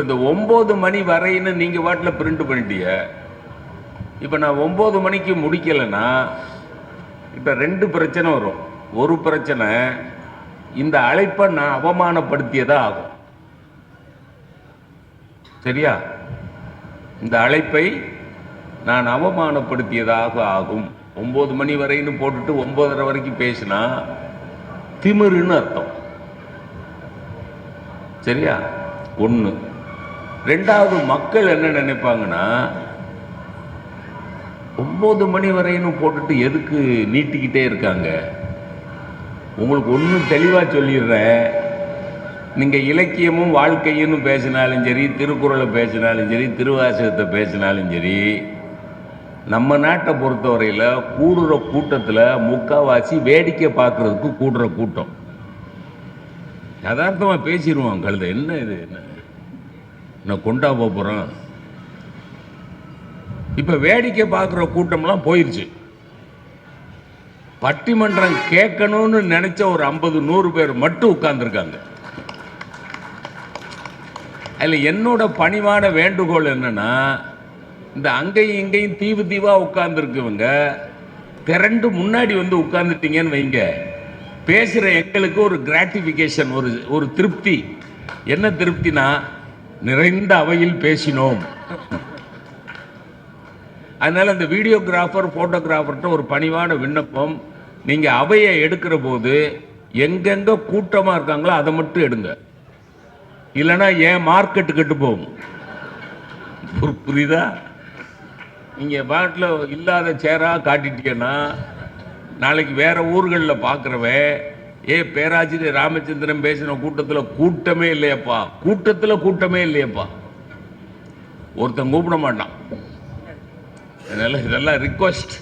இந்த 9 மணி வரைன்னு நீங்க வாட்டில் பிரிண்ட் பண்ணிட்டீங்க. இப்ப நான் 9 மணிக்கு முடிக்கலைன்னா இப்ப 2 பிரச்சனை வரும். ஒரு பிரச்சனை, இந்த அழைப்பை நான் அவமானப்படுத்தியதா ஆகும். சரியா? இந்த அழைப்பை நான் அவமானப்படுத்தியதாக ஆகும். 9 மணி வரைன்னு போட்டுட்டு 9:30 வரைக்கும் பேசினா திமிருன்னு அர்த்தம். சரியா? ஒன்று. ரெண்டாவது, மக்கள் என்ன நினைப்பாங்கன்னா 9 மணி வரைன்னு போட்டுட்டு எதுக்கு நீட்டிக்கிட்டே இருக்காங்க. உங்களுக்கு ஒன்றும் தெளிவாக சொல்லிடுறேன். நீங்கள் இலக்கியமும் வாழ்க்கையும் பேசினாலும் சரி, திருக்குறளை பேசினாலும் சரி, திருவாசகத்தை பேசினாலும் சரி, நம்ம நாட்டை பொறுத்தவரையில் கூடுற கூட்டத்தில் முக்கால்வாசி வேடிக்கை பார்க்கறதுக்கு கூடுற கூட்டம். யதார்த்தமாக பேசிடுவான். கழுத என்ன இது, என்ன கொண்டா போகிறோம். இப்போ வேடிக்கை பார்க்குற கூட்டம்லாம் போயிடுச்சு. பட்டிமன்றம் கேட்கணும்னு நினைச்ச ஒரு 50-100 பேர் மட்டும் உட்கார்ந்துருக்காங்க. அதில் என்னோட பணிவான வேண்டுகோள் என்னன்னா, இந்த அங்கேயும் இங்கேயும் தீவு தீவா உட்கார்ந்துருக்குவங்க திரண்டு முன்னாடி வந்து உட்கார்ந்துட்டீங்கன்னு வைங்க, பேசுகிற எங்களுக்கு ஒரு கிராட்டிஃபிகேஷன், ஒரு திருப்தி. என்ன திருப்தினா, நிறைந்த அவையில் பேசினோம். அதனால இந்த வீடியோகிராஃபர் போட்டோகிராஃபர்கிட்ட ஒரு பணிவான விண்ணப்பம், நீங்க அவையை எடுக்கிற போது எங்கெங்க கூட்டமா இருக்காங்களோ அதை மட்டும் எடுங்க. இல்லைன்னா ஏன் மார்க்கெட்டு கெட்டு போகும். புரியுதா? நீங்க பாட்டில் இல்லாத சேரா காட்டிட்டீங்கன்னா நாளைக்கு வேற ஊர்களில் பார்க்குறவன் பேராசிரியர் ராமச்சந்திரன் பேசின கூட்டத்தில் கூட்டமே இல்லையப்பா, கூட்டமே இல்லையப்பா, ஒருத்தன் கூப்பிட மாட்டான். அதனால இதெல்லாம் ரிக்வெஸ்ட்.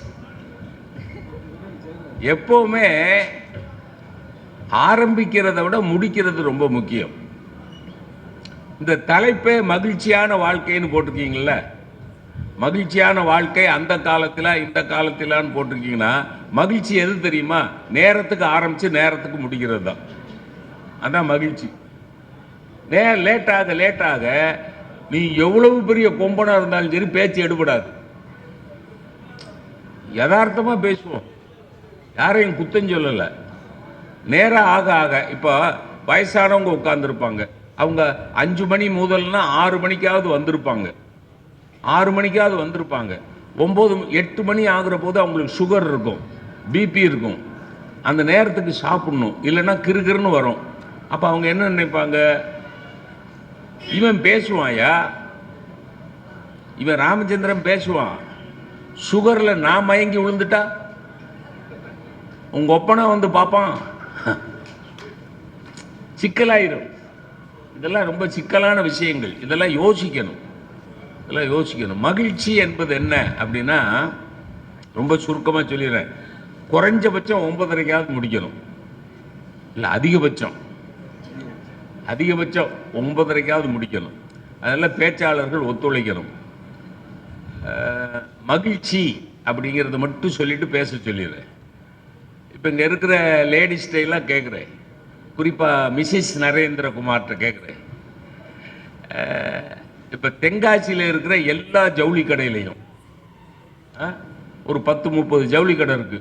எப்பவுமே ஆரம்பிக்கிறத விட முடிக்கிறது ரொம்ப முக்கியம். இந்த தலைப்பே மகிழ்ச்சியான வாழ்க்கைன்னு போட்டிருக்கீங்கல்ல, மகிழ்ச்சியான வாழ்க்கை அந்த காலத்தில் இந்த காலத்திலான்னு போட்டிருக்கீங்கன்னா, மகிழ்ச்சி எது தெரியுமா? நேரத்துக்கு ஆரம்பிச்சு நேரத்துக்கு முடிக்கிறது தான். அதான் மகிழ்ச்சி. லேட்டாக நீ எவ்வளவு பெரிய கொம்பனா இருந்தாலும் சரி பேச்சு எடுபடாது. யதார்த்தமா பேசுவோம், யாரையும் குத்தம் சொல்லல. நேரம் ஆக ஆக இப்போ வயசானவங்க உட்கார்ந்துருப்பாங்க, அவங்க 5 மணி முதல்னா 6 மணிக்காவது வந்திருப்பாங்க, 6 மணிக்காவது வந்திருப்பாங்க. 8 மணி ஆகுற போது அவங்களுக்கு சுகர் இருக்கும், பிபி இருக்கும், அந்த நேரத்துக்கு சாப்பிடணும், இல்லைன்னா கிறுகிறுன்னு வரும். அப்போ அவங்க என்ன நினைப்பாங்க, இவன் பேசுவாயா, இவன் ராமச்சந்திரன் பேசுவான், சுகர்ல நான் மயங்கி விழுந்துட்டா உங்க ஒப்பனா வந்து பார்ப்பான், சிக்கலாயிரும். இதெல்லாம் ரொம்ப சிக்கலான விஷயங்கள். இதெல்லாம் யோசிக்கணும். மகிழ்ச்சி என்பது என்ன அப்படின்னா, ரொம்ப சுருக்கமாக சொல்லிடுறேன். குறைஞ்சபட்சம் 9:30க்காவது முடிக்கணும். இல்லை அதிகபட்சம் 9:30க்காவது முடிக்கணும். அதெல்லாம் பேச்சாளர்கள் ஒத்துழைக்கணும். மகிழ்ச்சி அப்படிங்கிறத மட்டும் சொல்லிட்டு பேச சொல்லிடுறேன். இப்போ இங்கே இருக்கிற லேடிஸ்டைலாம் கேட்குறேன், குறிப்பாக மிஸ்ஸஸ் நரேந்திரகுமார்கிட்ட கேட்குறேன். இப்போ தென்காசியில் இருக்கிற எல்லா ஜவுளி கடையிலையும் ஒரு 10-30 ஜவுளி கடை இருக்கு.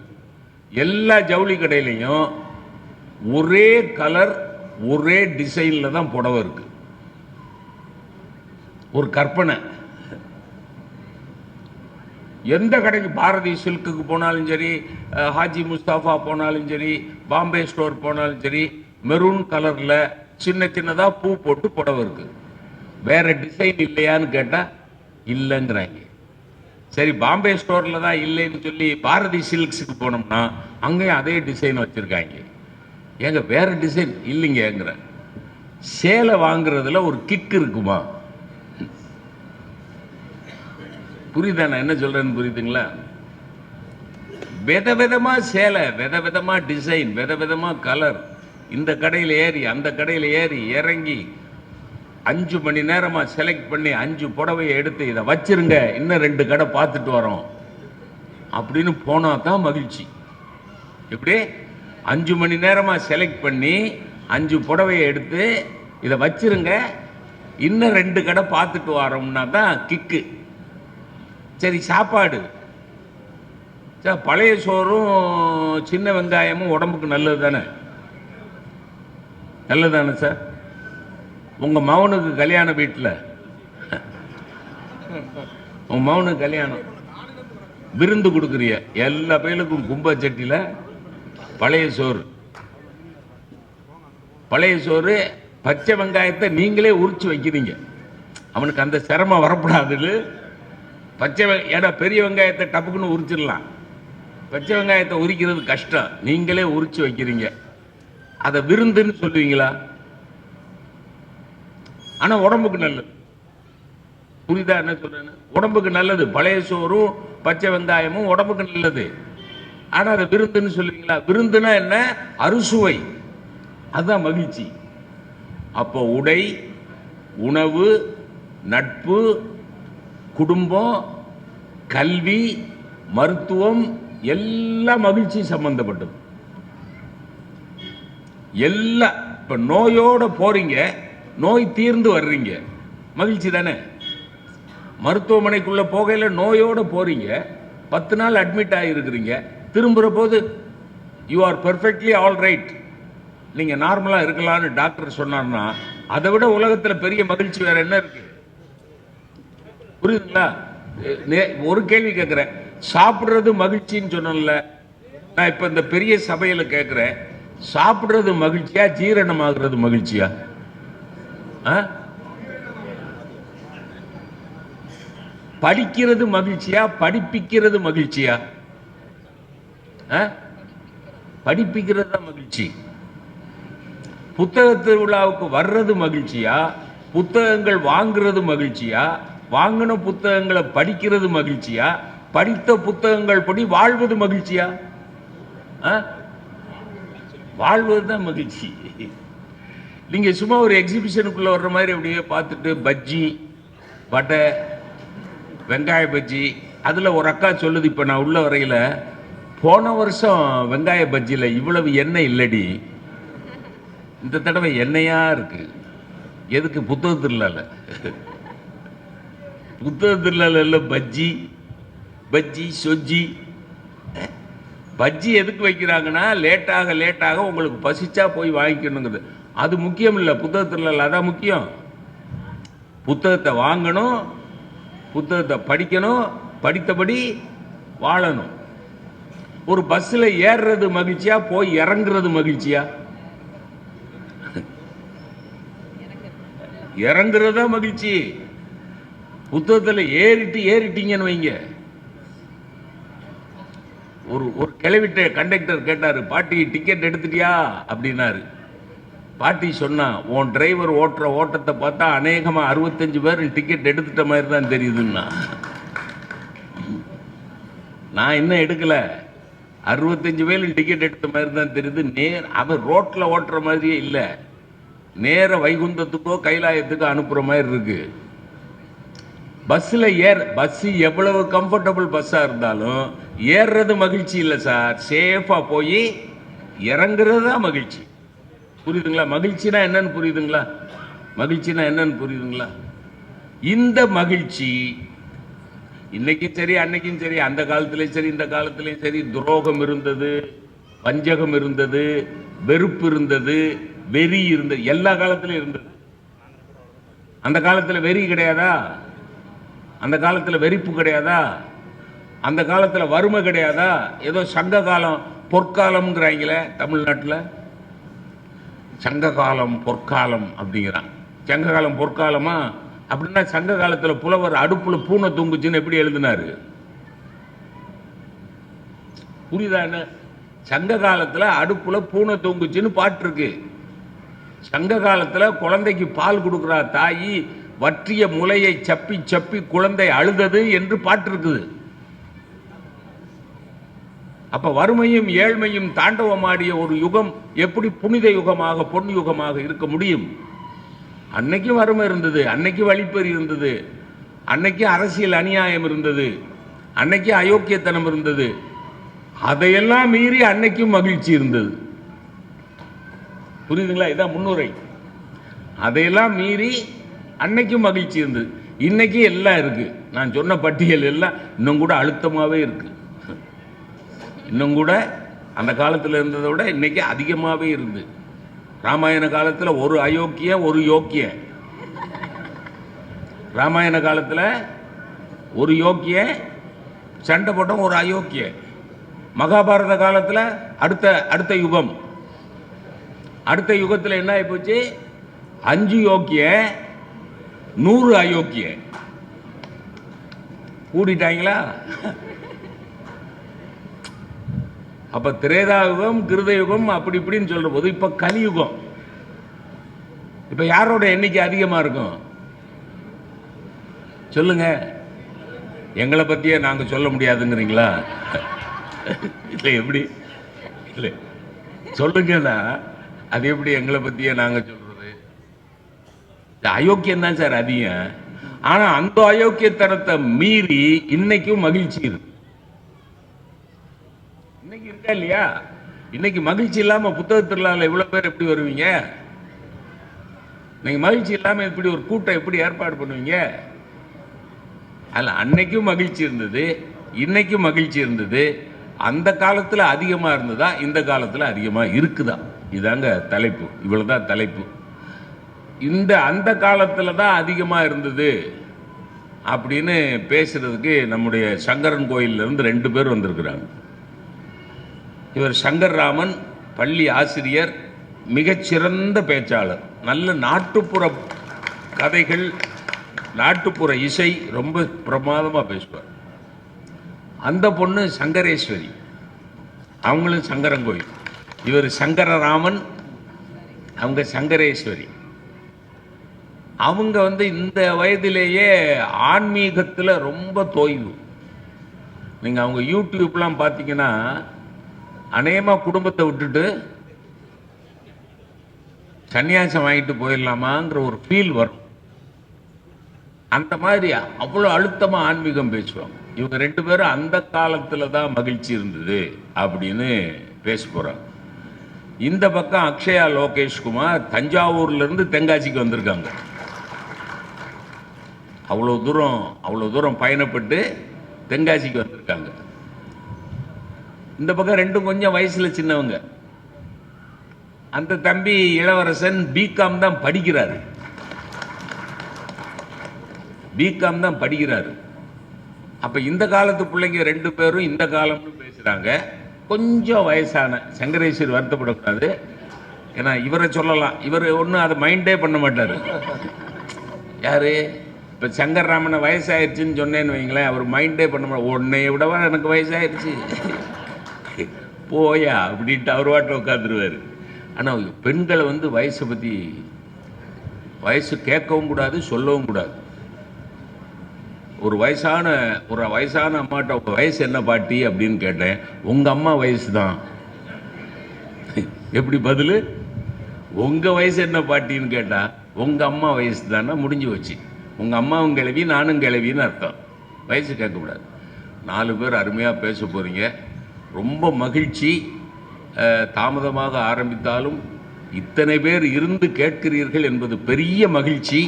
எல்லா ஜவுளி கடையிலையும் ஒரே கலர் ஒரே டிசைனில் தான் புடவை இருக்கு. ஒரு கற்பனை. எந்த கடைக்கு, பாரதி சில்க்குக்கு போனாலும் சரி, ஹாஜி முஸ்தாஃபா போனாலும் சரி, பாம்பே ஸ்டோர் போனாலும் சரி, மெரூன் கலர்ல சின்னதா பூ போட்டு புடவை இருக்கு. வேற டிசைன் இல்லையான்னு கேட்டா இல்லைங்கிறாங்க. சரி, பாம்பே ஸ்டோர்ல தான் இல்லைன்னு சொல்லி பாரதி சில்க்ஸுக்கு போனோம்னா அங்கேயும் அதே டிசைன் வச்சிருக்காங்க. ஏங்க வேற டிசைன் இல்லைங்கிற. சேலை வாங்குறதுல ஒரு கிக் இருக்குமா? புரியுதா நான் என்ன சொல்றேன்னு? புரியுதுங்களா? விதவிதமா சேலை, விதவிதமா டிசைன், விதவிதமா கலர், இந்த கடையில் ஏறி அந்த கடையில் ஏறி இறங்கி 5 மணி நேரமா செலக்ட் பண்ணி 5 புடவையை எடுத்து இதை வச்சிருங்க, இன்னும் 2 கடை பார்த்துட்டு வரோம் அப்படின்னு போனா தான் மகிழ்ச்சி. எப்படி 5 மணி நேரமா செலக்ட் பண்ணி 5 புடவையை எடுத்து இதை வச்சிருங்க, இன்னும் 2 கடை பார்த்துட்டு வரோம்னா தான் கிக்கு. சரி, சாப்பாடு சார், பழைய சோறும் சின்ன வெங்காயமும் உடம்புக்கு நல்லது தானே? நல்லது தானே சார்? உங்க மகனுக்கு கல்யாண வீட்டில் உங்க மகனுக்கு கல்யாணம் விருந்து கொடுக்குறிய, எல்லா பேருக்கும் கும்பச்சட்டியில் பழைய சோறு. பழைய சோறு பச்சை வெங்காயத்தை நீங்களே உரிச்சு வைக்கிறீங்க. அவனுக்கு அந்த சிரமம் வரப்படாதுன்னு பச்சை ஏன்னா பெரிய வெங்காயத்தை டப்புக்குன்னு உரிச்சிடலாம், பச்சை வெங்காயத்தை உரிக்கிறது கஷ்டம், நீங்களே உரிச்சு வைக்கிறீங்க. அதை விருந்துன்னு சொல்லுவீங்களா? ஆனா உடம்புக்கு நல்லது. புரியுதா என்ன சொல்றேன்னு? உடம்புக்கு நல்லது. பழைய சோறும் பச்சை வெங்காயமும் உடம்புக்கு நல்லது. ஆனா அதை விருந்துன்னு சொல்லுவீங்களா? விருந்துனா என்ன? அறுசுவை, அதுதான் மகிழ்ச்சி. அப்போ உடை, உணவு, நட்பு, குடும்பம், கல்வி, மருத்துவம் எல்லாம் மகிழ்ச்சி சம்பந்தப்பட்டது. எல்லாம். இப்ப நோயோட போறீங்க, நோய் தீர்ந்து வர்றீங்க, மகிழ்ச்சி தானே? மருத்துவமனைக்குள்ள போகையில நோயோட போறீங்க, 10 நாள் அட்மிட் ஆகிருக்கிறீங்க, திரும்புற போது you are perfectly all right, நீங்க நார்மலா இருக்கலாம்னு டாக்டர் சொன்னார்னா அதை விட உலகத்துல பெரிய மகிழ்ச்சி வேற என்ன இருக்கு? புரியுதுங்களா? ஒரு கேள்வி கேட்கிறேன், சாப்பிடுறது மகிழ்ச்சின்னு சொன்னல, நான் இப்ப இந்த பெரிய சபையில கேட்கிறேன், சாப்பிடுறது மகிழ்ச்சியா ஜீரணம் ஆகுறது மகிழ்ச்சியா? படிக்கிறது மகிழ்ச்சியா படிப்பிக்கிறது மகிழ்ச்சியா? படிப்பிக்கிறது தான் மகிழ்ச்சி. புத்தக திருவிழாவுக்கு வர்றது மகிழ்ச்சியா, புத்தகங்கள் வாங்குறது மகிழ்ச்சியா, வாங்கின புத்தகங்களை படிக்கிறது மகிழ்ச்சியா, படித்த புத்தகங்கள் படி வாழ்வது மகிழ்ச்சியா? வாழ்வதுதான் மகிழ்ச்சி. நீங்க சும்மா ஒரு எக்ஸிபிஷனுக்குள்ள வர்ற மாதிரி அப்படியே பார்த்துட்டு பஜ்ஜி, வடை, வெங்காய பஜ்ஜி, அதுல ஒரு அக்கா சொல்லுது, இப்ப நான் உள்ள வரையில, போன வருஷம் வெங்காய பஜ்ஜியில இவ்வளவு எண்ணெய் இல்லடி, இந்த தடவை எண்ணெயா இருக்கு. எதுக்கு? புத்தகத்தில் புத்தகத்தில் பஜ்ஜி, பஜ்ஜி சொஜ்ஜி. பஜ்ஜி எதுக்கு வைக்கிறாங்கன்னா, லேட்டாக லேட்டாக உங்களுக்கு பசிச்சா போய் வாங்கிக்கணுங்கிறது. அது முக்கியம் இல்லை, புத்தகத்தில் அதான் முக்கியம். புத்தகத்தை வாங்கணும், புத்தகத்தை படிக்கணும், படித்தபடி வாழணும். ஒரு பஸ்ல ஏறுறது மகிழ்ச்சியா, போய் இறங்குறது மகிழ்ச்சியா? இறங்குறதா மகிழ்ச்சி. புத்தகத்தில் ஏறிட்டீங்கன்னு வைங்க. ஒரு கிளவிட்ட கண்டக்டர் கேட்டாரு, பாட்டி டிக்கெட் எடுத்துட்டியா அப்படின்னாரு. பாட்டி சொன்னா, உன் டிரைவர் ஓட்டுற ஓட்டத்தை பார்த்தா அநேகமா 65 பேர் டிக்கெட் எடுத்துட்ட மாதிரி தான் தெரியுதுன்னா. நான் இன்னும் எடுக்கல, 65 பேர் டிக்கெட் எடுத்த மாதிரி தான் தெரியுது. அவர் ரோட்ல ஓட்டுற மாதிரியே இல்லை, நேர வைகுந்தத்துக்கோ கைலாயத்துக்கோ அனுப்புற மாதிரி இருக்கு. பஸ்ல பஸ் எவ்வளவு கம்ஃபர்டபுள் பஸ்ஸா இருந்தாலும் ஏறுறது மகிழ்ச்சி இல்லை சார். சேஃபா போய் இறங்குறது தான் மகிழ்ச்சி. புரியுதுங்களா? மகிழ்ச்சினா என்னன்னு புரியுதுங்களா? மகிழ்ச்சினா என்னன்னு புரியுதுங்களா? இந்த மகிழ்ச்சி இன்னைக்கும் சரி, அன்னைக்கும் சரி, அந்த காலத்திலையும் சரி, இந்த காலத்திலையும் சரி, துரோகம் இருந்தது, வஞ்சகம் இருந்தது, வெறுப்பு இருந்தது, வெறி இருந்தது, எல்லா காலத்திலும் இருந்தது. அந்த காலத்தில் வெறி கிடையாதா? அந்த காலத்தில் வெறிப்பு கிடையாதா? அந்த காலத்தில் வறுமை கிடையாதா? ஏதோ சங்க காலம் பொற்காலம்ங்கிறாங்களே தமிழ்நாட்டில், சங்க காலம் பொற்காலம் அப்படிங்கிறான். சங்க காலம் பொற்காலமா? அப்படின்னா சங்க காலத்தில் புலவர் அடுப்புல பூனை தூங்குச்சுன்னு எப்படி எழுதினாரு? புரியுதா என்ன? சங்க காலத்தில் அடுப்புல பூனை தூங்குச்சுன்னு பாட்டு இருக்கு. சங்க காலத்தில் குழந்தைக்கு பால் கொடுக்குறா தாயி, வற்றிய முலையை சப்பி சப்பி குழந்தை அழுதது என்று பாட்டு இருக்குது. அப்ப வறுமையும் ஏழ்மையும் தாண்டவமாடிய ஒரு யுகம் எப்படி புனித யுகமாக பொன் யுகமாக இருக்க முடியும்? அன்னைக்கு வறுமை இருந்தது, அன்னைக்கு வழிப்பறி இருந்தது, அன்னைக்கு அரசியல் அநியாயம் இருந்தது, அன்னைக்கு அயோக்கியத்தனம் இருந்தது. அதையெல்லாம் மீறி அன்னைக்கும் மகிழ்ச்சி இருந்தது. புரியுதுங்களா? இதான் முன்னுரை. அதையெல்லாம் மீறி அன்னைக்கும் மகிழ்ச்சி இருந்தது, இன்னைக்கு எல்லாம் இருக்கு. நான் சொன்ன பட்டியல் எல்லாம் இன்னும் கூட அழுத்தமாகவே இருக்கு. இன்னும் கூட அந்த காலத்தில் இருந்ததை விட இன்னைக்கு அதிகமாகவே இருந்து. ராமாயண காலத்தில் ஒரு அயோக்கிய ஒரு யோக்கிய, ராமாயண காலத்தில் ஒரு யோக்கிய சண்டை போட்டோம், ஒரு அயோக்கிய. மகாபாரத காலத்தில் அடுத்த யுகம், அடுத்த யுகத்தில் என்ன ஆகி போச்சு? 5 யோக்கிய 100 அயோக்கிய கூடிட்டாங்களா? அப்ப திரேதாயுகம் கிருதயுகம் அப்படி இப்படின்னு சொல்ற போது இப்ப கலியுகம். இப்ப யாரோட எண்ணிக்கை அதிகமா இருக்கும் சொல்லுங்க? எங்களை பத்தியே நாங்க சொல்ல முடியாதுங்கிறீங்களா? இல்ல எப்படி இல்ல சொல்லுங்கன்னா அது எப்படி எங்களை பத்தியே நாங்க சொல்றது? அயோக்கியம் தான் சார் அதிகம். ஆனா அந்த அயோக்கியத்தனத்தை மீறி இன்னைக்கும் மகிழ்ச்சி இருக்கு. இன்னைக்கு இருக்கா இல்லையா? இன்னைக்கு மகிழ்ச்சி இல்லாம புத்தக திருவிழாவில் எவ்வளவு பேர் எப்படி வருவீங்க? நீங்க மகிழ்ச்சி இல்லாம இப்படி ஒரு கூட்டம் எப்படி ஏற்பாடு பண்ணுவீங்க? அல்ல, அன்னைக்கும் மகிழ்ச்சி இருந்தது, இன்னைக்கும் மகிழ்ச்சி இருந்தது. அந்த காலத்துல அதிகமா இருந்ததா, இந்த காலத்துல அதிகமா இருக்குதா? இதாங்க தலைப்பு. இவ்வளவுதான் தலைப்பு. அந்த காலத்துல தான் அதிகமா இருந்தது அப்படின்னு பேசுறதுக்கு நம்முடைய சங்கரன் கோயில்ல இருந்து 2 பேர் வந்திருக்கிறாங்க. இவர் சங்கர்ராமன், பள்ளி ஆசிரியர், மிகச்சிறந்த பேச்சாளர், நல்ல நாட்டுப்புற கதைகள், நாட்டுப்புற இசை ரொம்ப பிரமாதமா பேசுவார். அந்த பொண்ணு சங்கரேஸ்வரி, அவங்களும் சங்கரங்கோயில். இவர் சங்கரராமன், அவங்க சங்கரேஸ்வரி. அவங்க இந்த வயதிலேயே ஆன்மீகத்தில் ரொம்ப தோய்வு. நீங்கள் அவங்க யூடியூப்லாம் பார்த்தீங்கன்னா அநேகமாக குடும்பத்தை விட்டுட்டு சன்னியாசம் வாங்கிட்டு போயிடலாமாங்கிற ஒரு ஃபீல் வரும். அந்த மாதிரி அவ்வளோ அழுத்தமாக ஆன்மீகம் பேசுவாங்க. இவங்க 2 பேரும் அந்த காலத்தில் தான் மகிழ்ச்சி இருந்தது அப்படின்னு பேச போகிறாங்க. இந்த பக்கம் அக்ஷயா லோகேஷ்குமார் தஞ்சாவூர்லேருந்து தென்காசிக்கு வந்திருக்காங்க. அவ்வளோ தூரம் பயணப்பட்டு தென்காசிக்கு வந்திருக்காங்க. இந்த பக்கம் 2 கொஞ்சம் வயசுல சின்னவங்க. அந்த தம்பி இளவரசன் பிகாம் தான் படிக்கிறாரு. அப்ப இந்த காலத்து பிள்ளைங்க 2 பேரும் இந்த காலம்னு பேசுறாங்க. கொஞ்சம் வயசான சங்கரேஸ்வரி வருத்தப்படக்கூடாது, ஏன்னா இவரை சொல்லலாம், இவர் ஒன்றும் அதை மைண்டே பண்ண மாட்டாரு. யாரு? இப்போ சங்கர்ராமனை வயசாயிருச்சுன்னு சொன்னேன்னு வைங்களேன், அவர் மைண்டே பண்ண மாட்டார். உன்னைய விடவா எனக்கு வயசாயிருச்சு போயா அப்படின்ட்டு அவர் வாட்டில் உட்காந்துருவார். ஆனால் பெண்களை வயசை பற்றி வயசு கேட்கவும் கூடாது, சொல்லவும் கூடாது. ஒரு வயசான அம்மாட்ட உங்க வயசு என்ன பாட்டி அப்படின்னு கேட்டேன். உங்க அம்மா வயசு தான். எப்படி பதில்? உங்க வயசு என்ன பாட்டின்னு கேட்டா உங்க அம்மா வயசு தானே, முடிஞ்சு வச்சு. உங்க அம்மாவும் கிளவி நானும் கிளவின்னு அர்த்தம். வயசு கேட்கக்கூடாது. 4 பேர் அருமையாக பேச போறீங்க. ரொம்ப மகிழ்ச்சி. தாமதமாக ஆரம்பித்தாலும் இத்தனை பேர் இருந்து கேட்கிறீர்கள் என்பது பெரிய மகிழ்ச்சி.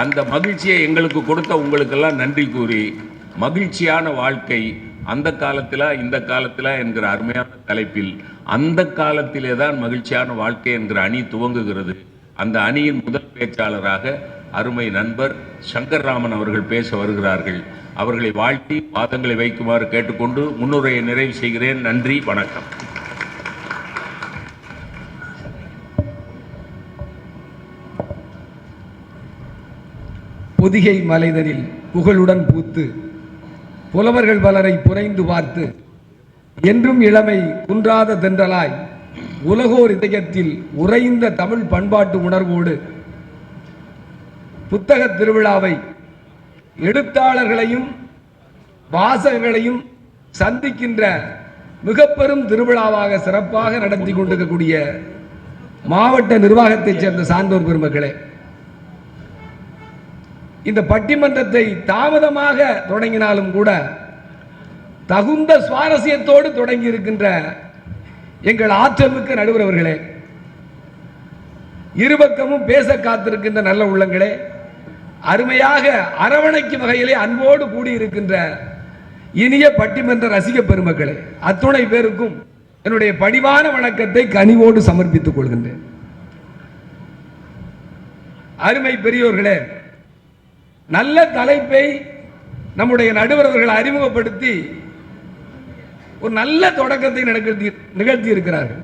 அந்த மகிழ்ச்சியை எங்களுக்கு கொடுத்த உங்களுக்கெல்லாம் நன்றி கூறி, மகிழ்ச்சியான வாழ்க்கை அந்த காலத்தில் இந்த காலத்தில் என்கிற அருமையான தலைப்பில் அந்த காலத்திலே தான் மகிழ்ச்சியான வாழ்க்கை என்கிற அணி துவங்குகிறது. அந்த அணியின் முதல் பேச்சாளராக அருமை நண்பர் சங்கர்ராமன் அவர்கள் பேச வருகிறார்கள். அவர்களை வாழ்த்தி பாதங்களை வைக்குமாறு கேட்டுக்கொண்டு முன்னுரையை நிறைவு செய்கிறேன். நன்றி, வணக்கம். பொதிகை மலைதனில் புகழுடன் பூத்து புலவர்கள் பலரை புரைந்து பார்த்து என்றும் இளமை குன்றாத தென்றலாய் உலகோர் இதயத்தில் உறைந்த தமிழ் பண்பாட்டு உணர்வோடு புத்தக திருவிழாவை எழுத்தாளர்களையும் வாசகர்களையும் சந்திக்கின்ற மிக பெரும் திருவிழாவாக சிறப்பாக நடத்தி கொண்டிருக்கக்கூடிய மாவட்ட நிர்வாகத்தைச் சேர்ந்த சான்றோர் பெருமக்களே, இந்த பட்டிமன்றத்தை தாமதமாக தொடங்கினாலும் கூட தகுந்த சுவாரஸ்யத்தோடு தொடங்கி இருக்கின்ற எங்கள் ஆற்றலுக்கு நடுவரவர்களே, இருபக்கமும் பேச காத்திருக்கின்ற நல்ல உள்ளங்களே, அருமையாக அரவணைக்கும் வகையிலே அன்போடு கூடியிருக்கின்ற இனிய பட்டிமன்ற ரசிக பெருமக்களே, அத்துணை பேருக்கும் என்னுடைய பணிவான வணக்கத்தை கனிவோடு சமர்ப்பித்துக் கொள்கின்றேன். அருமை பெரியோர்களே, நல்ல தலைப்பை நம்முடைய நடுவர் அவர்கள் அறிமுகப்படுத்தி ஒரு நல்ல தொடக்கத்தை நிகழ்த்தி இருக்கிறார்கள்.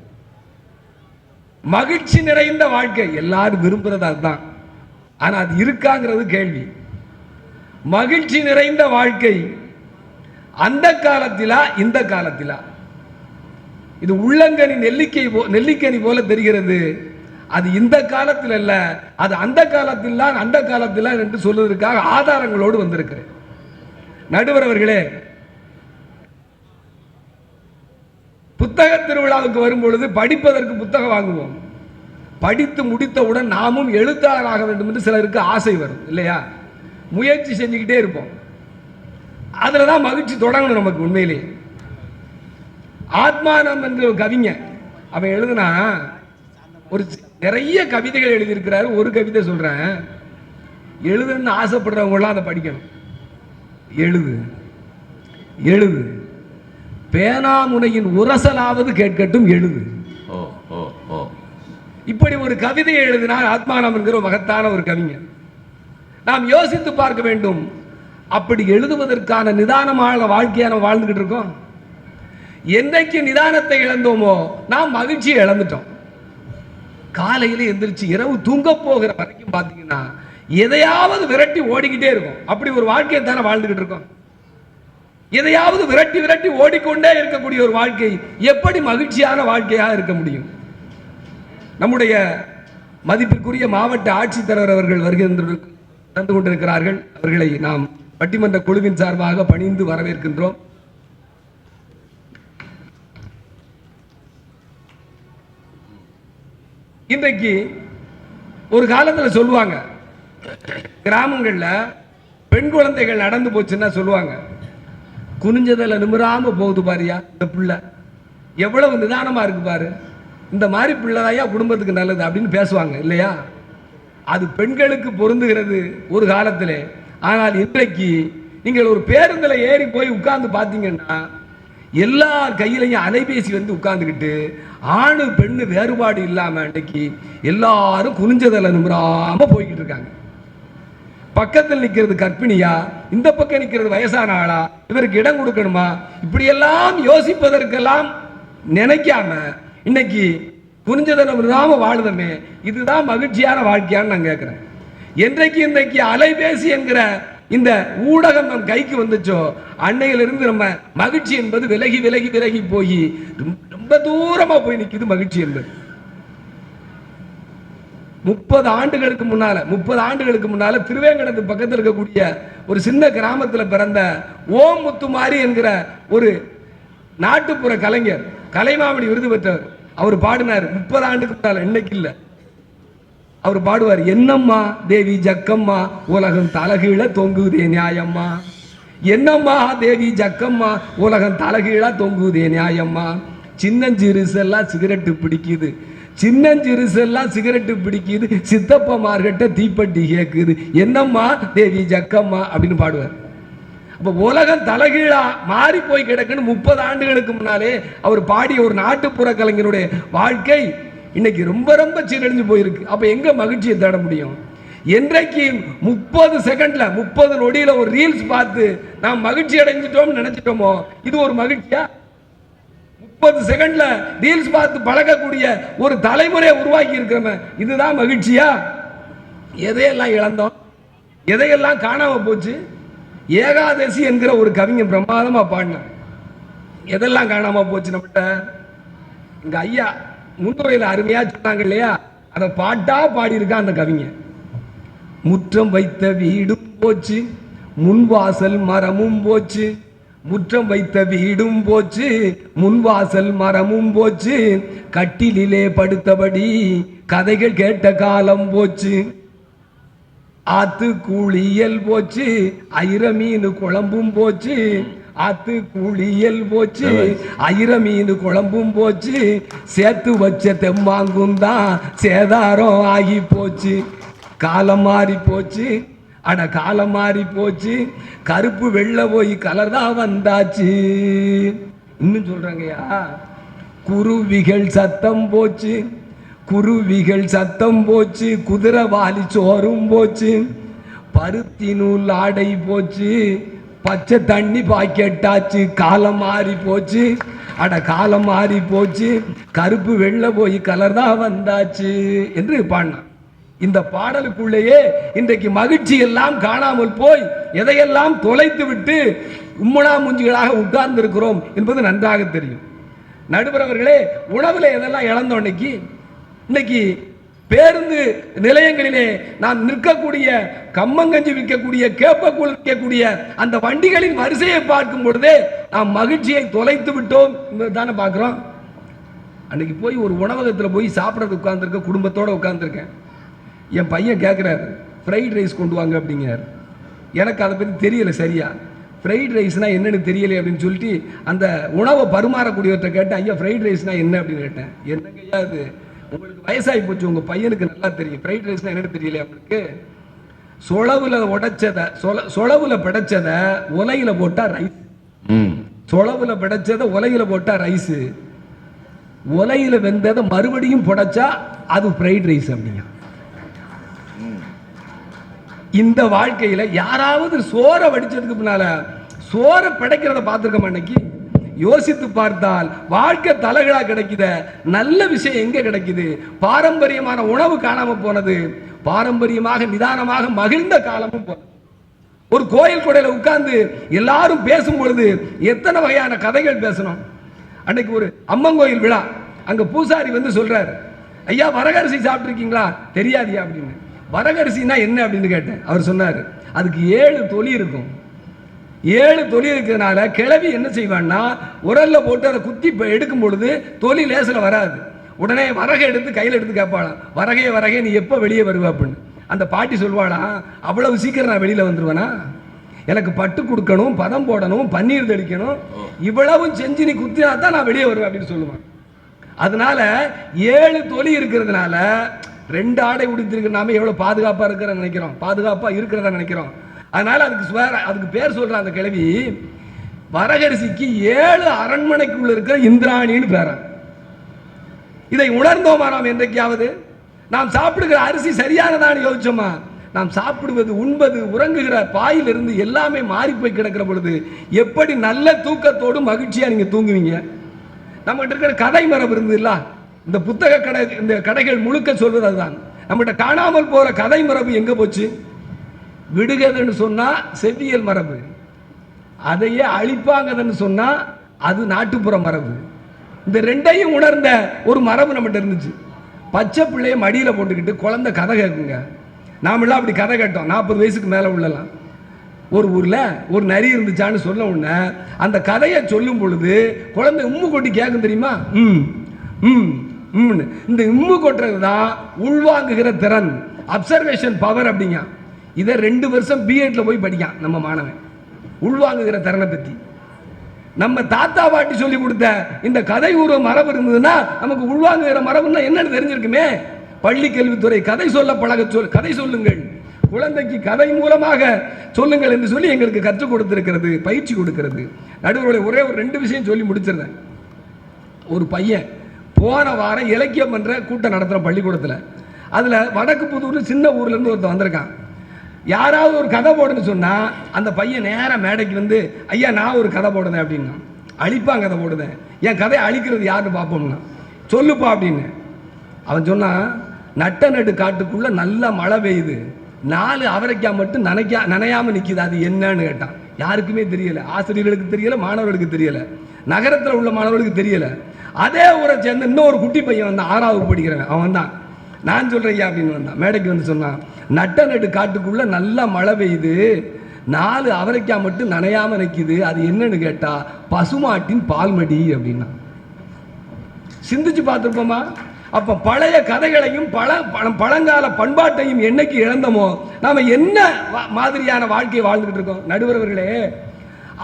மகிழ்ச்சி நிறைந்த வாழ்க்கை எல்லாரும் விரும்புறது அதுதான். ஆனா அது இருக்காங்கிறது கேள்வி. மகிழ்ச்சி நிறைந்த வாழ்க்கை அந்த காலத்திலா இந்த காலத்திலா? இது உள்ளங்கனி நெல்லிக்கனி போல தெரிகிறது. அது இந்த காலத்தில் அல்ல, அது அந்த காலத்தில் தான், அந்த காலத்தில் என்று சொல்வதற்காக ஆதாரங்களோடு வந்திருக்கிறேன். நடுவர் அவர்களே, புத்தக திருவிழாவுக்கு வரும்பொழுது படிப்பதற்கு புத்தகம் வாங்குவோம். படித்து முடித்தவுடன் நாமும் எழுத்தாளராக வேண்டும் என்று சிலருக்கு ஆசை வரும் இல்லையா? முயற்சி செஞ்சுக்கிட்டே இருப்போம். அதுல தான் மகிழ்ச்சி தொடங்கணும் நமக்கு. உண்மையிலேயே ஆத்மானம் என்ற ஒரு கவிஞன் அவன் எழுதுனா ஒரு நிறைய கவிதைகள் எழுதியிருக்கிறாரு. ஒரு கவிதை சொல்றேன், எழுதுன்னு ஆசைப்படுறவங்களாம் அதை படிக்கணும். எழுது எழுது, பேனாமுனையின் உரசலாவது கேட்கட்டும் எழுது. இப்படி ஒரு கவிதையை எழுதினார் ஆத்மானம் என்கிற மகத்தான ஒரு கவிஞர். நாம் யோசித்து பார்க்க வேண்டும், அப்படி எழுதுவதற்கான நிதானமான வாழ்க்கையை நாம் வாழ்ந்துகிட்டு இருக்கோம். என்றைக்கு நிதானத்தை இழந்தோமோ நாம் மகிழ்ச்சியை இழந்துட்டோம். காலையில எந்திரிச்சு இரவு தூங்க போகிற வரைக்கும் பாத்தீங்கன்னா எதையாவது விரட்டி ஓடிக்கிட்டே இருக்கும். அப்படி ஒரு வாழ்க்கையை தானே வாழ்ந்துகிட்டு இருக்கோம். எதையாவது விரட்டி விரட்டி ஓடிக்கொண்டே இருக்கக்கூடிய ஒரு வாழ்க்கை எப்படி மகிழ்ச்சியான வாழ்க்கையாக இருக்க முடியும்? நம்முடைய மதிப்பிற்குரிய மாவட்ட ஆட்சித்தலைவர் அவர்கள் வந்து கொண்டிருக்கிறார்கள். அவர்களை நாம் பட்டிமன்ற குழுவின் சார்பாக பணிந்து வரவேற்கின்றோம். இன்றைக்கு ஒரு காலத்தில் சொல்லுவாங்க, கிராமங்கள்ல பெண் குழந்தைகள் நடந்து போச்சுன்னா சொல்லுவாங்க, குனிஞ்சதில் நிமிராம போகுது பாரியா இந்த பிள்ளை, எவ்வளவு நிதானமா இருக்கு பாரு, இந்த மாதிரி பிள்ளைதாயா குடும்பத்துக்கு நல்லது அப்படின்னு பேசுவாங்க இல்லையா? அது பெண்களுக்கு பொருந்துகிறது ஒரு காலத்தில். ஆனால் இன்றைக்கு நீங்கள் ஒரு பேருந்துல ஏறி போய் உட்கார்ந்து பார்த்தீங்கன்னா எல்லார் கையிலையும் அலைபேசி வந்து உட்கார்ந்துக்கிட்டு ஆணு பெண்ணு வேறுபாடு இல்லாம இன்னைக்கு எல்லாரும் குனிஞ்சதில் நிமிராம போய்கிட்டு இருக்காங்க. பக்கத்தில் நிற்கிறது கர்ப்பிணியா, இந்த பக்கம் நிற்கிறது வயசான ஆளா, இவருக்கு இடம் கொடுக்கணுமா, இப்படியெல்லாம் யோசிப்பதற்கெல்லாம் நினைக்காம இன்னைக்கு குனிஞ்சதில் நிமிராம வாழுதமே, இதுதான் மகிழ்ச்சியான வாழ்க்கையான்னு நான் கேட்கிறேன். என்றைக்கு இன்றைக்கு அலைபேசி என்கிற இந்த ஊடகம் நம் கைக்கு வந்துச்சோ அன்னையிலிருந்து நம்ம மகிழ்ச்சி என்பது விலகி விலகி விலகி போய் ரொம்ப தூரமா போய் நிற்குது மகிழ்ச்சி என்பது. 30 ஆண்டுகளுக்கு முன்னால திருவேங்கடத்து பக்கத்தில் இருக்கக்கூடிய ஒரு சின்ன கிராமத்தில் பிறந்த ஓம் முத்துமாரி என்கிற ஒரு நாட்டுப்புற கலைஞர், கலைமாமணி விருது பெற்றவர். அவர் பாடினார் 30 ஆண்டுக்கு முன்னால, இன்னைக்கு இல்ல. அவர் பாடுவார், என்னம்மா தேவி ஜக்கம்மா உலகம் தலகீழ தொங்குதே நியாயம்மா, என்னம்மா தேவி ஜக்கம்மா உலகம் தலகீழா தொங்குதே நியாயம்மா, சின்னஞ்சிறுசெல்லாம் சிகரெட்டு பிடிக்குது, சின்னஞ்சிறுசெல்லாம் சிகரெட்டு பிடிக்குது, சித்தப்பமார்கிட்ட தீப்பெட்டி கேக்குது, என்னம்மா தேவி ஜக்கம்மா அப்படின்னு பாடுவார். அப்ப உலகம் தலகீழா மாறி போய் கிடக்குன்னு 30 ஆண்டுகளுக்கு முன்னாலே அவர் பாடிய ஒரு நாட்டுப்புற கலைஞருடைய வாழ்க்கை இன்னைக்கு ரொம்ப ரொம்ப சீரழிஞ்சு போயிருக்கு. அப்ப எங்க மகிழ்ச்சியை தேட முடியும்? என்றைக்கு 30 செகண்ட்ல 30 நொடியில ஒரு ரீல்ஸ் பார்த்து நாம் மகிழ்ச்சி அடைஞ்சிட்டோம் நினைச்சிட்டோமோ இது ஒரு மகிழ்ச்சியா? 30 செகண்ட்ல ரீல்ஸ் பார்த்து பழகக்கூடிய ஒரு தலைமுறையை உருவாக்கி இருக்கிறோம், இதுதான் மகிழ்ச்சியா? எதையெல்லாம் இழந்தோம், எதையெல்லாம் காணாம போச்சு? ஏகாதசி என்கிற ஒரு கவிஞன் பிரமாதமா பாடினார். எதெல்லாம் காணாம போச்சு நம்மகிட்ட? எங்க ஐயா முன்னுரையில அருமையா சொன்னாங்க இல்லையா, அதை பாட்டா பாடி இருக்கா அந்த கவிஞன். முற்றம் வைத்த வீடும் போச்சு, முன்வாசல் மரமும் போச்சு, முற்றம் வைத்த வீடும் போச்சு, முன்வாசல் மரமும் போச்சு, கட்டிலே படுத்தபடி கதைகள் கேட்ட காலம் போச்சு, ஆத்து கூழியல் போச்சு, ஐர மீன் குழம்பும் போச்சு, ஆத்து கூழியல் போச்சு, ஐர மீன் குழம்பும் போச்சு, சேர்த்து வச்ச தெம்மாங்குந்தான் சேதாரம் ஆகி போச்சு, காலம் மாறி போச்சு, அட காலம் மாறி போச்சு, கருப்பு வெள்ளை போய் கலர் தான் வந்தாச்சு. இன்னும் சொல்றாங்கய்யா, குருவிகள் சத்தம் போச்சு, குருவிகள் சத்தம் போச்சு, குதிரை வாலி சோறும் போச்சு, பருத்தி நூல் ஆடை போச்சு, பச்சை தண்ணி பாக்கெட்டாச்சு. காலம் மாறி போச்சு, அட காலம் மாறி போச்சு, கருப்பு வெள்ளை போய் கலர் தான் வந்தாச்சு என்று பாடினான். இந்த பாடலுக்குள்ளேயே இன்றைக்கு மகிழ்ச்சி எல்லாம் காணாமல் போய் எதையெல்லாம் தொலைத்து விட்டு உம்மனா மூஞ்சிகளாக உட்கார்ந்து இருக்கிறோம் என்பது நன்றாக தெரியும். நடுவர் அவர்களே, உணவுல எதெல்லாம் இழந்தோம் இன்னைக்கு பேருந்து நிலையங்களிலே நாம் நிற்கக்கூடிய கம்மங்கஞ்சி விற்கக்கூடிய கேப்பக்கூழ் விற்கக்கூடிய அந்த வண்டிகளின் வரிசையை பார்க்கும் பொழுதே நாம் மகிழ்ச்சியை தொலைத்து விட்டோம் தானே பார்க்கிறோம். அன்னைக்கு போய் ஒரு உணவகத்தில் போய் சாப்பிட்றது உட்கார்ந்துருக்க, குடும்பத்தோட உட்கார்ந்துருக்கேன். என் பையன் கேட்குறாரு, ஃப்ரைட் ரைஸ் கொண்டு வாங்க அப்படிங்கிறார். எனக்கு அதை பற்றி தெரியலை சரியா, ஃப்ரைட் ரைஸ்னா என்னன்னு தெரியலை அப்படின்னு சொல்லிட்டு அந்த உணவை பரிமாறக்கூடியவர்கிட்ட கேட்டேன், ஐயா ஃப்ரைட் ரைஸ்னா என்ன அப்படின்னு கேட்டேன். என்னங்க ஐயா அது, உங்களுக்கு வயசாகி போச்சு, உங்க பையனுக்கு நல்லா தெரியும், ஃப்ரைட் ரைஸ்னா என்னன்னு தெரியல அவனுக்கு. சொளவுல உடைச்சத சொளவுல பிடைச்சத உலையில போட்டா ரைஸ், சொளவுல பிடைச்சத உலையில போட்டா ரைஸ், உலையில வெந்ததை மறுபடியும் புடைச்சா அது ஃப்ரைட் ரைஸ் அப்படிங்க. இந்த வாழ்க்கையில யாராவது சோற வடிச்சதுக்கு பின்னால சோற பிடைக்கிறத பார்த்திருக்கோம். அன்னைக்கு யோசித்து பார்த்தால் வாழ்க்கை தலைகளா கிடைக்குத, நல்ல விஷயம் எங்க கிடைக்குது? பாரம்பரியமான உணவு காணாம போனது, பாரம்பரியமாக நிதானமாக மகிழ்ந்த காலமும் போனது. ஒரு கோயில் கொடையில உட்கார்ந்து எல்லாரும் பேசும் பொழுது எத்தனை வகையான கதைகள் பேசணும். அன்னைக்கு ஒரு அம்மன் கோயில் விழா, அங்க பூசாரி வந்து சொல்றாரு, ஐயா வரகரிசி சாப்பிட்டுருக்கீங்களா? தெரியாதியா அப்படின்னு. வரகரிசினா என்ன அப்படின்னு கேட்டேன். அவர் சொன்னார், அதுக்கு 7 தொலி இருக்கும். 7 தொலி இருக்கிறதுனால கிழவி என்ன செய்வான்னா உரல்ல போட்டு அதை குத்தி எடுக்கும் பொழுது தொலி லேசில் வராது. உடனே வரகை எடுத்து கையில் எடுத்து கேட்பாளாம், வரகே நீ எப்போ வெளியே வருவ அப்படின்னு. அந்த பாட்டி சொல்வாளாம், அவ்வளவு சீக்கிரம் நான் வெளியில வந்துருவேனா? எனக்கு பட்டு கொடுக்கணும், பதம் போடணும், பன்னீர் தெளிக்கணும், இவ்வளவும் செஞ்சு நீ குத்தினா தான் நான் வெளியே வருவேன் அப்படின்னு சொல்லுவான். அதனால 7 தொலி இருக்கிறதுனால 2 ஆடை உடுத்திருக்கிற நாம எவ்வளவு பாதுகாப்பா இருக்கிற நினைக்கிறோம், பாதுகாப்பா இருக்கிறதா நினைக்கிறோம். அதனால அதுக்கு பேர் சொல்ற அந்த கிழவி வரகரிசிக்கு 7 அரண்மனைக்குள்ள இருக்கிற இந்திராணின்னு பேரா. இதை உணர்ந்தோமா நாம் என்றைக்காவது? நாம் சாப்பிடுகிற அரிசி சரியானதான்னு யோசிச்சோமா? நாம் சாப்பிடுவது, உண்பது, உறங்குகிற பாயிலிருந்து எல்லாமே மாறி போய் கிடக்கிற பொழுது எப்படி நல்ல தூக்கத்தோடு மகிழ்ச்சியா நீங்க தூங்குவீங்க? நம்மகிட்ட இருக்கிற கதை மரபு இருந்தது இல்ல, இந்த புத்தக கடை, இந்த கடைகள் முழுக்க சொல்வது அதுதான். நம்மகிட்ட காணாமல் போற கதை மரபு எங்க போச்சு? விடுகதைன்னு சொன்னா செவ்வியல் மரபு, அதையே அழிப்பாங்கன்னு சொன்னா அது நாட்டுப்புற மரபு. இந்த 2ஐயும் உணர்ந்த ஒரு மரபு நம்மகிட்ட இருந்துச்சு. பச்சை பிள்ளைய மடியில போட்டுக்கிட்டு குழந்தை கதை கேட்குங்க. நாமெல்லாம் அப்படி கதை கேட்டோம். 40 வயசுக்கு மேல உள்ளலாம். ஒரு ஊர்ல ஒரு நரி இருந்துச்சான்னு சொல்ல உடனே அந்த கதையை சொல்லும் பொழுது குழந்தை உம்மு கொட்டி கேட்கும் தெரியுமா? இந்த உம்மு கொட்டுறது தான் உள்வாங்குகிற திறன், அப்சர்வேஷன் பவர் அப்படிங்க. இதை 2 வருஷம் பிஎட்ல போய் படிக்கான் நம்ம மாணவன். உள்வாங்குகிற திறனை பத்தி நம்ம தாத்தா பாட்டி சொல்லி கொடுத்த இந்த கதை உருவ மரபு இருந்ததுன்னா நமக்கு உள்வாங்குகிற மரபுன்னா என்னன்னு தெரிஞ்சிருக்குமே. பள்ளி கல்வித்துறை கதை சொல்ல பழக கதை சொல்லுங்கள், குழந்தைக்கு கதை மூலமாக சொல்லுங்கள் என்று சொல்லி எங்களுக்கு கற்றுக் கொடுத்திருக்கிறது, பயிற்சி கொடுக்கிறது. நடுவர்களை ஒரே ஒரு 2 விஷயம் சொல்லி முடிச்சிருந்தேன். ஒரு பையன் போன வாரம் இலக்கியம் என்ற கூட்டம் நடத்துகிற பள்ளிக்கூடத்தில், அதில் வடக்கு புதூர் சின்ன ஊர்ல இருந்து ஒருத்தர் வந்திருக்கான். யாராவது ஒரு கதை போடுன்னு சொன்னா அந்த பையன் நேர மேடைக்கு வந்து, ஐயா நான் ஒரு கதை போடுதேன் அப்படின்னா. அழிப்பான் கதை போடுதேன், என் கதையை அழிக்கிறது யாருன்னு பார்ப்போம்னா. சொல்லுப்பா அப்படின்னு. அவன் சொன்னான், நட்ட நடு காட்டுக்குள்ள நல்ல மழை பெய்யுது, 4 அவரைக்காய் மட்டும் நனையாம நிக்குது, அது என்னன்னு கேட்டான். யாருக்குமே தெரியல, ஆசிரியர்களுக்கு தெரியல, மாணவர்களுக்கு தெரியல, நகரத்தில் உள்ள மாணவர்களுக்கு தெரியல. அதே ஊரை சேர்ந்த இன்னொரு குட்டி பையன் வந்தான், 6வது படிக்கிறவன். அவன் தான், நான் சொல்றேன் அப்படின்னு வந்தான். மேடைக்கு வந்து சொன்னான், நட்ட நடு காட்டுக்குள்ள நல்லா மழை பெய்யுது, 4 அவரைக்காய் மட்டும் நனையாம நிக்குது, அது என்னன்னு கேட்டா பசுமாட்டின் பால்மடி அப்படின்னா. சிந்திச்சு பார்த்துருப்போமா? அப்ப பழைய கதைகளையும் பழங்கால பண்பாட்டையும் என்னைக்கு இழந்தமோ நாம என்ன மாதிரியான வாழ்க்கையை வாழ்ந்துகிட்டு இருக்கோம்? நடுவர்களே,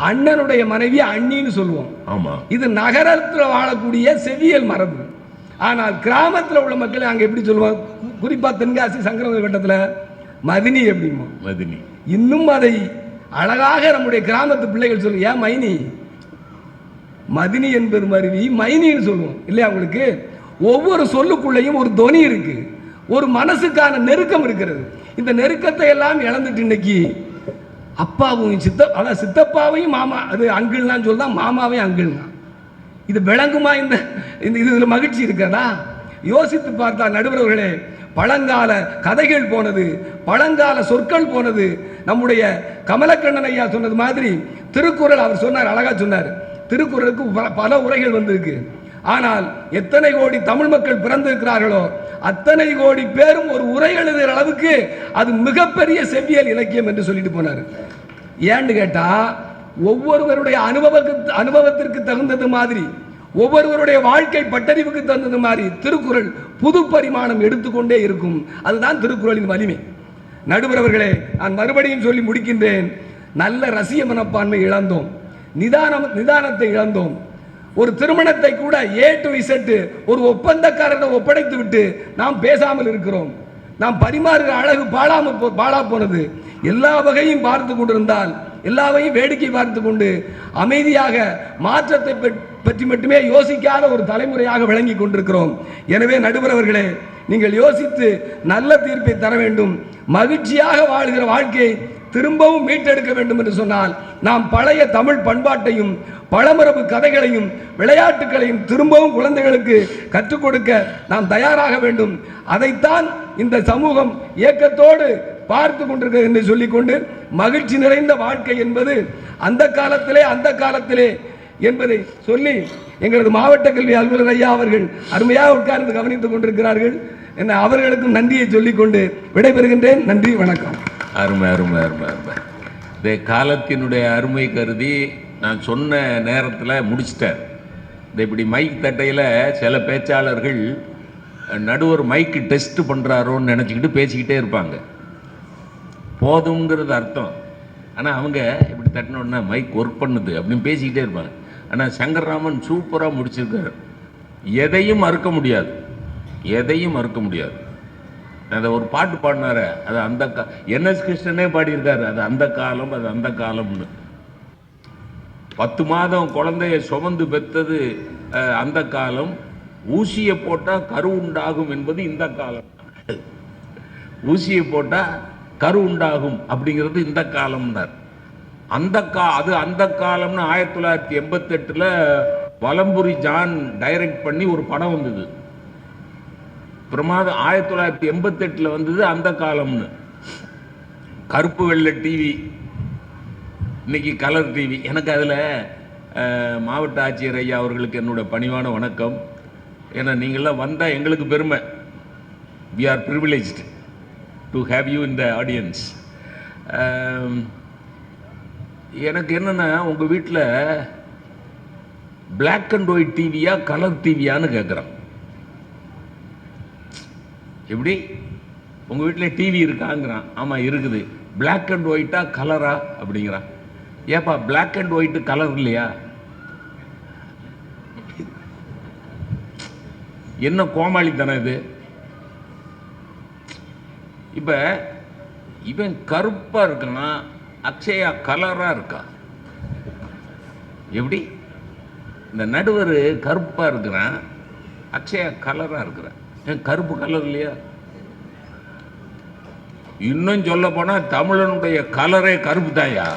அண்ணனுடைய மனைவி அண்ணின்னு சொல்லுவோம். ஆமா, இது நகரத்தில் வாழக்கூடிய செவியல் மரபு. ஆனால் கிராமத்தில் உள்ள மக்கள் அங்க எப்படி சொல்லுவாங்க? குறிப்பா தென்காசி சங்கரவ வட்டத்தில் மதினி அப்படிமோ. மதினி. இன்னும் அதை அழகாக நம்முடைய கிராமத்து பிள்ளைகள் சொல்லுங்க, ஏன் மைனி, மதினி என்பது மருவி மைனின்னு சொல்லுவோம் இல்லையா? உங்களுக்கு ஒவ்வொரு சொல்லுக்குள்ளேயும் ஒரு தொனி இருக்கு, ஒரு மனசுக்கான நெருக்கம் இருக்கிறது. இந்த நெருக்கத்தை எல்லாம் இழந்துட்டு இன்னைக்கு அப்பாவும் அதான் சித்தப்பாவையும் மாமா, அது அங்கிள்லாம் சொல்லலாம், மாமாவையும் அங்கிள்னா. இது விளங்குமா? இந்த இதுல மகிழ்ச்சி இருக்கிறதா? யோசித்து பார்த்தா நடுவர்களே, பழங்கால கதைகள் போனது, பழங்கால சொற்கள் போனது. நம்முடைய கமலக்கண்ணன் ஐயா சொன்னது மாதிரி திருக்குறள் அவர் சொன்னார், அழகா சொன்னார். திருக்குறளுக்கு பல உரைகள் வந்திருக்கு. ஆனால் எத்தனை கோடி தமிழ் மக்கள் பிறந்திருக்கிறார்களோ அத்தனை கோடி பேரும் ஒரு உரை எழுதுகிற அளவுக்கு அது மிகப்பெரிய செவ்வியல் இலக்கியம் என்று சொல்லிட்டு போனார். ஏன்னு கேட்டா, ஒவ்வொருவருடைய அனுபவத்திற்கு தகுந்தது மாதிரி, ஒவ்வொருவருடைய வாழ்க்கை பட்டறிவுக்கு தகுந்தது மாதிரி திருக்குறள் புது பரிமாணம் எடுத்துக்கொண்டே இருக்கும். அதுதான் திருக்குறளின் வலிமை. நடுவரவர்களே, நான் மறுபடியும் சொல்லி முடிக்கின்றேன். நல்ல ரசிய மனப்பான்மை இழந்தோம், நிதானத்தை இழந்தோம். ஒரு திருமணத்தை கூட A to Z ஒரு ஒப்பந்தக்காரரை ஒப்படைத்து விட்டு நாம் பேசாமல் இருக்கிறோம். நாம் பரிமாறுகிற அழகு பாழா போனது. எல்லா வகையும் பார்த்து கொண்டிருந்தால், எல்லாவையும் வேடிக்கை பார்த்து கொண்டு அமைதியாக மாற்றத்தை பற்றி மட்டுமே யோசிக்காத ஒரு தலைமுறையாக விளங்கி கொண்டிருக்கிறோம். எனவே நடுவரவர்களே, நீங்கள் யோசித்து நல்ல தீர்ப்பை தர வேண்டும். மகிழ்ச்சியாக வாழ்கிற வாழ்க்கையை திரும்பவும் மீட்டெடுக்க வேண்டும் என்று சொன்னால், நாம் பழைய தமிழ் பண்பாட்டையும் பழமரபு கதைகளையும் விளையாட்டுகளையும் திரும்பவும் குழந்தைகளுக்கு கற்றுக் கொடுக்க நாம் தயாராக வேண்டும். அதைத்தான் இந்த சமூகம் இயக்கத்தோடு பார்த்து கொண்டிருக்கிறது என்று சொல்லிக்கொண்டு, மகிழ்ச்சி நிறைந்த வாழ்க்கை என்பது அந்த காலத்திலே என்பதை சொல்லி, எங்களது மாவட்ட கல்வி அலுவலர் ஐயா அவர்கள் அருமையாக உட்கார்ந்து கவனித்துக் கொண்டிருக்கிறார்கள். என்ன, அவர்களுக்கும் நன்றியை சொல்லிக்கொண்டு விடைபெறுகின்றேன். நன்றி, வணக்கம். அருமை அருமை அருமை அருமை. இந்த காலத்தினுடைய அருமை கருதி நான் சொன்ன நேரத்தில் முடிச்சிட்டேன். இந்த இப்படி மைக் தட்டையில் சில பேச்சாளர்கள் நடுவர் மைக்கு டெஸ்ட் பண்ணுறாரோன்னு நினச்சிக்கிட்டு பேசிக்கிட்டே இருப்பாங்க. போதுங்கிறது அர்த்தம். ஆனால் அவங்க இப்படி தட்டினோடனே மைக் ஒர்க் பண்ணுது அப்படின்னு பேசிக்கிட்டே இருப்பாங்க. ஆனால் சங்கர்ராமன் சூப்பராக முடிச்சிருக்காரு. எதையும் மறுக்க முடியாது, எதையும் மறுக்க முடியாது. அதை ஒரு பாட்டு பாடினார, அது அந்த NS கிருஷ்ணனே பாடியிருக்காரு, அது அந்த காலம், அது அந்த காலம்னு. 10 மாதம் குழந்தைய சுமந்து பெற்றது அந்த காலம், ஊசியை போட்டால் கரு உண்டாகும் என்பது இந்த காலம். ஊசியை போட்டால் கரு உண்டாகும் அப்படிங்கிறது இந்த காலம்னார். அது அந்த காலம்னு 1988 வலம்புரி ஜான் டைரக்ட் பண்ணி ஒரு படம் வந்தது, பிரமாதம். 1988 வந்தது அந்த காலம்னு. கருப்பு வெள்ளை டிவி, இன்னைக்கு கலர் டிவி. எனக்கு அதில் மாவட்ட ஆட்சியர் ஐயா அவர்களுக்கு என்னோட பணிவான வணக்கம். ஏன்னா நீங்கள்லாம் வந்தால் எங்களுக்கு பெருமை. we are privileged to have you in the audience. எனக்கு என்னென்னா, உங்கள் வீட்டில் பிளாக் அண்ட் ஒயிட் டிவியா கலர் டிவியான்னு கேட்குறான். எப்படி உங்கள் வீட்டில் டிவி இருக்காங்கிறான். ஆமாம் இருக்குது. பிளாக் அண்ட் ஒயிட்டா கலரா அப்படிங்கிறான். ஏப்பா பிளாக் அண்ட் ஒயிட்டு கலர் இல்லையா? என்ன கோமாளித்தனம் இது? இப்போ இவன் கருப்பாக இருக்குன்னா அக்ஷயா கலராக இருக்கா? எப்படி? இந்த நடுவர் கருப்பாக இருக்கிறான், அக்ஷயா கலராக இருக்கிறான். கருப்பு கலர் இல்லையா? இன்னும் சொல்ல போனா தமிழனுடைய கலரே கருப்பு தாயா.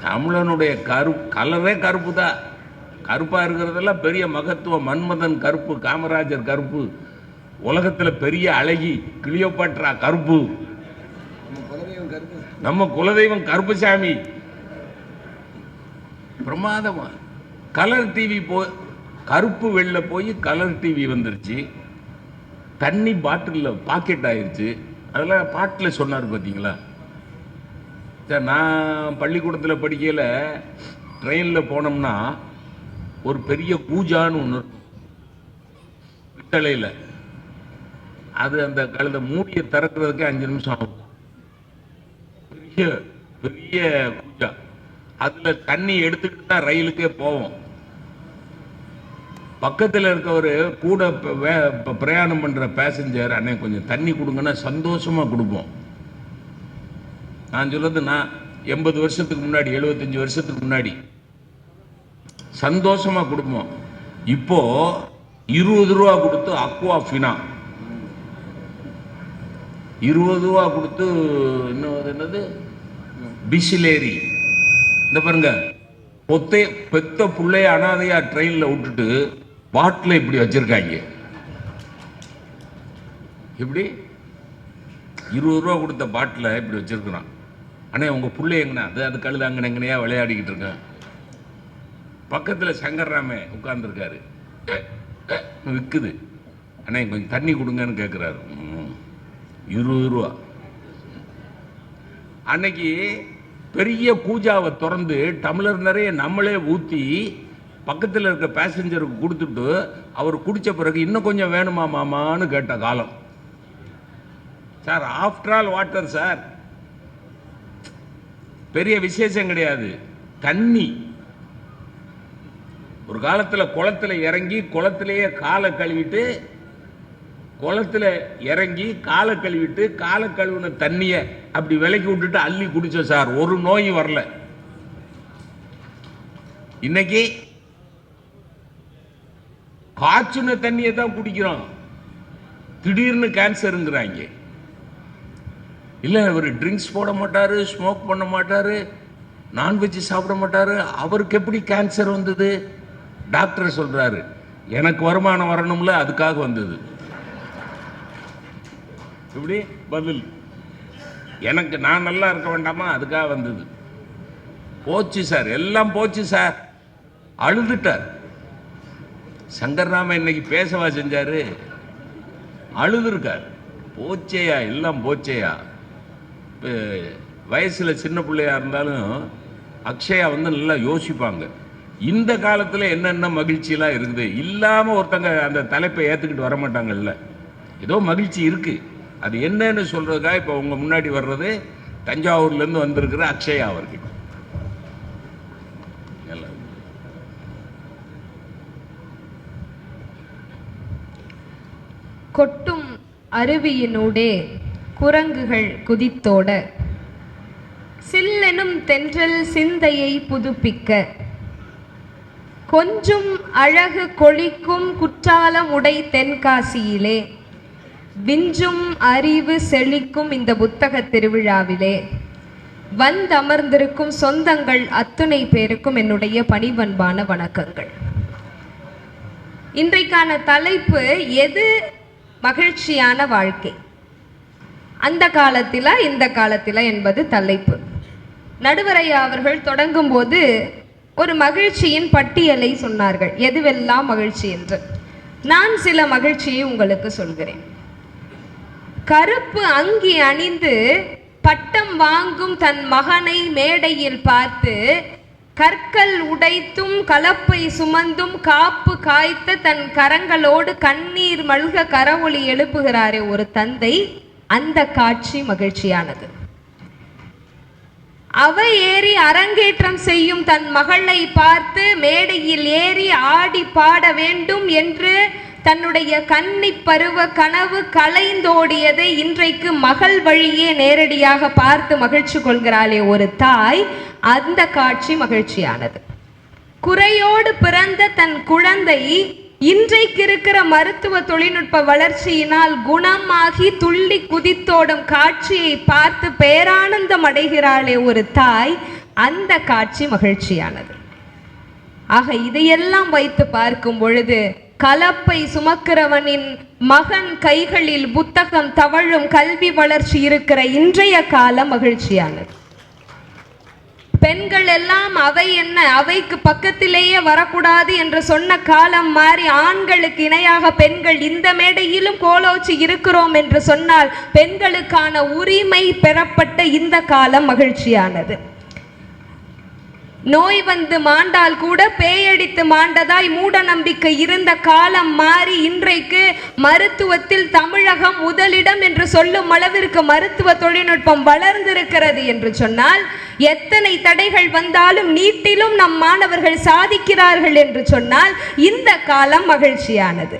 தமிழனுடைய கலரே கருப்பு தான். கருப்பா இருக்கிறதெல்லாம் பெரிய மகத்துவம். மன்மதன் கருப்பு, காமராஜர் கருப்பு, உலகத்தில் பெரிய அழகி கிளியோபாட்ரா கருப்பு, நம்ம குலதெய்வம் கருப்புசாமி. பிரமாதமா கலர் டிவி கருப்பு வெள்ளை போய் கலர் டிவி வந்துருச்சு. தண்ணி பாட்டிலில் பாக்கெட் ஆயிடுச்சு. அதெல்லாம் பாட்டில் சொன்னார் பார்த்தீங்களா? சார், நான் பள்ளிக்கூடத்தில் படிக்கையில் ட்ரெயினில் போனோம்னா ஒரு பெரிய பூஜான்னு ஒன்று பித்தளையில், அது அந்த கழுத மூடியை திறக்கிறதுக்கு 5 நிமிஷம் ஆகும். பெரிய பெரிய பூஜா. அதில் தண்ணி எடுத்துக்கிட்டு தான் ரயிலுக்கே போவோம். பக்கத்தில் இருக்கவர் கூட பிரயாணம் பண்ற பேசஞ்சர், அண்ணே கொஞ்சம் தண்ணி கொடுங்கன்னா சந்தோஷமா கொடுப்போம். நான் சொல்றது நான் 80 வருஷத்துக்கு முன்னாடி 75 வருஷத்துக்கு முன்னாடி சந்தோஷமா கொடுப்போம். இப்போ 20 ரூபா கொடுத்து அக்வா ஃபினா, 20 ரூபா கொடுத்து என்னது பிசிலேரி. இந்த பாருங்க, பெத்த புள்ளைய அனாதையா ட்ரெயின்ல விட்டுட்டு பாட்டில் இப்படி வச்சிருக்காங்க. இப்படி 20 ரூபா கொடுத்த பாட்டில் இப்படி வச்சிருக்கிறான். அண்ணே உங்க புள்ளை எங்கண்ணா? அது கழுது அங்கனையா விளையாடிக்கிட்டு இருக்கேன். பக்கத்தில் சங்கர்ராமே உட்கார்ந்துருக்காரு, விற்குது. அண்ணே கொஞ்சம் தண்ணி கொடுங்கன்னு கேட்குறாரு. 20 ரூபா. அன்னைக்கு பெரிய கூஜாவை திறந்து டம்ளர் நிறைய நம்மளே ஊற்றி பக்கத்தில் இருக்க பேசஞ்சருக்கு கொடுத்துட்டு அவர் குடித்த பிறகு இன்னும் கொஞ்சம் வேணுமா மாமான்னு கேட்ட காலம். Sir after all water sir, பெரிய விசேஷம் கிடையாது, தண்ணி. ஒரு காலத்தில் குளத்துல இறங்கி குளத்திலேயே காலை கழுவிட்டு, குளத்துல இறங்கி காலை கழுவிட்டு காலை கழுவின தண்ணிய அப்படி விலக்கி விட்டுட்டு அள்ளி குடிச்சோம் சார், ஒரு நோய் வரல. இன்னைக்கு காய்ச்சின தண்ணியை தான் குடிக்கிறோம், திடீர்னு கேன்சருங்கிறாங்க. இல்ல அவர் ட்ரிங்க்ஸ் போட மாட்டாரு, ஸ்மோக் பண்ண மாட்டாரு, நான்வெஜ் சாப்பிட மாட்டாரு, அவருக்கு எப்படி கேன்சர் வந்தது? டாக்டர் சொல்றாரு எனக்கு வருமானம் வரணும்ல, அதுக்காக வந்தது. இப்படி பதில், எனக்கு நான் நல்லா இருக்க வேண்டாமா, அதுக்காக வந்தது. போச்சு சார், எல்லாம் போச்சு சார். அழுதுட்டார் சங்கர்ராம. இன்னைக்கு பேசவா செஞ்சாரு? அழுதுருக்கார். போச்சேயா, எல்லாம் போச்சேயா. வயசுல சின்ன பிள்ளையா இருந்தாலும் அக்ஷயா நல்லா யோசிப்பாங்க. இந்த காலத்துல என்னென்ன மகிழ்ச்சியெல்லாம் இருக்குது. இல்லாம ஒருத்தங்க அந்த தலைப்பை ஏத்துக்கிட்டு வர மாட்டாங்கல்ல. ஏதோ மகிழ்ச்சி இருக்கு, அது என்னன்னு சொல்றதுக்காக இப்ப உங்க முன்னாடி வர்றது தஞ்சாவூர்ல இருந்து வந்திருக்கிற அக்ஷயா அவர்கள். கொட்டும் அருவியினூடே குரங்குகள் குதித்தோட, சில்லெனும் தென்றல் சிந்தையை புதுப்பிக்க, கொஞ்சும் அழகு கொழிக்கும் குற்றாலம் உடை தென்காசியிலே, விஞ்சும் அறிவு செழிக்கும் இந்த புத்தக திருவிழாவிலே வந்தமர்ந்திருக்கும் சொந்தங்கள் அத்துணை பேருக்கும் என்னுடைய பணிவன்பான வணக்கங்கள். இன்றைக்கான தலைப்பு எது மகிழ்ச்சியான வாழ்க்கை, அந்த காலத்தில இந்த காலத்தில என்பது தலைப்பு. நடுவரையா அவர்கள் தொடங்கும் போது ஒரு மகிழ்ச்சியின் பட்டியலை சொன்னார்கள், எதுவெல்லாம் மகிழ்ச்சி என்று. நான் சில மகிழ்ச்சியை உங்களுக்கு சொல்கிறேன். கருப்பு அங்கி அணிந்து பட்டம் வாங்கும் தன் மகனை மேடையில் பார்த்து, கற்கள் உடைத்தும் கலப்பை சுமந்தும் காப்பு காய்த்த தன் கரங்களோடு கண்ணீர் மல்க கரவொலி எழுப்புகிறாரே ஒரு தந்தை, அந்த காட்சி மகிழ்ச்சியானது. அவை ஏறி அரங்கேற்றம் செய்யும் தன் மகளை பார்த்து மேடையில் ஏறி ஆடி பாட வேண்டும் என்று தன்னுடைய கன்னி பருவ கனவு கலைந்தோடியதை இன்றைக்கு மகள் வழியே நேரடியாக பார்த்து மகிழ்ச்சி கொள்கிறாளே ஒரு தாய், அந்த காட்சி மகிழ்ச்சியானது. குறையோடு பிறந்த தன் குழந்தை இன்றைக்கு இருக்கிற மருத்துவ தொழில்நுட்ப வளர்ச்சியினால் குணமாகி துள்ளி குதித்தோடும் காட்சியை பார்த்து பேரானந்தம் அடைகிறாளே ஒரு தாய், அந்த காட்சி மகிழ்ச்சியானது. ஆக இதையெல்லாம் வைத்து பார்க்கும் பொழுது கலப்பை சுமக்கிறவனின் மகன் கைகளில் புத்தகம் தவழும் கல்வி வளர்ச்சி இருக்கிற இன்றைய காலம் மகிழ்ச்சியானது. பெண்கள் எல்லாம் அவை என்ன, அவைக்கு பக்கத்திலேயே வரக்கூடாது என்று சொன்ன காலம் மாறி ஆண்களுக்கு இணையாக பெண்கள் இந்த மேடையிலும் கோலோச்சி இருக்கிறோம் என்று சொன்னால் பெண்களுக்கான உரிமை பெறப்பட்ட இந்த காலம் மகிழ்ச்சியானது. நோய் வந்து மாண்டால் கூட பேயடித்து மாண்டதாய் மூட நம்பிக்கை இருந்த காலம் மாறி இன்றைக்கு மருத்துவத்தில் தமிழகம் முதலிடம் என்று சொல்லும் அளவிற்கு மருத்துவ தொழில்நுட்பம் வளர்ந்திருக்கிறது என்று சொன்னால் எத்தனை தடைகள் வந்தாலும் நீட்டிலும் நம் மாணவர்கள் சாதிக்கிறார்கள் என்று சொன்னால் இந்த காலம் மகிழ்ச்சியானது.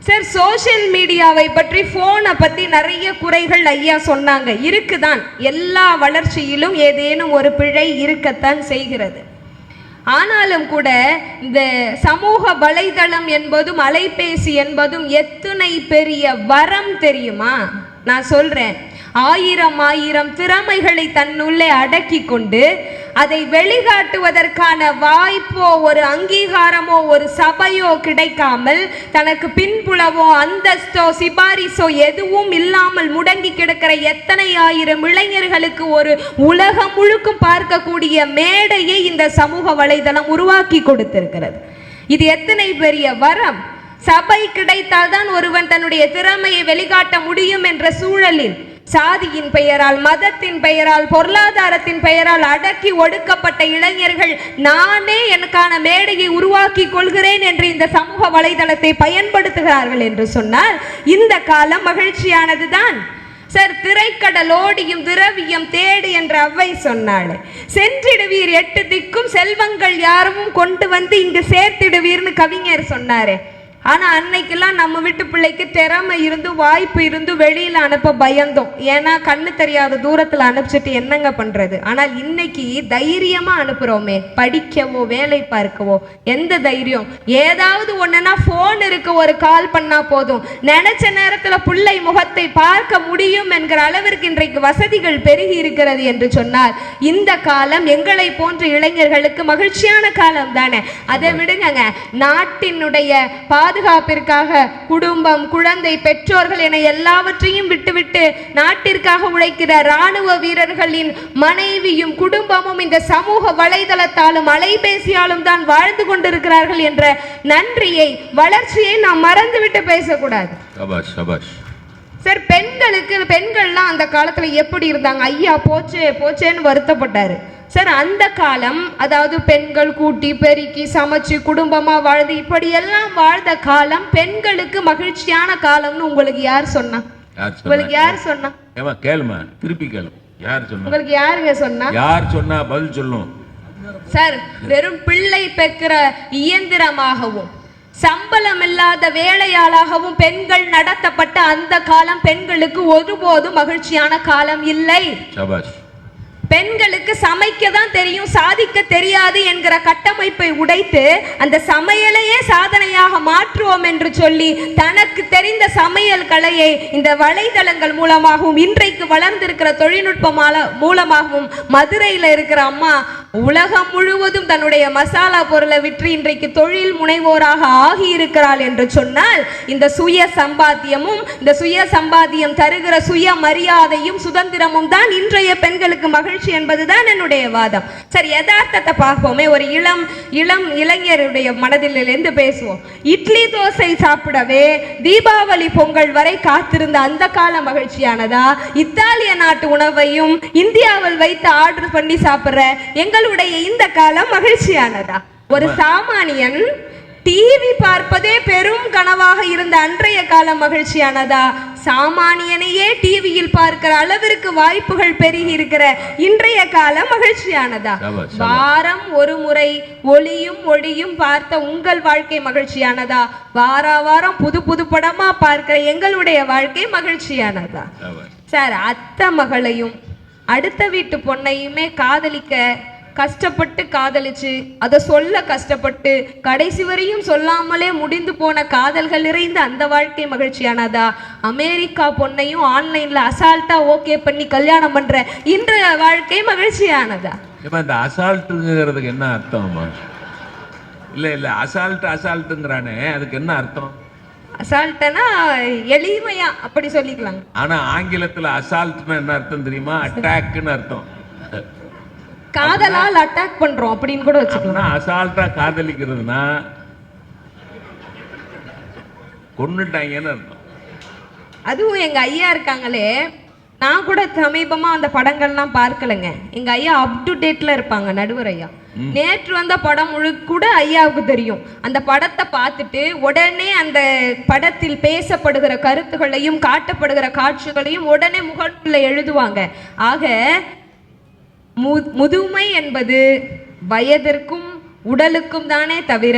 சார், சோஷியல் மீடியாவை பற்றி, போனை பற்றி நிறைய குறைகள் ஐயா சொன்னாங்க. இருக்குதான், எல்லா வளர்ச்சியிலும் ஏதேனும் ஒரு பிழை இருக்கத்தான் செய்கிறது. ஆனாலும் கூட இந்த சமூக வலைதளம் என்பதும் அலைபேசி என்பதும் எத்தனை பெரிய வரம் தெரியுமா? நான் சொல்றேன், ஆயிரம் திறமைகளை தன்னுள்ளே அடக்கி கொண்டு அதை வெளிக்காட்டுவதற்கான வாய்ப்போ ஒரு அங்கீகாரமோ ஒரு சபையோ கிடைக்காமல், தனக்கு பின்புலவோ அந்தஸ்தோ சிபாரிசோ எதுவும் இல்லாமல் முடங்கி கிடக்கிற எத்தனை ஆயிரம் இளைஞர்களுக்கு ஒரு உலகம் முழுக்கும் பார்க்கக்கூடிய மேடையை இந்த சமூக வலைதளம் உருவாக்கி கொடுத்திருக்கிறது. இது எத்தனை பெரிய வரம்! சபை கிடைத்தால்தான் ஒருவன் தன்னுடைய திறமையை வெளிக்காட்ட முடியும் என்ற சூழலில் சாதியின் பெயரால், மதத்தின் பெயரால், பொருளாதாரத்தின் பெயரால் அடக்கி ஒடுக்கப்பட்ட இளைஞர்கள் நானே எனக்கான மேடையை உருவாக்கி கொள்கிறேன் என்று இந்த சமூக வலைதளத்தை பயன்படுத்துகிறார்கள் என்று சொன்னால் இந்த காலம் மகிழ்ச்சியானதுதான். சார், திரைக்கடலோடியும் திரவியம் தேடு என்று அவ்வை சொன்னாள். சென்றிடுவீர் 8 திக்கும் செல்வங்கள் யாரும் கொண்டு வந்து இங்கு சேர்த்திடுவீர்னு கவிஞர் சொன்னாரு. ஆனா அன்னைக்கெல்லாம் நம்ம வீட்டு பிள்ளைக்கு திறமை இருந்து வாய்ப்பு இருந்து வெளியில அனுப்ப பயந்தோம். ஏன்னா கண்ணு தெரியாத தூரத்துல அனுப்பிச்சிட்டு என்னங்க பண்றது? ஆனால் இன்னைக்கு தைரியமா அனுப்புறோமே, படிக்கவோ வேலை பார்க்கவோ. எந்த தைரியம்? ஏதாவது ஒண்ணுன்னா போன் இருக்கு, ஒரு கால் பண்ணா போதும், நினைச்ச நேரத்துல பிள்ளை முகத்தை பார்க்க முடியும் என்கிற அளவிற்கு இன்றைக்கு வசதிகள் பெருகி இருக்கிறது என்று சொன்னால் இந்த காலம் எங்களை போன்ற இளைஞர்களுக்கு மகிழ்ச்சியான காலம் தானே. அதை விடுங்க, நாட்டினுடைய பாதுகாப்பிற்காக குடும்பம், குழந்தை, பெற்றோர்கள் என எல்லாவற்றையும் விட்டுவிட்டு நாட்டிற்காக உழைக்கிற ராணுவ வீரர்களின் மனைவியும் குடும்பமும் இந்த சமூக வலைதளத்தாலும் அலைபேசியாலும் தான் வாழ்ந்து கொண்டிருக்கிறார்கள் என்ற நன்றியை, வளர்ச்சியை நாம் மறந்துவிட்டு பேசக்கூடாது. சார், பெண்கள்லாம் அந்த காலத்துல எப்படி இருந்தாங்க? ஐயா போச்சேன்னு வருத்தப்பட்டாரு. சார், அந்த காலம், அதாவது பெண்கள் கூட்டி பெருக்கி சமைச்சு குடும்பமா வாழ்ந்து இப்படியெல்லாம் வாழ்ந்த காலம் பெண்களுக்கு மகிழ்ச்சியான காலம்னு உங்களுக்கு யார் சொன்னா? உங்களுக்கு யார் சொன்னா? கேளுமா, திருப்பி கேளு. யார் சொன்னா? உங்களுக்கு யாருங்க சொன்னா? யார் சொன்னா பதில் சொல்லும். சார், வெறும் பிள்ளை பெக்கிற இயந்திரமாகவும் சம்பளம் இல்லாத வேலையாளாகவும் பெண்கள் நடத்தப்பட்ட அந்த காலம் பெண்களுக்கு ஒருபோதும் மகிழ்ச்சியான காலம் இல்லை. பெண்களுக்கு சமைக்க தான் தெரியும், சாதிக்க தெரியாது என்கிற கட்டமைப்பை உடைத்து அந்த சமையலையே சாதனையாக மாற்றுவோம் என்று சொல்லி தனக்கு தெரிந்த சமையல் கலையை இந்த வலைதளங்கள் மூலமாகவும் இன்றைக்கு வளர்ந்திருக்கிற தொழில்நுட்ப மூலமாகவும் மதுரையில் இருக்கிற அம்மா உலகம் முழுவதும் தன்னுடைய மசாலா பொருளை விற்று இன்றைக்கு தொழில் முனைவோராக ஆகி இருக்கிறாள் என்று சொன்னால் இந்த சுய சம்பாத்தியமும், இந்த சுய சம்பாத்தியம் தருகிற சுய மரியாதையும் சுதந்திரமும் தான் இன்றைய பெண்களுக்கு மகிழ்ச்சி என்பதுதான் என்னுடைய வாதம். சரி, யதார்த்தத்தை பார்ப்போமே. ஒரு இளம் இளைஞருடைய மனதில் இருந்து பேசுவோம். இட்லி தோசை சாப்பிடவே தீபாவளி பொங்கல் வரை காத்திருந்த அந்த கால மகிழ்ச்சியானதா, இத்தாலிய நாட்டு உணவையும் இந்தியாவில் வைத்து ஆர்டர் பண்ணி சாப்பிடுற எங்களுடைய இந்த காலம் மகிழ்ச்சியானதா? ஒரு சாமானியன் டிவி பார்ப்பதே பெரும் கனவாக இருந்த அன்றைய காலம் மகிழ்ச்சியானதா? சாமானியனையே டிவியில் பார்க்கிற அளவிற்கு வாய்ப்புகள் பெருகி இருக்கிற இன்றைய காலம் மகிழ்ச்சியானதா? வாரம் ஒரு முறை ஒளியும் பார்த்த உங்கள் வாழ்க்கை மகிழ்ச்சியானதா? வாரம் புது படமா பார்க்கிற எங்களுடைய வாழ்க்கை மகிழ்ச்சியானதா? சார், அத்தை மகளையும் அடுத்த வீட்டு பொண்ணையுமே காதலிக்க கஷ்டப்பட்டு காதலிச்சு அதை சொல்ல கஷ்டப்பட்டு கடைசி வரையும் சொல்லாமலே முடிந்து போன காதல்கள் நிறைந்த அந்த வாழ்க்கை மகிழ்ச்சியானதா? அமெரிக்கா பொண்ணையும் ஆன்லைன்ல அசால்ட்டா ஓகே பண்ணி கல்யாணம் பண்ற இன்றைய வாழ்க்கை மகிழ்ச்சியானதா? இந்த அசால்ட்டுங்கிறதுக்கு என்ன அர்த்தம்? இல்ல அசால்ட்டுங்கிறானே, அதுக்கு என்ன அர்த்தம்? அசால்ட்டனா எளிமையா அப்படி சொல்லிக்கலாம். ஆனா ஆங்கிலத்துல அசால்ட்னா என்ன அர்த்தம் தெரியுமா? அட்டாக்னு அர்த்தம். காதலால் அட்டாக் பண்றோம் அப்படின்னு கூட வச்சுக்கலாம். அசால்ட்டா காதலிக்கிறதுனா கொன்னுட்டாங்கன்னு அர்த்தம். அதுவும் எங்க ஐயா இருக்காங்களே, நான் கூட சமீபமா அந்த படங்கள்லாம் பார்க்கலங்க. எங்க ஐயா அப் டு டேட்ல இருப்பாங்க, நடுவர் ஐயா. நேற்று வந்த படம் கூட ஐயாவுக்கு தெரியும். அந்த படத்தை பார்த்துட்டு உடனே அந்த படத்தில் பேசப்படுகிற கருத்துகளையும் காட்டப்படுகிற காட்சிகளையும் உடனே முகநூல்ல எழுதுவாங்க. ஆக முதுமை என்பது வயதிற்கும் உடலுக்கும் தானே தவிர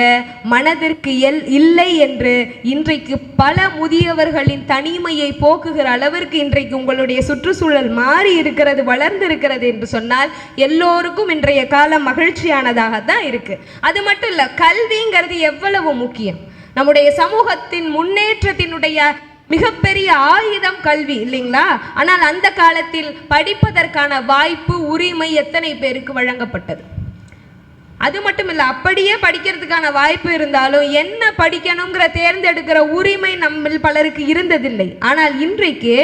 மனதிற்கு இல்லை என்று இன்றைக்கு பல முதியவர்களின் தனிமையை போக்குகிற அளவிற்கு இன்றைக்கு உங்களுடைய சுற்றுச்சூழல் மாறி இருக்கிறது, வளர்ந்து இருக்கிறது என்று சொன்னால் எல்லோருக்கும் இன்றைய காலம் மகிழ்ச்சியானதாக தான் இருக்கு. அது மட்டும் இல்ல, கல்விங்கிறது எவ்வளவு முக்கியம். நம்முடைய சமூகத்தின் முன்னேற்றத்தினுடைய மிகப்பெரிய ஆயுதம் கல்வி இல்லைங்களா? ஆனால் அந்த காலத்தில் படிப்பதற்கான வாய்ப்பு, உரிமை எத்தனை பேருக்கு வழங்கப்பட்டது? அது மட்டும் இல்லை, அப்படியே படிக்கிறதுக்கான வாய்ப்பு இருந்தாலும் என்ன படிக்கணுங்கிற தேர்ந்தெடுக்கிற உரிமை நம்ம பலருக்கு இருந்ததில்லை. ஆனால் இன்றைக்கு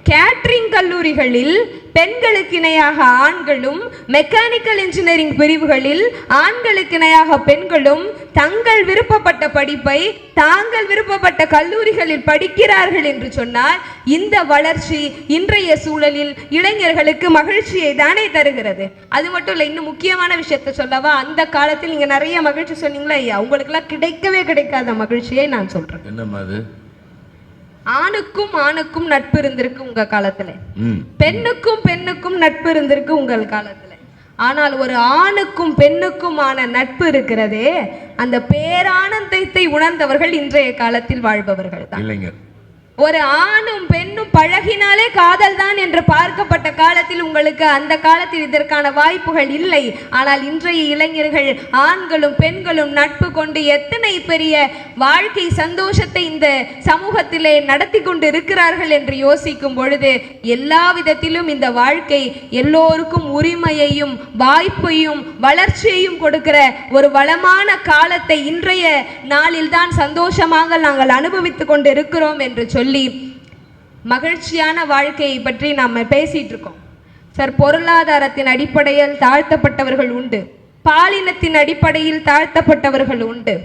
கேட்டரிங் கல்லூரிகளில் பெண்களுக்கு இணையாக ஆண்களும், மெக்கானிக்கல் இன்ஜினியரிங் பிரிவுகளில் ஆண்களுக்கு இணையாக பெண்களும் தங்கள் விருப்பப்பட்ட படிப்பை தாங்கள் விருப்பப்பட்ட கல்லூரிகளில் படிக்கிறார்கள் என்று சொன்னால் இந்த வளர்ச்சி இன்றைய சூழலில் இளைஞர்களுக்கு மகிழ்ச்சியை தானே தருகிறது. அது மட்டும் இல்லை, இன்னும் முக்கியமான விஷயத்தை சொல்லவா? அந்த காலத்தில் நீங்க நிறைய மகிழ்ச்சி சொன்னீங்களா ஐயா, உங்களுக்கெல்லாம் கிடைக்கவே கிடைக்காத மகிழ்ச்சியை நான் சொல்றேன். என்னம்மா அது? ஆணுக்கும் ஆணுக்கும் நட்பு இருந்திருக்கு உங்க காலத்துல, பெண்ணுக்கும் பெண்ணுக்கும் நட்பு இருந்திருக்கு உங்கள் காலத்துல. ஆனால் ஒரு ஆணுக்கும் பெண்ணுக்குமான நட்பு இருக்கிறதே, அந்த பேரானந்தத்தை உணர்ந்தவர்கள் இன்றைய காலத்தில் வாழ்பவர்கள் தான். இளைஞர் ஒரு ஆணும் பெண்ணும் பழகினாலே காதல் தான் என்று பார்க்கப்பட்ட காலத்தில் உங்களுக்கு அந்த காலத்தில் இதற்கான வாய்ப்புகள் இல்லை. ஆனால் இன்றைய இளைஞர்கள் ஆண்களும் பெண்களும் நட்பு கொண்டு எத்தனை பெரிய வாழ்க்கை சந்தோஷத்தை இந்த சமூகத்திலே நடத்தி கொண்டு இருக்கிறார்கள் என்று யோசிக்கும் பொழுது எல்லா விதத்திலும் இந்த வாழ்க்கை எல்லோருக்கும் உரிமையையும் வாய்ப்பையும் வளர்ச்சியையும் கொடுக்கிற ஒரு வளமான காலத்தை இன்றைய நாளில் தான் சந்தோஷமாக நாங்கள் அனுபவித்துக் கொண்டு இருக்கிறோம் என்று சொல்லி மகிழ்ச்சியான வாழ்க்கையை பற்றி நாம் பேசிட்டு இருக்கோம் சார். பொருளாதாரத்தின் அடிப்படையில் தாழ்த்தப்பட்டவர்கள் உண்டு, பாலினத்தின் அடிப்படையில் தாழ்த்தப்பட்டவர்கள் உண்டு,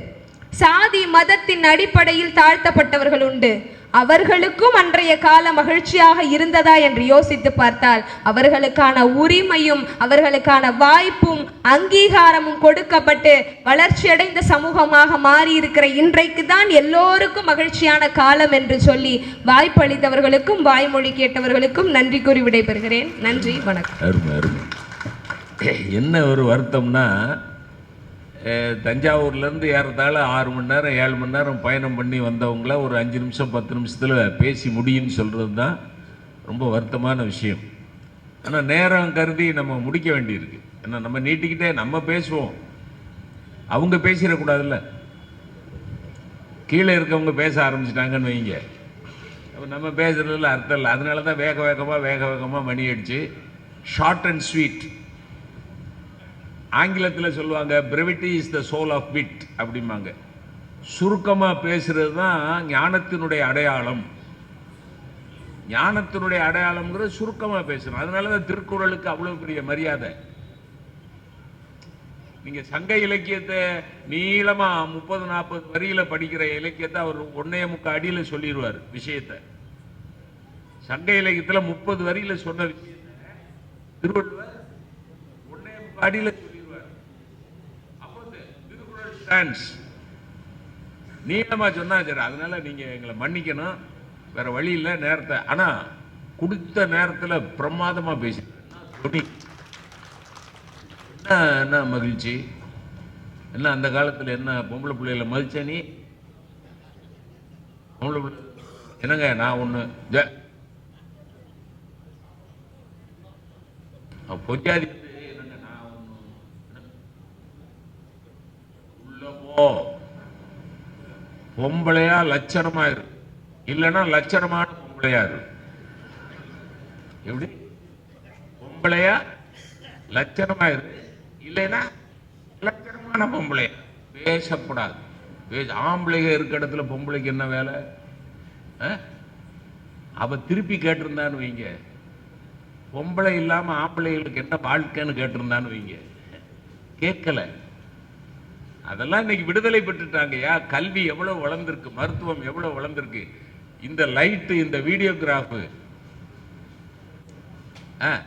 சாதி மதத்தின் அடிப்படையில் தாழ்த்தப்பட்டவர்கள் உண்டு. அவர்களுக்கும் அன்றைய கால மகிழ்ச்சியாக இருந்ததா என்று யோசித்து பார்த்தால் அவர்களுக்கான உரிமையும் அவர்களுக்கான வாய்ப்பும் அங்கீகாரமும் கொடுக்கப்பட்டு வளர்ச்சியடைந்த சமூகமாக மாறி இருக்கிற இன்றைக்கு தான் எல்லோருக்கும் மகிழ்ச்சியான காலம் என்று சொல்லி வாய்ப்பளித்தவர்களுக்கும் வாய்மொழி கேட்டவர்களுக்கும் நன்றி கூறி விடைபெறுகிறேன். நன்றி, வணக்கம். என்ன ஒரு வருத்தம்னா, தஞ்சாவூர்லேருந்து ஏறத்தாழ 6 மணி நேரம் 7 மணி நேரம் பயணம் பண்ணி வந்தவங்கள ஒரு 5 நிமிஷம் 10 நிமிஷத்தில் பேசி முடியும்னு சொல்கிறது தான் ரொம்ப வருத்தமான விஷயம். ஆனால் நேரம் கருதி நம்ம முடிக்க வேண்டியிருக்கு. ஏன்னா நம்ம நீட்டிக்கிட்டே நம்ம பேசுவோம், அவங்க பேசிடக்கூடாதுல்ல. கீழே இருக்கவங்க பேச ஆரம்பிச்சிட்டாங்கன்னு வைங்க, அப்போ நம்ம பேசுகிறதுல அர்த்தம் இல்லை. அதனால தான் வேக வேகமாக மணி அடிச்சு ஷார்ட் அண்ட் ஸ்வீட். ஆங்கிலத்தில் சொல்லுவாங்க brevity is the soul of wit அப்படிம்பாங்க. சுருக்கமாக பேசுறது தான் ஞானத்தினுடைய அடையாளம். ஞானத்தினுடைய அடையாளம்ங்கிறது சுருக்கமாக பேசணும். அதனால தான் திருக்குறளுக்கு அவ்வளோ பெரிய மரியாதை. நீங்கள் சங்க இலக்கியத்தை நீளமாக 30-40 வரியில் படிக்கிற இலக்கியத்தை அவர் 1.25 அடியில் சொல்லிடுவார் விஷயத்தை. சங்க இலக்கியத்தில் 30 வரியில் சொன்ன விஷயத்தை திருவள்ளுவர் 1.25 அடியில் சொல்லிடுவார். அப்போ திருக்குறள் ஸ்டாண்ட்ஸ் நீளமாக சொன்னா சரி. அதனால நீங்கள் எங்களை மன்னிக்கணும், வேற வழி இல்லை நேரத்தை. ஆனால் கொடுத்த நேரத்தில் பிரமாதமாக பேசி என்ன மகிழ்ச்சி. என்ன அந்த காலத்தில் என்ன பொம்பளை பிள்ளைகளை மதிச்ச நீ? பொம்பளை பிள்ளை என்னங்க நான் ஒன்று பொச்சாதி என்னங்க நான் ஒன்று உள்ள போ, பொம்பளையா லட்சணமா இரு, இல்லைன்னா லட்சணமான பொம்பளையா இரு. எப்படி? பொம்பளையா லட்சணமா இரு, இல்லைன்னா லட்சணமான பொம்பளை. பேசக்கூடாது. ஆம்பளைங்க இருக்க இடத்துல பொம்பளைக்கு என்ன வேலை? அவ திருப்பி கேட்டிருந்தான்னு வைங்க, பொம்பளை இல்லாம ஆம்பளைகளுக்கு என்ன வாழ்க்கைன்னு கேட்டிருந்தான்னு வைங்க, கேட்கல. அதெல்லாம் இன்னைக்கு விடுதலை பெற்றுட்டாங்கயா. கல்வி எவ்வளவு வளர்ந்திருக்கு, மருத்துவம் எவ்வளவு வளர்ந்திருக்கு. இந்த லைட்டு, இந்த வீடியோகிராஃபு. நான்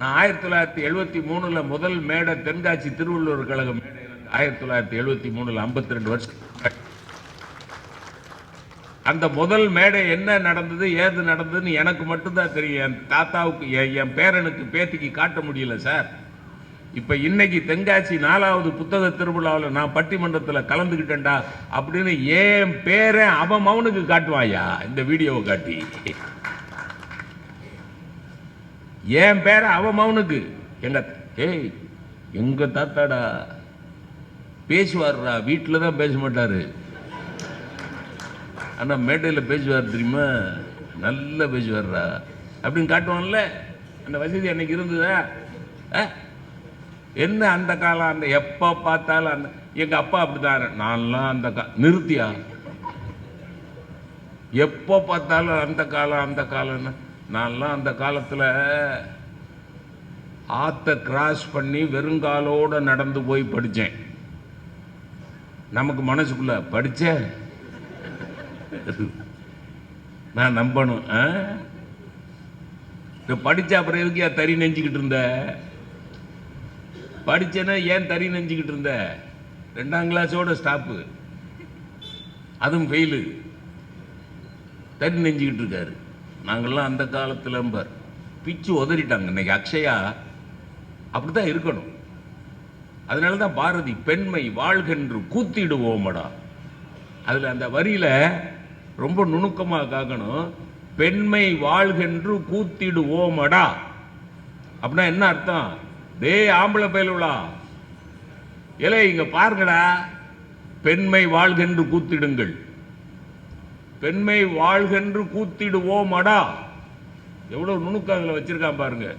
1973 முதல் மேடை தென்காசி திருவள்ளுவர் கழக மேடை 1973 52 வருஷம் அந்த முதல் மேடை என்ன நடந்தது ஏது நடந்ததுன்னு எனக்கு மட்டும்தான் தெரியும். என் தாத்தாவுக்கு என் பேரனுக்கு பேத்திக்கு காட்ட முடியல சார். இப்ப இன்னைக்கு தென்காசி 4வது புத்தக திருவிழாவில் நான் பட்டிமன்றத்தில் கலந்துக்கிட்டேன்டா அப்படின்னு என் பேரை அவன் மவனுக்கு காட்டுவாயா இந்த வீடியோவை காட்டி. என் பேரை அவன் மவனுக்கு எங்க தாத்தாடா பேசுவார்ரா, வீட்டில் தான் பேச மாட்டாரு, ஆனா மேடையில் பேசுவார் தெரியுமா, நல்லா பேசுவார்ரா அப்படின்னு காட்டுவான்ல. அந்த வசதி அன்னைக்கு இருந்ததா? என்ன அந்த காலம், அந்த எப்போ பார்த்தாலும் அந்த எங்க அப்பா அப்படிதான். நான்லாம் அந்த நிறுத்தியா, எப்போ பார்த்தாலும் அந்த காலம் அந்த காலம்னு. நான்லாம் அந்த காலத்தில் ஆத்த கிராஸ் பண்ணி வெறுங்காலோட நடந்து போய் படித்தேன். நமக்கு மனசுக்குள்ள படிச்ச நான் நம்பணும். படிச்ச அப்புறம் எதுக்கு தறி நெஞ்சுக்கிட்டு இருந்த? படிச்சேன்னா ஏன் தறி நெஞ்சுக்கிட்டு இருந்த? 2ஆம் கிளாஸோட ஸ்டாப்பு, அதுவும் ஃபெயிலு, தறி நெஞ்சுக்கிட்டு இருக்காரு. நாங்கள்லாம் அந்த காலத்தில் பிச்சு உதறிட்டாங்க. இன்னைக்கு அக்ஷயா அப்படித்தான் இருக்கணும். அதனால தான் பாரதி பெண்மை வாழ்கென்று கூத்திடுவோமடா, அதில் அந்த வரியில ரொம்ப நுணுக்கமாக காக்கணும். பெண்மை வாழ்கென்று கூத்திடுவோமடா அப்படின்னா என்ன அர்த்தம்? டே ஆம்பளை பயலுளா, ஏலே இங்க பாருங்கடா, பெண்மை வாழ்கென்று கூத்திடுங்கள், பெண்மை வாழ்கென்று கூத்திடுவோமடா. எவ்வளவு நுணுக்கம் அதில் வச்சிருக்கான் பாருங்க.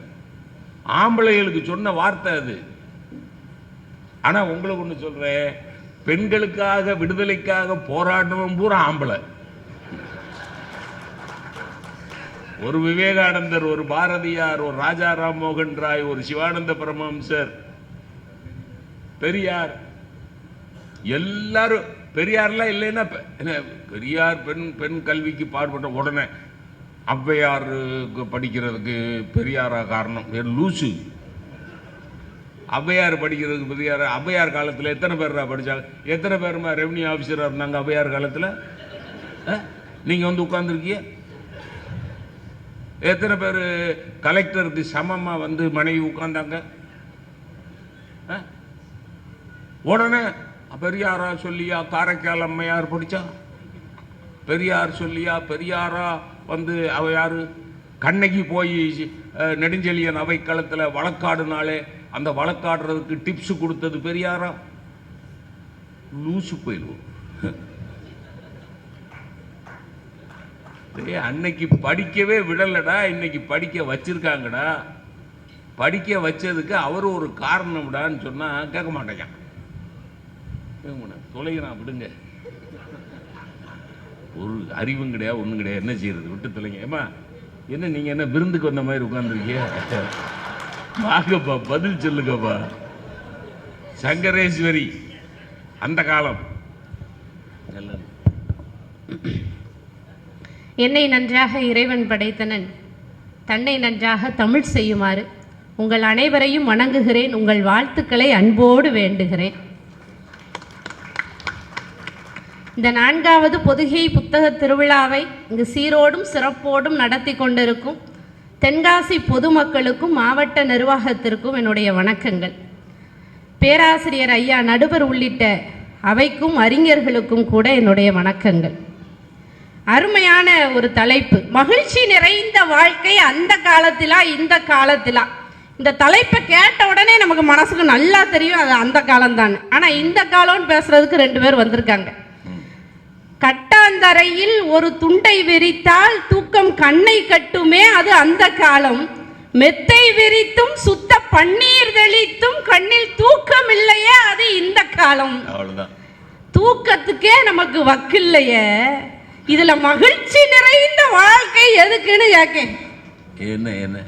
ஆம்பளைகளுக்கு சொன்ன வார்த்தை அது. ஆனா உங்களுக்கு ஒண்ணு சொல்றேன், பெண்களுக்காக விடுதலைக்காக போராடுறவன் பூரா ஆம்பளை. ஒரு விவேகானந்தர், ஒரு பாரதியார், ஒரு ராஜா ராம்மோகன் ராய், ஒரு சிவானந்த பரமஹம்சர், பெரியார், எல்லாரும் பெரியார்லாம் இல்லைன்னா பெரியார் பெண் கல்விக்கு பாடுபட்ட உடனே ஔவையார் படிக்கிறதுக்கு பெரியாரா காரணம்? லூசு. ஔவையார் படிக்கிறதுக்கு பெரியார். ஔவையார் காலத்தில் எத்தனை பேர் படிச்சாங்க? எத்தனை பேருமா ரெவன்யூ ஆஃபீஸராக இருந்தாங்க ஔவையார் காலத்தில்? நீங்க வந்து உட்கார்ந்துருக்கீங்க. எத்தனை பேர் கலெக்டருக்கு சமமா வந்து மனைவி உட்கார்ந்தாங்க? உடனே பெரியாரா சொல்லியா காரைக்கால் அம்மையார் படிச்சா? பெரியார் சொல்லியா பெரியாரா வந்து அவ யாரு? கண்ணகி போய் நெடுஞ்செழியன் அவை களத்தில் வழக்காடுனாலே அந்த வழக்காடுறதுக்கு டிப்ஸ் கொடுத்தது பெரியாரா? லூசு போயிடுவோம். அன்னைக்கு படிக்கவே விடலடா, இன்னைக்கு படிக்க வச்சிருக்காங்கடா. படிக்க வச்சதுக்கு அவர் ஒரு காரணம்டான்னு சொன்னா கேட்க மாட்டேங்க, தொலைகிறான். விடுங்க, ஒரு அறிவும் கிடையாது, ஒன்றும் கிடையாது, என்ன செய்யறது, விட்டு தொலைங்க. ஏமா என்ன நீங்க என்ன விருந்துக்கு வந்த மாதிரி உட்கார்ந்துருக்கீங்க? வாங்கப்பா, பதில் சொல்லுங்கப்பா. சங்கரேஸ்வரி அந்த காலம். என்னை நன்றாக இறைவன் படைத்தனன், தன்னை நன்றாக தமிழ் செய்யுமாறு உங்கள் அனைவரையும் வணங்குகிறேன். உங்கள் வாழ்த்துக்களை அன்போடு வேண்டுகிறேன். இந்த 4வது பொதுகை புத்தக திருவிழாவை இங்கு சீரோடும் சிறப்போடும் நடத்தி கொண்டிருக்கும் தென்காசி பொதுமக்களுக்கும் மாவட்ட நிர்வாகத்திற்கும் என்னுடைய வணக்கங்கள். பேராசிரியர் ஐயா நடுவர் உள்ளிட்ட அவைக்கும் அறிஞர்களுக்கும் கூட என்னுடைய வணக்கங்கள். அருமையான ஒரு தலைப்பு, மகிழ்ச்சி நிறைந்த வாழ்க்கை அந்த காலத்திலா இந்த காலத்திலா. இந்த தலைப்பை கேட்ட உடனே நமக்கு மனசுக்கு நல்லா தெரியும் அது அந்த காலம்தான். ஆனால் இந்த காலம்னு பேசுறதுக்கு 2 பேர் வந்திருக்காங்க. கட்டாந்தரையில் ஒரு துண்டை விரித்தால் தூக்கம் கண்ணை கட்டுமே, அது அந்த காலம். மெத்தை விரித்தும் சுத்த பன்னீர் தெளித்தும் கண்ணில் தூக்கம் இல்லையே, அது இந்த காலம். தூக்கத்துக்கே நமக்கு வக்கில்லையே, இதுல மகிழ்ச்சி நிறைந்த வாழ்க்கை எதுக்குன்னு கேட்க. என்ன என்ன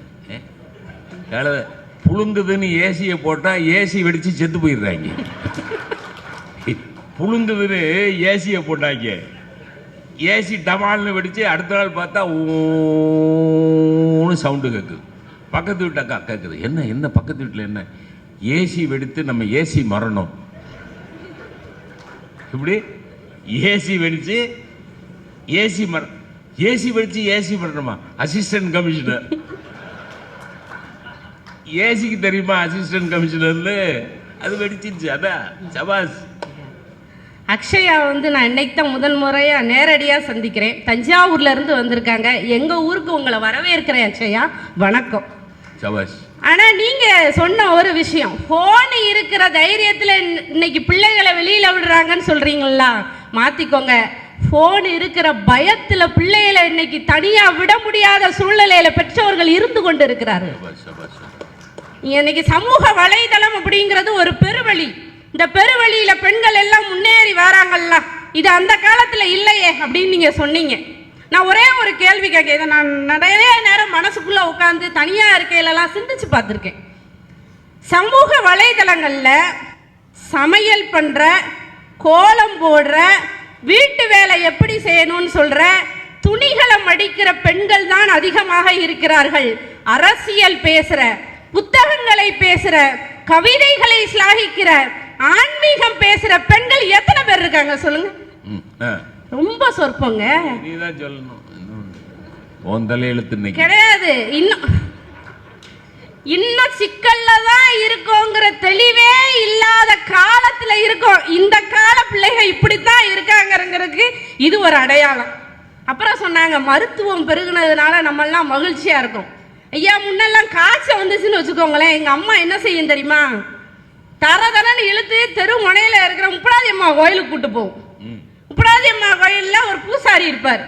புழுங்குதுன்னு ஏசியை போட்டா ஏசி வெடிச்சு செத்து போயிடுறாங்க. புழுங்குதுன்னு ஏசியை போட்டாங்க, ஏசி டமால்னு வெடிச்சு அடுத்த நாள் பார்த்தா ஊன்னு சவுண்டு கேட்குது. பக்கத்து வீட்டு அக்கா கேட்குது, என்ன என்ன பக்கத்து வீட்டில் என்ன ஏசி வெடித்து நம்ம ஏசி மரணம். இப்படி ஏசி வெடிச்சு ஏசி படிச்சு ஏசி பண்ணணுமா? Assistant commissioner. ஏசிக்கு தெரியுமா அசிஸ்டன்ட் கமிஷனர்னு? அது வெடிச்சிருச்சு. அதான் சபாஸ். அக்ஷயா நான் இன்னைக்கு தான் முதல் முறையாக நேரடியாக சந்திக்கிறேன். தஞ்சாவூர்ல இருந்து வந்திருக்காங்க. எங்கள் ஊருக்கு உங்களை வரவேற்கிறேன் அக்ஷயா. வணக்கம். சபாஸ். ஆனால் நீங்கள் சொன்ன ஒரு விஷயம், ஃபோன் இருக்கிற தைரியத்தில் இன்னைக்கு பிள்ளைகளை வெளியில் விடுறாங்கன்னு சொல்கிறீங்களா? மாற்றிக்கோங்க. ஃபோன் இருக்கிற பயத்தில் பிள்ளைகளை இன்னைக்கு தனியாக விட முடியாத சூழ்நிலையில் பெற்றோர்கள் இருந்து கொண்டு இருக்கிறார்கள். இன்னைக்கு சமூக வலைதளம் அப்படிங்கிறது ஒரு பெருவழி. இந்த பெருவழியில பெண்கள் எல்லாம் முன்னேறி வராங்கல்ல, இது அந்த காலத்துல இல்லையே அப்படின்னு நீங்க சொன்னீங்க. நான் ஒரே ஒரு கேள்வி கேட்க, இதை நான் நிறைய நேரம் மனசுக்குள்ள உட்காந்து தனியா இருக்கையிலலாம் சிந்திச்சு பார்த்துருக்கேன். சமூக வலைதளங்கள்ல சமையல் பண்ற, கோலம் போடுற, வீட்டு வேலை எப்படி செய்யணும்னு சொல்ற, துணிகளை மடிக்கிற பெண்கள் தான் அதிகமாக இருக்கிறார்கள். அரசியல் பேசுற, புத்தகங்களை பேசுற, கவிதைகளை ஸ்லாகிக்கிற, ஆன்மீகம் பேசுற பெண்கள் எத்தனை பேர் இருக்காங்க சொல்லுங்க? ரொம்ப சொற்பங்க. நீதான் சொல்லணும். உன் தலையெழுத்து கிடையாது. இன்னும் சிக்கல்ல தான் இருக்கோங்கிற தெளிவே இல்லாத காலத்துல இருக்கோம். இந்த கால பிள்ளைகள் இப்படித்தான் இருக்காங்கிறதுக்கு இது ஒரு அடையாளம். அப்புறம் சொன்னாங்க மருத்துவம் பெருகுனதுனால நம்ம எல்லாம் மகிழ்ச்சியா இருக்கோம். ஐயா, முன்னெல்லாம் காய்ச்சல் வந்துச்சுன்னு வச்சுக்கோங்களேன், எங்க அம்மா என்ன செய்யும் தெரியுமா? தரன்னு இழுத்து தெரு முனையில இருக்கிற முப்படாதி அம்மா கோயிலுக்கு கூட்டு போகும். முப்படாதி அம்மா கோயில்ல ஒரு பூசாரி இருப்பார்,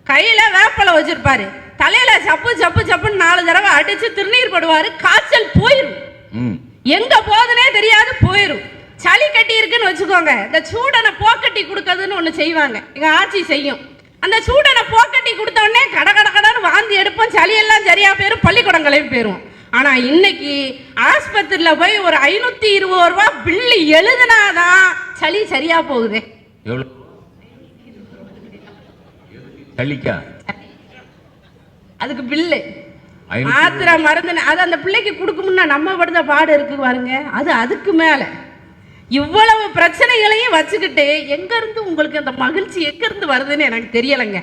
கையில வேப்பலை வச்சிருப்பாரு, தலையில சப்பு சப்பு சப்புன்னு 4 தடவை அடிச்சு திருநீர் படுவாரு. காய்ச்சல் போயிரும். எங்க போகுதுன்னே தெரியாது, போயிரும். சளி கட்டி இருக்குன்னு வச்சுக்கோங்க, இந்த சூடனை போக்கட்டி கொடுக்கறதுன்னு ஒண்ணு செய்வாங்க, எங்க ஆட்சி செய்யும். அந்த சூடனை போக்கட்டி கொடுத்த உடனே கட கட கடன்னு வாந்தி எடுப்போம், சளியெல்லாம் சரியா போயிரும், பள்ளிக்கூடங்களையும் போயிரும். ஆனா இன்னைக்கு ஆஸ்பத்திரியில போய் ஒரு 520 ரூபா பில்லு எழுதுனாதான் சளி சரியா போகுது. அதுக்கு பில்லு மாத்திரை மருந்து அது அந்த பிள்ளைக்கு கொடுக்கும்னா நம்ம படுத்த பாடு இருக்கு பாருங்க. அது அதுக்கு மேல இவ்வளவு பிரச்சனைகளையும் வச்சுக்கிட்டு எங்க இருந்து உங்களுக்கு அந்த மகிழ்ச்சி எங்க இருந்து வருதுன்னு எனக்கு தெரியலைங்க.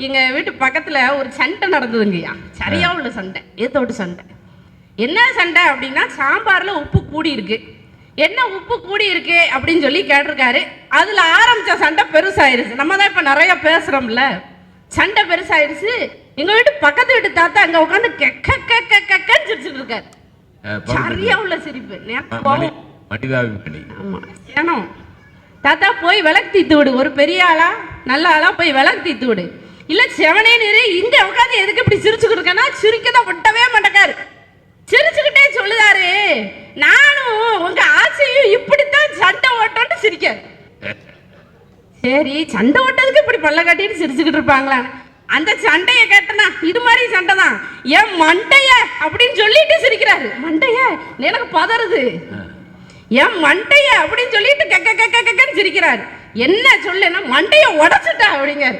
எங்க வீட்டு பக்கத்துல ஒரு சண்டை நடந்ததுங்கய்யா, சரியா உள்ள சண்டை, ஏத்தோட்டு சண்டை. என்ன சண்டை அப்படின்னா, சாம்பார்ல உப்பு கூடி இருக்கு. என்ன உப்பு கூடி இருக்கு அப்படின்னு சொல்லி கேட்டிருக்காரு. அதுல ஆரம்பிச்ச சண்டை பெருசாயிருச்சு. நம்ம தான் இப்ப நிறைய பேசுறோம்ல, சண்டை பெருசாயிருச்சு. எங்க வீட்டு பக்கத்து வீட்டு தாத்தா அங்க உட்காந்து கெக்கன்னு சிரிச்சுட்டு இருக்காரு. சரியா உள்ள சிரிப்பு. தாத்தா போய் விளக்கு தீத்து விடு, ஒரு பெரிய ஆளா நல்ல ஆளா போய் விளக்கு தீத்து விடு. இல்ல செவனே நீரு இங்க உட்காந்து எதுக்கு இப்படி சிரிச்சுக்கிட்டு இருக்கேன்னா, சிரிக்கதான் விட்டவே மாட்டேக்காரு. சிரிச்சுக்கிட்டே சொல்லுதாரு, நானும் உங்க ஆசையும் இப்படித்தான் சண்டை ஓட்டோன்னு சிரிக்காரு. சரி, சண்டை ஓட்டதுக்கு இப்படி பல்ல கட்டிட்டு சிரிச்சுக்கிட்டு இருப்பாங்களா? அந்த சண்டைய கேட்டனா இது மாதிரி சண்டை தான், என் மண்டைய அப்படின்னு சொல்லிட்டு சிரிக்கிறாரு. மண்டைய எனக்கு பதறுது, என் மண்டைய அப்படின்னு சொல்லிட்டு கக்கன்னு சிரிக்கிறாரு. என்ன சொல்லுன்னா, மண்டைய உடைச்சிட்டா அப்படிங்காரு.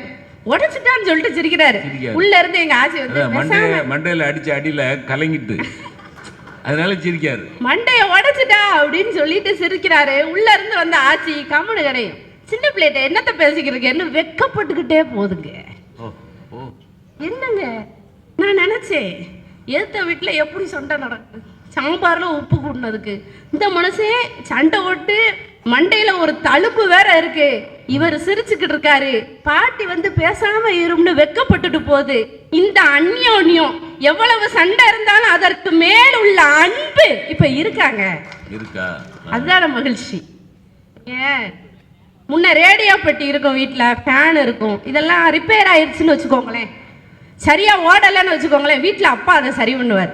உடைச்சிட்டான்னு சொல்லிட்டு சிரிக்கிறாரு. உள்ள இருந்து எங்க ஆட்சி வந்து மண்டையில அடிச்ச அடியில கலங்கிட்டு அதனால சிரிக்காரு. மண்டைய உடைச்சிட்டா அப்படின்னு சொல்லிட்டு சிரிக்கிறாரு. உள்ள இருந்து வந்த ஆட்சி கம்முனு கிடையும். சின்ன பிள்ளைகிட்ட என்னத்த பேசிக்கிறீங்க என்ன வெக்கப்பட்டுக்கிட்டே போதுங்க. என்னங்க நான் நினைச்சேன், எதிர்த்த வீட்டுல எப்படி சண்டை நடக்குது, சாம்பார்ல உப்பு கூட்டினதுக்கு இந்த மனசே சண்டை ஓட்டு மண்டையில ஒரு தழுப்பு வேற இருக்கு. இவர் சிரிச்சுக்கிட்டு இருக்காரு, பாட்டி வந்து பேசாம இரும்னு வெக்கப்பட்டுட்டு போகுது. இந்த அந்யோன்யம் எவ்வளவு சண்டை இருந்தாலும் அதற்கு மேல் உள்ள அன்பு இப்ப இருக்காங்க. அதுதான மகிழ்ச்சி. ஏன் முன்ன ரேடியோ பெட்டி இருக்கும், வீட்டுல ஃபேன் இருக்கும், இதெல்லாம் ரிப்பேர் ஆயிடுச்சுன்னு வச்சுக்கோங்களேன், சரியா ஓடலன்னு வச்சுக்கோங்களேன், வீட்டுல அப்பா அதை சரி பண்ணுவார்.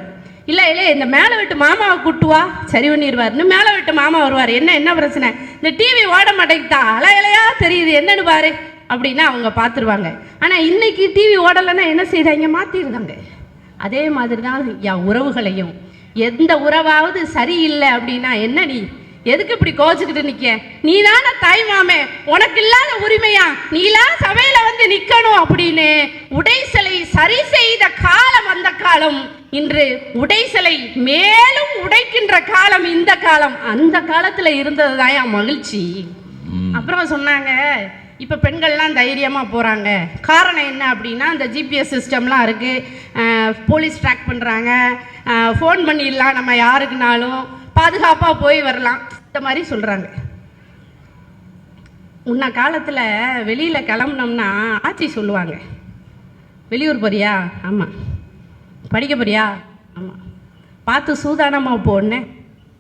இல்லை இல்லை இந்த மேலே விட்டு மாமாவை கூட்டுவா சரி பண்ணிடுவார். இன்னும் மேலே விட்டு மாமா வருவார், என்ன பிரச்சனை, இந்த டிவி ஓட மாட்டேங்குதா, அலையா தெரியுது என்னன்னு பாரு அப்படின்னா அவங்க பார்த்துருவாங்க. ஆனால் இன்னைக்கு டிவி ஓடலைன்னா என்ன செய்தாங்க, மாற்றிருந்தாங்க. அதே மாதிரி தான் உறவுகளையும், எந்த உறவாவது சரியில்லை அப்படின்னா என்ன, நீ எதுக்கு இப்படி கோச்சுக்கிட்டு நிக்க, நீ தானே தாய் மாமே, உனக்கு இல்லாத உரிமையா, நீலாம் சபையில வந்து நிக்கணும் அப்படின்னு உடைசலை சரி செய்த காலம் அந்த காலம். இன்று உடைசலை மேலும் உடைக்கின்ற காலம் இந்த காலம். அந்த காலத்துல இருந்ததுதான் மகிழ்ச்சி. அப்புறம் சொன்னாங்க, இப்போ பெண்கள்லாம் தைரியமாக போகிறாங்க. காரணம் என்ன அப்படின்னா, அந்த ஜிபிஎஸ் சிஸ்டம்லாம் இருக்குது, போலீஸ் ட்ராக் பண்ணுறாங்க, ஃபோன் பண்ணிடலாம் நம்ம யாருக்குனாலும், பாதுகாப்பாக போய் வரலாம், இந்த மாதிரி சொல்கிறாங்க. முன்ன காலத்தில் வெளியில் கிளம்புனோம்னா ஆச்சி சொல்லுவாங்க, வெளியூர் போறியா? ஆமாம். படிக்க போறியா? ஆமாம். பார்த்து சூதானமாக போனேன்.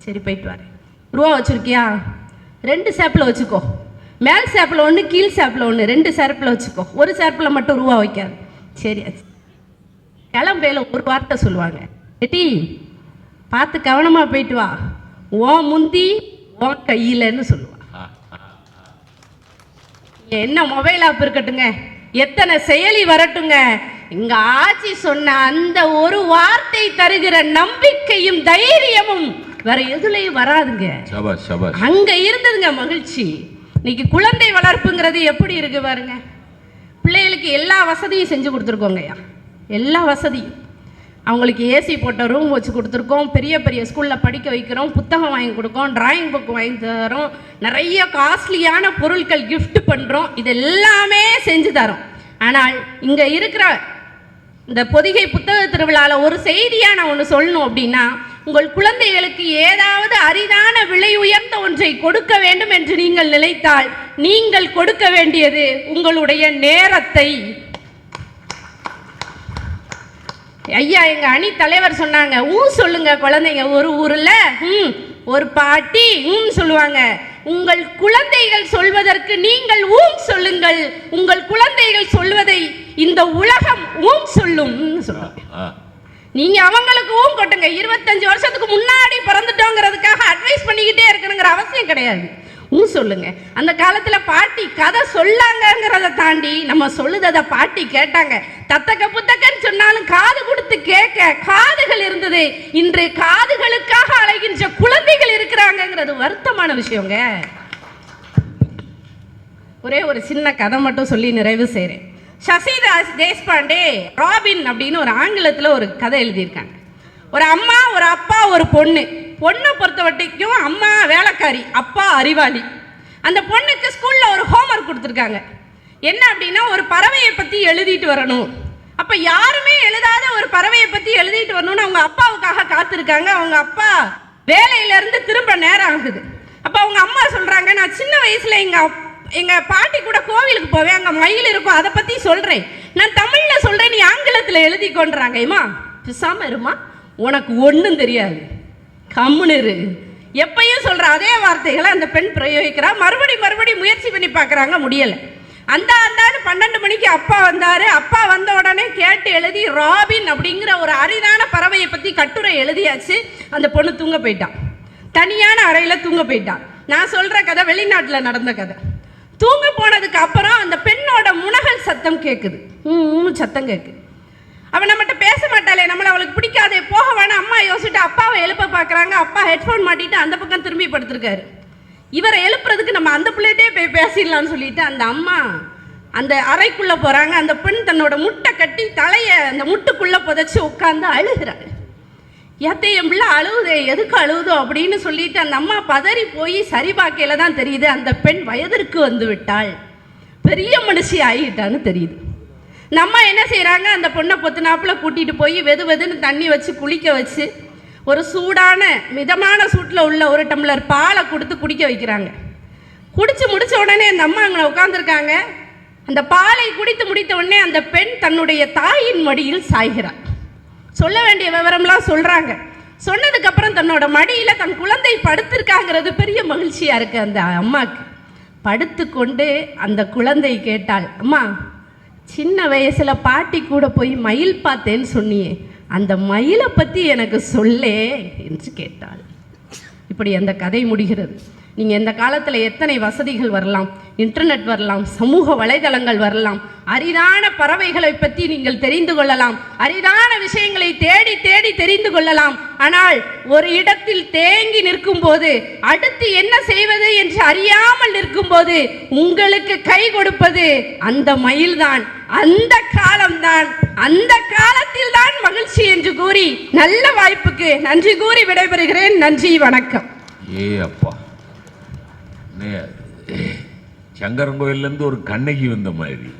சரி போயிட்டு வரேன். ரூபா வச்சுருக்கியா? 2 சேப்பில் வச்சுக்கோ. மேல் சேப்பில் 1, கீழ் சேப்பில் 1, 2 சேப்பில் வச்சுக்கோ. ஒரு சேப்பில் மட்டும் ரூபா வைக்காது. சரி கிளம்பையில் ஒரு வார்த்தை சொல்லுவாங்க, எட்டி பார்த்து கவனமாக போயிட்டு வா, ஓ முந்தி ஓ கையிலன்னு சொல்லுவான். என்ன மொபைல் ஆப் இருக்கட்டுங்க, எத்தனை செயலி வரட்டுங்க, இங்க ஆட்சி சொன்ன அந்த ஒரு வார்த்தை தருகிற நம்பிக்கையும் தைரியமும் வேற எதுலயும் வராதுங்க. அங்க இருந்ததுங்க மகிழ்ச்சி. இன்னைக்கு குழந்தை வளர்ப்புங்கிறது எப்படி இருக்கு பாருங்க. பிள்ளைகளுக்கு எல்லா வசதியும் செஞ்சு கொடுத்துருக்கோங்கய்யா, எல்லா வசதியும். அவங்களுக்கு ஏசி போட்ட ரூம் வச்சு கொடுத்துருக்கோம், பெரிய பெரிய ஸ்கூலில் படிக்க வைக்கிறோம், புத்தகம் வாங்கி கொடுக்கோம், டிராயிங் புக் வாங்கி தரோம், நிறைய காஸ்ட்லியான பொருட்கள் கிஃப்ட் பண்ணுறோம், இது எல்லாமே செஞ்சு தரோம். ஆனால் இங்கே இருக்கிற இந்த பொதிகை புத்தக திருவிழாவில் ஒரு செய்தியாக நான் ஒன்று சொல்லணும் அப்படின்னா, உங்கள் குழந்தைகளுக்கு ஏதாவது அரிதான விலை உயர்ந்த ஒன்றை கொடுக்க வேண்டும் என்று நீங்கள் நினைத்தால் நீங்கள் கொடுக்க வேண்டியது உங்களுடைய நேரத்தை. ஐயா எங்க அணி தலைவர் சொன்னாங்க, சொல்லுங்க குழந்தைங்க ஒரு ஊர்ல ஒரு பாட்டி சொல்லுவாங்க, உங்கள் குழந்தைகள் சொல்வதற்கு நீங்கள் சொல்லுங்கள், உங்கள் குழந்தைகள் சொல்வதை இந்த உலகம் சொல்லும் சொல்லுவாங்க. நீங்க அவங்களுக்கு கொட்டுங்க. 25 வருஷத்துக்கு முன்னாடி பிறந்துட்டோங்கிறதுக்காக அட்வைஸ் பண்ணிக்கிட்டே இருக்கணுங்கிற அவசியம் கிடையாது. சொல்லுங்க. அந்த காலத்துல பாட்டி கதை சொல்லாங்கிறத தாண்டி நம்ம சொல்லுதத பாட்டி கேட்டாங்க. தத்தக்க புத்தக்கன்னு சொன்னாலும் காது கொடுத்து கேட்க காதுகள் இருந்தது. இன்று காதுகளுக்காக அலைகின்ற குழந்தைகள் இருக்கிறாங்கிறது வருத்தமான விஷயங்க. ஒரே ஒரு சின்ன கதை மட்டும் சொல்லி நிறைவு செய்றேன். சசிதாஸ் தேஷ்பாண்டே ராபின் அப்படின்னு ஒரு ஆங்கிலத்தில் ஒரு கதை எழுதியிருக்காங்க. ஒரு அம்மா, ஒரு அப்பா, ஒரு பொண்ணு. பொண்ணை பொறுத்த வரைக்கும் அம்மா வேலைக்காரி, அப்பா அறிவாளி. அந்த பொண்ணுக்கு ஸ்கூலில் ஒரு ஹோம்ஒர்க் கொடுத்துருக்காங்க. என்ன அப்படின்னா, ஒரு பறவையை பற்றி எழுதிட்டு வரணும். அப்போ யாருமே எழுதாத ஒரு பறவையை பற்றி எழுதிட்டு வரணும்னு அவங்க அப்பாவுக்காக காத்திருக்காங்க. அவங்க அப்பா வேலையிலேருந்து திரும்ப நேரம் ஆகுது. அப்போ அவங்க அம்மா சொல்கிறாங்க, நான் சின்ன வயசில் எங்கள் பாட்டி கூட கோவிலுக்கு போவேன், அங்கே மயில் இருக்கும், அதை பற்றி சொல்கிறேன், நான் தமிழில் சொல்கிறேன், நீ ஆங்கிலத்தில் எழுதி கொண்டுறாங்க. ஏமா பிசாம இருமா, உனக்கு ஒன்றும் தெரியாது, கம்முனிரு. எப்பயும் சொல்ற அதே வார்த்தைகளை அந்த பெண் பிரயோகிக்கிறா. மறுபடி முயற்சி பண்ணி பார்க்குறாங்க, முடியலை. அந்த 12 மணிக்கு அப்பா வந்தாரு. அப்பா வந்த உடனே கேட்டு எழுதி ராபின் அப்படிங்கிற ஒரு அரிதான பறவையை பற்றி கட்டுரை எழுதியாச்சு. அந்த பொண்ணு தூங்க போயிட்டான், தனியான அறையில் தூங்க போயிட்டான். நான் சொல்ற கதை வெளிநாட்டில் நடந்த கதை. தூங்க போனதுக்கு அப்புறம் அந்த பெண்ணோட முனகல் சத்தம் கேட்குது, சத்தம் கேட்குது. அவன் நம்மகிட்ட பேச மாட்டாளே, நம்மளை அவளுக்கு பிடிக்காதே, போக வேணாம். அம்மா யோசிச்சுட்டு அப்பாவை எழுப்ப பார்க்குறாங்க. அப்பா ஹெட்ஃபோன் மாட்டிட்டு அந்த பக்கம் திரும்பி படுத்திருக்காரு. இவரை எழுப்புறதுக்கு நம்ம அந்த பிள்ளைகிட்டே போய் பேசிடலான்னு சொல்லிட்டு அந்த அம்மா அந்த அறைக்குள்ளே போகிறாங்க. அந்த பெண் தன்னோட முட்டை கட்டி தலையை அந்த முட்டுக்குள்ளே புதைச்சி உட்காந்து அழுகிறாள். என் பிள்ளை அழுவுதே, எதுக்கு அழுவுதோ அப்படின்னு சொல்லிட்டு அந்த அம்மா பதறி போய் சரி பார்க்கையில தான் தெரியுது அந்த பெண் வயதிற்கு வந்து விட்டாள், பெரிய மனுஷி ஆகிட்டான்னு தெரியுது. நம்ம என்ன செய்கிறாங்க, அந்த பொண்ணை பொத்துனாப்பில் கூட்டிகிட்டு போய் வெதுன்னு தண்ணி வச்சு குளிக்க வச்சு ஒரு சூடான மிதமான சூட்டில் உள்ள ஒரு டம்ளர் பாலை கொடுத்து குடிக்க வைக்கிறாங்க. குடிச்சு முடித்த உடனே அந்த அம்மா அங்கே உட்காந்துருக்காங்க. அந்த பாலை குடித்து முடித்த உடனே அந்த பெண் தன்னுடைய தாயின் மடியில் சாய்கிறாள். சொல்ல வேண்டிய விவரம்லாம் சொல்கிறாங்க. சொன்னதுக்கப்புறம் தன்னோட மடியில் தன் குழந்தை படுத்திருக்காங்கிறது பெரிய மகிழ்ச்சியாக இருக்குது அந்த அம்மாவுக்கு. படுத்து கொண்டு அந்த குழந்தை கேட்டாள், அம்மா சின்ன வயசில் பாட்டி கூட போய் மயில் பார்த்தேன்னு சொன்னியே, அந்த மயிலை பற்றி எனக்கு சொல்லே என்று கேட்டாள். இப்படி அந்த கதை முடிகிறது. நீங்கள் இந்த காலத்தில் எத்தனை வசதிகள் வரலாம், இன்டர்நெட் வரலாம், சமூக வலைதளங்கள் வரலாம், அரிதான பறவைகளை பற்றி நீங்கள் தெரிந்து கொள்ளலாம், அரிதான விஷயங்களை தேடி தேடி தெரிந்து கொள்ளலாம். ஆனால் ஒரு இடத்தில் தேங்கி நிற்கும் போது அடுத்து என்ன செய்வது என்று அறியாமல் நிற்கும் போது உங்களுக்கு கை கொடுப்பது அந்த மயில்தான், அந்த காலம்தான், அந்த காலத்தில் தான் மகிழ்ச்சி என்று கூறி நல்ல வாய்ப்புக்கு நன்றி கூறி விடைபெறுகிறேன். நன்றி, வணக்கம். அப்பா சங்கரங்கோயிலேருந்து ஒரு கண்ணகி வந்த மாதிரி.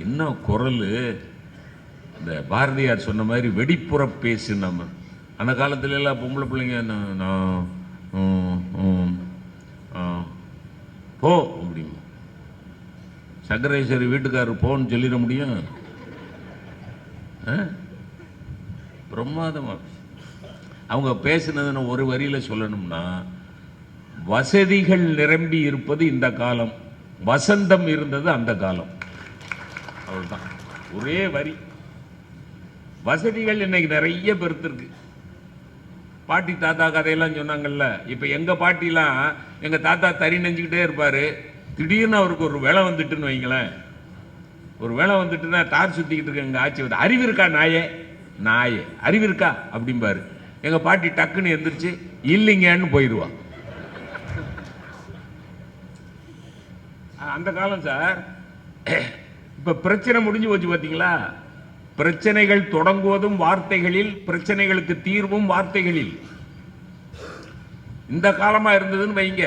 இன்னும் குரல் இந்த பாரதியார் சொன்ன மாதிரி வெடிப்புற பேசு. நம்ம அந்த காலத்துல எல்லாம் பொம்பளை பிள்ளைங்க போ முடியும், சங்கரேஸ்வரி வீட்டுக்காரர் போன்னு சொல்லிட முடியும். பிரமாதமா அவங்க பேசினதுன்னு ஒரு வரியில சொல்லணும்னா, வசதிகள் நிரம்பி இருப்பது இந்த காலம், வசந்தம் இருந்தது அந்த காலம். அவ்வளவுதான், ஒரே வரி. வசதிகள் இன்னைக்கு நிறைய பெருத்திருக்கு. பாட்டி தாத்தா கதையெல்லாம் சொன்னாங்கல்ல, இப்ப எங்க பாட்டிலாம் எங்க தாத்தா தறி நெஞ்சுக்கிட்டே இருப்பாரு. திடீர்னு அவருக்கு ஒரு வேலை வந்துட்டுன்னு வைங்களேன், ஒரு வேலை வந்துட்டுன்னா தார் சுத்திக்கிட்டு இருக்க எங்க ஆட்சி வந்து, அறிவு இருக்கா நாயே, நாயே அறிவு இருக்கா அப்படிம்பாரு. எங்க பாட்டி டக்குன்னு எந்திரிச்சு இல்லைங்கன்னு போயிடுவா. அந்த காலம் சார். இப்ப பிரச்சனை முடிஞ்சு போச்சு பாத்தீங்களா? பிரச்சனைகள் தொடங்குவதும் வார்த்தைகளில், பிரச்சனைகளுக்கு தீர்வும் வார்த்தைகளில். இந்த காலமா இருந்ததுன்னு வைங்க,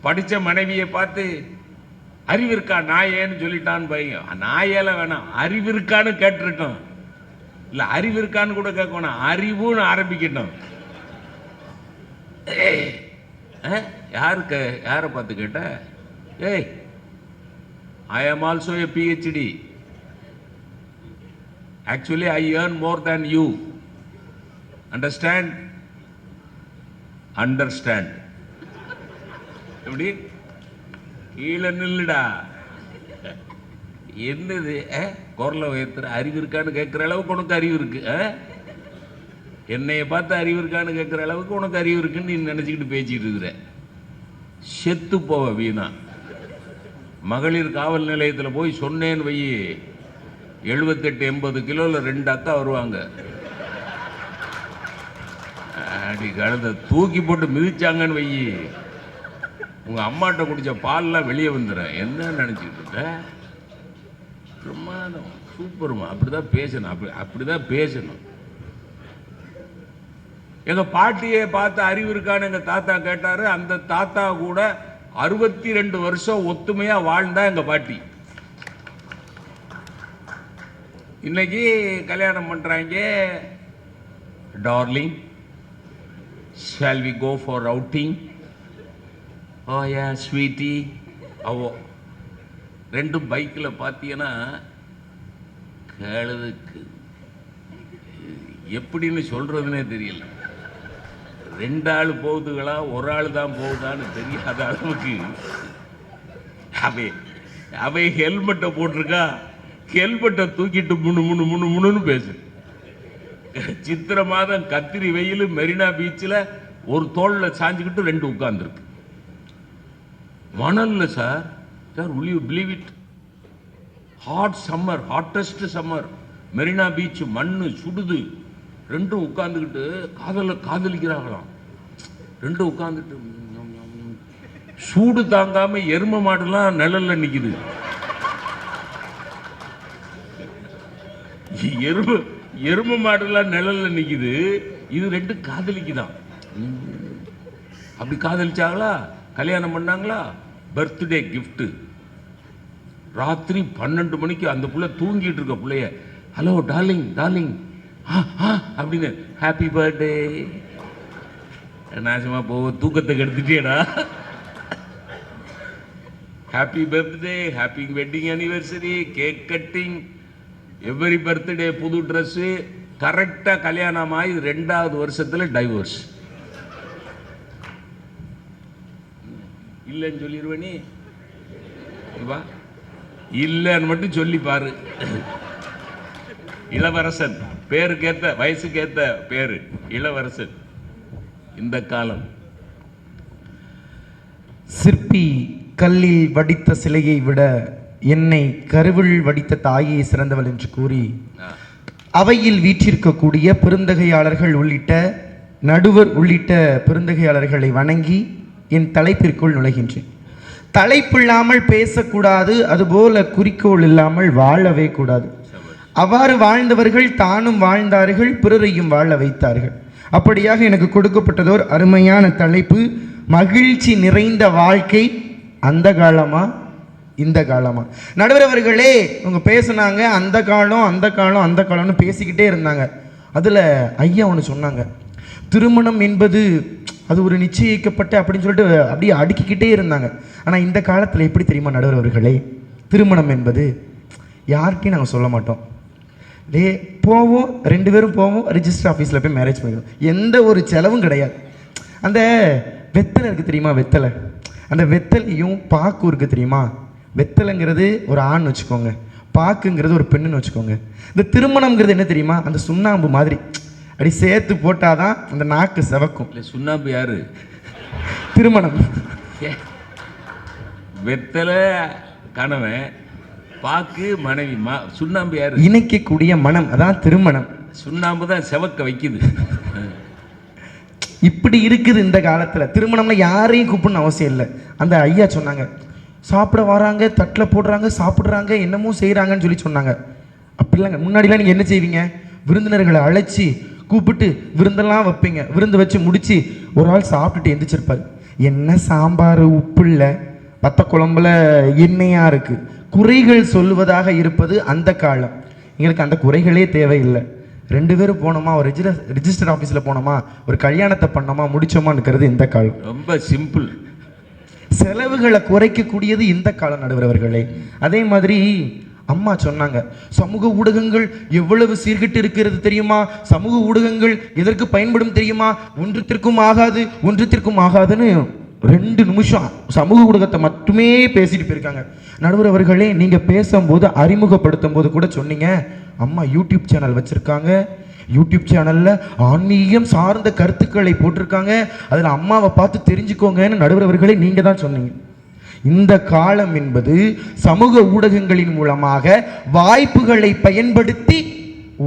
படிச்ச மனைவியை பார்த்து அறிவு இருக்கா நாயேன்னு சொல்லிட்டான்னு வைங்க. நாயேல வேணாம், அறிவு இருக்கான்னு கேட்டுருக்கோம். இல்ல அறிவு இருக்கான்னு கூட கேட்கணும், அறிவுன்னு ஆரம்பிக்கட்டும். யாருக்கு யாரை பார்த்து கேட்ட? ஏய், I am also a PhD. Actually, I earn more than you. Understand? Understand. எப்படி? கீழே நில்லுடா. என்னது குரலை உயர்த்துற? அறிவு இருக்கான்னு கேட்குற அளவுக்கு உனக்கு அறிவு இருக்கு. என்னைய பார்த்து அறிவு இருக்கான்னு கேட்குற அளவுக்கு உனக்கு அறிவு இருக்குன்னு நீ நினச்சிக்கிட்டு பேசிக்கிட்டு இருக்கிற. செத்து போவ வீணா. மகளிர் காவல் நிலையத்தில் போய் சொன்னேன்னு வை, 78-80 கிலோவில் 2 அக்கா வருவாங்க. அடி கழுத தூக்கி போட்டு மிதிச்சாங்கன்னு வை, உங்க அம்மாட்ட குடிச்ச பால்லாம் வெளியே வந்துடும். என்ன நினைச்சிட்டு இருக்க? பிரமாதம், சூப்பருமா. அப்படிதான் பேசணும், அப்படிதான் பேசணும். எங்க பாட்டியை பார்த்து அறிவு இருக்கான்னு எங்க தாத்தா கேட்டாரு. அந்த தாத்தா கூட 62 வருஷம் ஒத்துமையா வாழ்ந்தா எங்க பாட்டி. இன்னைக்கு கல்யாணம் பண்றாங்க. Darling, shall we go for outing? Oh yeah, sweetie. அவோ ரெண்டும் பைக்கில் பார்த்தீங்கன்னா கேளுதுக்கு எப்படின்னு சொல்றதுன்னே தெரியல. 2 ஆள் போகுதுகளா, ஒரு ஆள் தான் போகுதான்னு தெரியாத அளவுக்கு அவை ஹெல்மெட்டை போட்டிருக்கா, ஹெல்மெட்டை தூக்கிட்டு முன்னு பேசு. சித்திரை மாதம் கத்திரி வெயில் மெரினா பீச்சில் ஒரு தோல்ல சாஞ்சுக்கிட்டு 2 உட்கார்ந்துருக்கு. மணல்ல sir. Sir, will you believe it? Hot summer, hottest summer. Marina beach மண்ணு சுடுது. 2 உட்கார்ந்துக்கிட்டு காதலிக்கிறாங்களாம். 2 உட்கார்ந்துட்டு சூடு தாங்காம எரும மாடுலாம் நிழல்ல நிக்குது. எரும மாடுலாம் நிழல்ல நிக்குது. இது 2 காதலிக்குதான். அப்படி காதலிச்சாங்களா, கல்யாணம் பண்ணாங்களா, பர்த்டே கிஃப்ட். ராத்திரி 12 மணிக்கு அந்த புள்ள தூங்கிட்டு இருக்க புள்ளைய, ஹலோ டார்லிங் டார்லிங் அப்படின்னு, ஹாப்பி பர்த்டே. நாசமா போ, தூக்கத்தை கெடுத்துட்டேடா. Happy birthday, happy wedding anniversary, cake cutting, every birthday புது ட்ரெஸ். கரெக்டா கல்யாணம் ஆகி 2வது வருஷத்துல டைவோர்ஸ். இல்லைன்னு சொல்லிடுவேனே, இல்லைன்னு மட்டும் சொல்லி பாரு. இளவரசன், பேருக்கேத்த வயசுக்கேத்த பேரு இளவரசன். இந்த காலம். சிற்பி கல்லில் வடித்த சிலையை விட என்னை கருவில் வடித்த தாயே சிறந்தவள் என்று கூறி அவையில் வீற்றிருக்கக்கூடிய பெருந்தகையாளர்கள் உள்ளிட்ட நடுவர் உள்ளிட்ட பெருந்தகையாளர்களை வணங்கி என் தலைப்பிற்குள் நுழைகின்றேன். தலைப்பில்லாமல் பேசக்கூடாது, அதுபோல குறிக்கோள் இல்லாமல் வாழவே கூடாது. அவ்வாறு வாழ்ந்தவர்கள் தானும் வாழ்ந்தார்கள், பிறரையும் வாழ வைத்தார்கள். அப்படியாக எனக்கு கொடுக்கப்பட்டதோர் அருமையான தலைப்பு, மகிழ்ச்சி நிறைந்த வாழ்க்கை அந்த காலமா இந்த காலமா? நடுவர் அவர்களே, அவங்க பேசுனாங்க அந்த காலம் அந்த காலம் அந்த காலம்னு பேசிக்கிட்டே இருந்தாங்க. அதில் ஐயா ஒன்று சொன்னாங்க, திருமணம் என்பது அது ஒரு நிச்சயிக்கப்பட்ட அப்படின்னு சொல்லிட்டு அப்படியே அடுக்கிக்கிட்டே இருந்தாங்க. ஆனால் இந்த காலத்தில் எப்படி தெரியுமா நடுவர் அவர்களே, திருமணம் என்பது யார்கிட்டையும் நாங்கள் சொல்ல மாட்டோம். போவோம், 2 பேரும் போவோம், ரிஜிஸ்டர் ஆஃபீஸில் போய் மேரேஜ் பண்ணிக்கிறோம். எந்த ஒரு செலவும் கிடையாது. அந்த வெத்தலை இருக்குது தெரியுமா, வெத்தலை, அந்த வெத்தலையும் பாக்கும் இருக்குது தெரியுமா. வெத்தலைங்கிறது ஒரு ஆண் வச்சுக்கோங்க, பாக்குங்கிறது ஒரு பெண்ணுன்னு வச்சுக்கோங்க. இந்த திருமணம்ங்கிறது என்ன தெரியுமா, அந்த சுண்ணாம்பு மாதிரி அப்படி சேர்த்து போட்டாதான் அந்த நாக்கு செவக்கும். சுண்ணாம்பு யாரு? திருமணம். வெத்தலை கணவன், பாக்கு மனைவி, சுண்ணாம்பு யாரு? இணைக்கக்கூடிய மனம், அதான் திருமணம். சுண்ணாம்பு தான் செவக்க வைக்குது. இப்படி இருக்குது இந்த காலத்தில். திருமணம்ல யாரையும் கூப்பிடணும் அவசியம் இல்லை. அந்த ஐயா சொன்னாங்க, சாப்பிட வராங்க, தட்டில் போடுறாங்க, சாப்பிட்றாங்க, என்னமோ செய்கிறாங்கன்னு சொல்லி சொன்னாங்க. அப்படி இல்லைங்க. முன்னாடிலாம் நீங்கள் என்ன செய்வீங்க, விருந்தினர்களை அழைச்சி கூப்பிட்டு விருந்தெல்லாம் வைப்பீங்க. விருந்து வச்சு முடிச்சு ஒரு ஆள் சாப்பிட்டுட்டு எந்திரிச்சிருப்பார். என்ன சாம்பார் உப்பு இல்லை, பத்த குழம்புல எண்ணெயாக இருக்குது, குறைகள் சொல்லுவதாக இருப்பது அந்த காலம். எங்களுக்கு அந்த குறைகளே தேவையில்லை. 2 பேரும் போனோமா, ஒரு ரிஜிஸ்டர் ஆஃபீஸில் போனோமா, ஒரு கல்யாணத்தை பண்ணோமா, முடிச்சோமான்னு இந்த காலம். ரொம்ப சிம்பிள். செலவுகளை குறைக்கக்கூடியது இந்த காலம் நடுவர் அவர்களே. அதே மாதிரி அம்மா சொன்னாங்க, சமூக ஊடகங்கள் எவ்வளவு சீர்கிட்டு இருக்கிறது தெரியுமா, சமூக ஊடகங்கள் எதற்கு பயன்படும் தெரியுமா, ஒன்றத்திற்கும் ஆகாதுன்னு 2 நிமிஷம் சமூக ஊடகத்தை மட்டுமே பேசிட்டு போயிருக்காங்க. நடுவர் அவர்களே, நீங்க பேசும்போது அறிமுகப்படுத்தும் போது கூட சொன்னீங்க, அம்மா யூடியூப் சேனல் வச்சிருக்காங்க, யூடியூப் சேனல்ல ஆன்மீகம் சார்ந்த கருத்துக்களை போட்டிருக்காங்க, அதில் அம்மாவை பார்த்து தெரிஞ்சுக்கோங்கன்னு நடுவர் அவர்களே நீங்க தான் சொன்னீங்க. இந்த காலம் என்பது சமூக ஊடகங்களின் மூலமாக வாய்ப்புகளை பயன்படுத்தி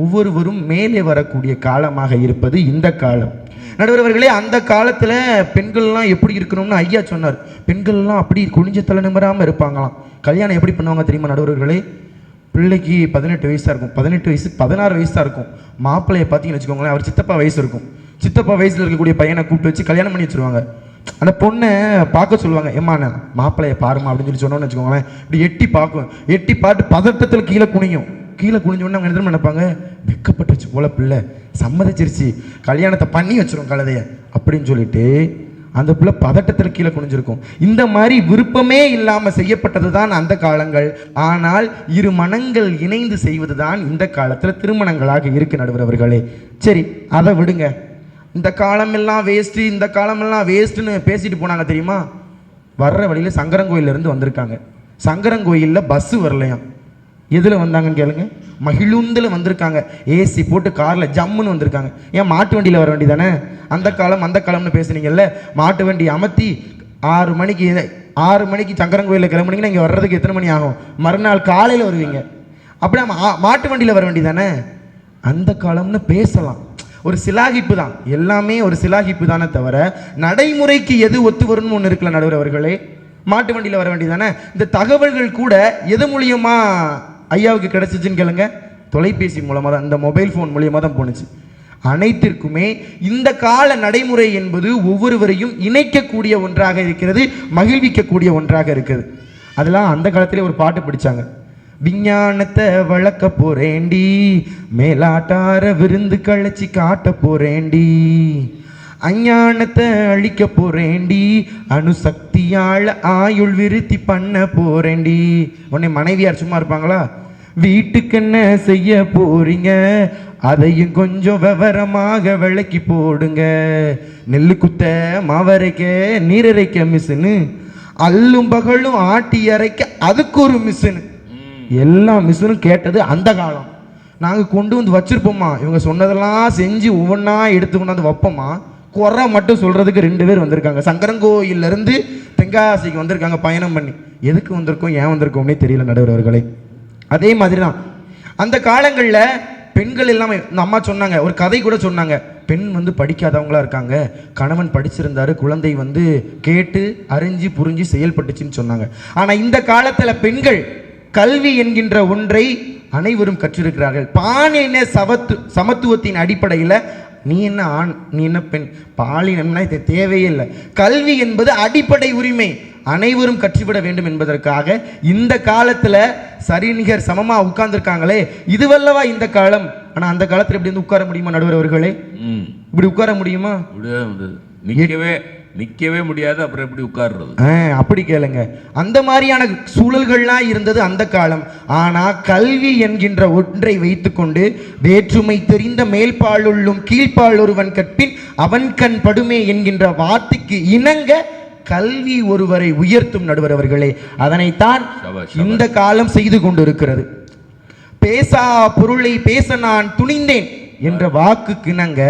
ஒவ்வொருவரும் மேலே வரக்கூடிய காலமாக இருப்பது இந்த காலம். நடுவர் அவர்களே, அந்த காலத்தில் பெண்கள்லாம் எப்படி இருக்கணும்னு ஐயா சொன்னார். பெண்கள்லாம் அப்படி குனிஞ்ச தலை நிமிராமல் இருப்பாங்களாம். கல்யாணம் எப்படி பண்ணுவாங்க தெரியுமா நடுவர்களே, பிள்ளைக்கு 18 வயசாக இருக்கும், 18 வயசு 16 வயசாக இருக்கும். மாப்பிள்ளையை பார்த்தீங்கன்னு வச்சுக்கோங்களேன், அவர் சித்தப்பா வயசு இருக்கும். சித்தப்பா வயசில் இருக்கக்கூடிய பையனை கூப்பிட்டு வச்சு கல்யாணம் பண்ணி வச்சுருவாங்க. அந்த பொண்ணை பார்க்க சொல்லுவாங்க, ஏம்மா மாப்பிள்ளையை பாருமா அப்படின்னு சொல்லி சொன்னோன்னு வச்சுக்கோங்களேன், இப்படி எட்டி பார்க்கும். எட்டி பார்த்து பதட்டத்தில் கீழே குனியும். கீழே குனிஞ்சோடனே அவங்க என்ன நினைப்பாங்க, வெக்கப்பட்டுச்சு போல பிள்ளை, சம்மதிச்சிருச்சு, கல்யாணத்தை பண்ணி வச்சிரும் கழுதைய அப்படின்னு சொல்லிட்டு அந்த பிள்ளை பதட்டத்தில் கீழே குனிஞ்சிருக்கும். இந்த மாதிரி விருப்பமே இல்லாமல் செய்யப்பட்டது தான் அந்த காலங்கள். ஆனால் இரு மனங்கள் இணைந்து செய்வது தான் இந்த காலத்தில் திருமணங்களாக இருக்கு நடுவர் அவர்களே. சரி, அதை விடுங்க. இந்த காலமெல்லாம் வேஸ்ட்டு, இந்த காலமெல்லாம் வேஸ்ட்டுன்னு பேசிட்டு போனாங்க தெரியுமா. வர்ற வழியில் சங்கரங்கோயிலேருந்து வந்திருக்காங்க. சங்கரங்கோயிலில் பஸ்ஸு வரலையாம். எதில் வந்தாங்கன்னு கேளுங்க, மகிழுந்தில் வந்திருக்காங்க. ஏசி போட்டு காரில் ஜம்முன்னு வந்திருக்காங்க. ஏன் மாட்டு வண்டியில் வர வேண்டி தானே? அந்த காலம்னு பேசுனீங்கல்ல, மாட்டு வண்டி அமர்த்தி 6 மணிக்கு சங்கரங்கோயிலில் கிளம்புனீங்கன்னா இங்கே வர்றதுக்கு எத்தனை மணி ஆகும்? மறுநாள் காலையில் வருவீங்க. அப்படி மாட்டு வண்டியில் வர வேண்டி தானே? அந்த காலம்னு பேசலாம். ஒரு சிலாகிப்பு தான், எல்லாமே ஒரு சிலாகிப்பு தானே தவிர நடைமுறைக்கு எது ஒத்து வரும்னு ஒன்று இருக்குல்ல நடுவர் அவர்களே. மாட்டு வண்டியில் வர வேண்டியதானே? இந்த தகவல்கள் கூட எது மூலியமா ஐயாவுக்கு கிடைச்சிச்சுன்னு கேளுங்க, தொலைபேசி மூலமாக தான், இந்த மொபைல் ஃபோன் மூலியமாக தான் போணுச்சு. அனைத்திற்குமே இந்த கால நடைமுறை என்பது ஒவ்வொருவரையும் இணைக்கக்கூடிய ஒன்றாக இருக்கிறது, மகிழ்விக்கக்கூடிய ஒன்றாக இருக்குது. அதெல்லாம் அந்த காலத்திலே ஒரு பாட்டு பிடிச்சாங்க, விஞ்ஞானத்தை வளர்க்க போறேண்டி, மேலாட்டார விருந்து கழிச்சு காட்ட போறேண்டி, அஞ்ஞானத்தை அழிக்க போறேண்டி, அணுசக்தியால ஆயுள் விருத்தி பண்ண போறேண்டி. உடனே மனைவியார் சும்மா இருப்பாங்களா? வீட்டுக்கு என்ன செய்ய போறீங்க, அதையும் கொஞ்சம் விவரமாக விளக்கி போடுங்க. நெல்லு குத்த மாவரைக்க நீரரைக்க மிஷினு, அல்லும் பகலும் ஆட்டி அரைக்க அதுக்கு ஒரு மிஷினு. எல்லா மிஷினும் கேட்டது அந்த காலம். நாங்கள் கொண்டு வந்து வச்சிருப்போமா, இவங்க சொன்னதெல்லாம் செஞ்சு ஒவ்வொன்றா எடுத்து கொண்டாந்து வைப்போமா. குறை மட்டும் சொல்றதுக்கு 2 பேர் வந்திருக்காங்க. சங்கரங்கோயிலிருந்து தென்காசிக்கு வந்திருக்காங்க பயணம் பண்ணி. எதுக்கு வந்திருக்கோம், ஏன் வந்திருக்கோம்னே தெரியல நடுவர் அவர்களே. அதே மாதிரி தான் அந்த காலங்களில் பெண்கள் எல்லாமே, இந்த அம்மா சொன்னாங்க, ஒரு கதை கூட சொன்னாங்க, பெண் வந்து படிக்காதவங்களா இருக்காங்க, கணவன் படிச்சிருந்தாரு, குழந்தை வந்து கேட்டு அறிஞ்சு புரிஞ்சு செயல்பட்டுச்சுன்னு சொன்னாங்க. ஆனால் இந்த காலத்தில் பெண்கள் கல்வி என்கின்ற ஒன்றை அனைவரும் கற்றிருக்கிறார்கள். பாலின சமத்துவத்தின் அடிப்படையில் நீ என்ன ஆண், நீ என்ன பெண், பாலினம்னா இது தேவையே இல்லை. கல்வி என்பது அடிப்படை உரிமை, அனைவரும் கற்றுவிட வேண்டும் என்பதற்காக இந்த காலத்துல சரிநிகர் சமமா உட்கார்ந்துருக்காங்களே, இதுவல்லவா இந்த காலம். ஆனா அந்த காலத்துல இப்படி வந்து உட்கார முடியுமா நடுவர் அவர்களே? இப்படி உட்கார முடியுமா? நிக்கவே முடியாது. அப்புறம் எப்படி உட்கார்றது? அப்படி கேளுங்க. அந்த மாதிரியான சூழல்கள்லாம் இருந்தது அந்த காலம். ஆனா கல்வி என்கின்ற ஒன்றை வைத்துக்கொண்டு வேற்றுமை தெரிந்த மேல்பாலுள்ளும் கீழ்ப்பால் ஒருவன் கற்பின் அவன் கண் படுமே என்கின்ற வார்த்தைக்கு இணங்க கல்வி ஒருவரை உயர்த்தும் நடுவர் அவர்களே. அதனைத்தான் இந்த காலம் செய்து கொண்டிருக்கிறது. பேசா பொருளை பேச நான் துணிந்தேன் என்ற வாக்குக்கு இணங்க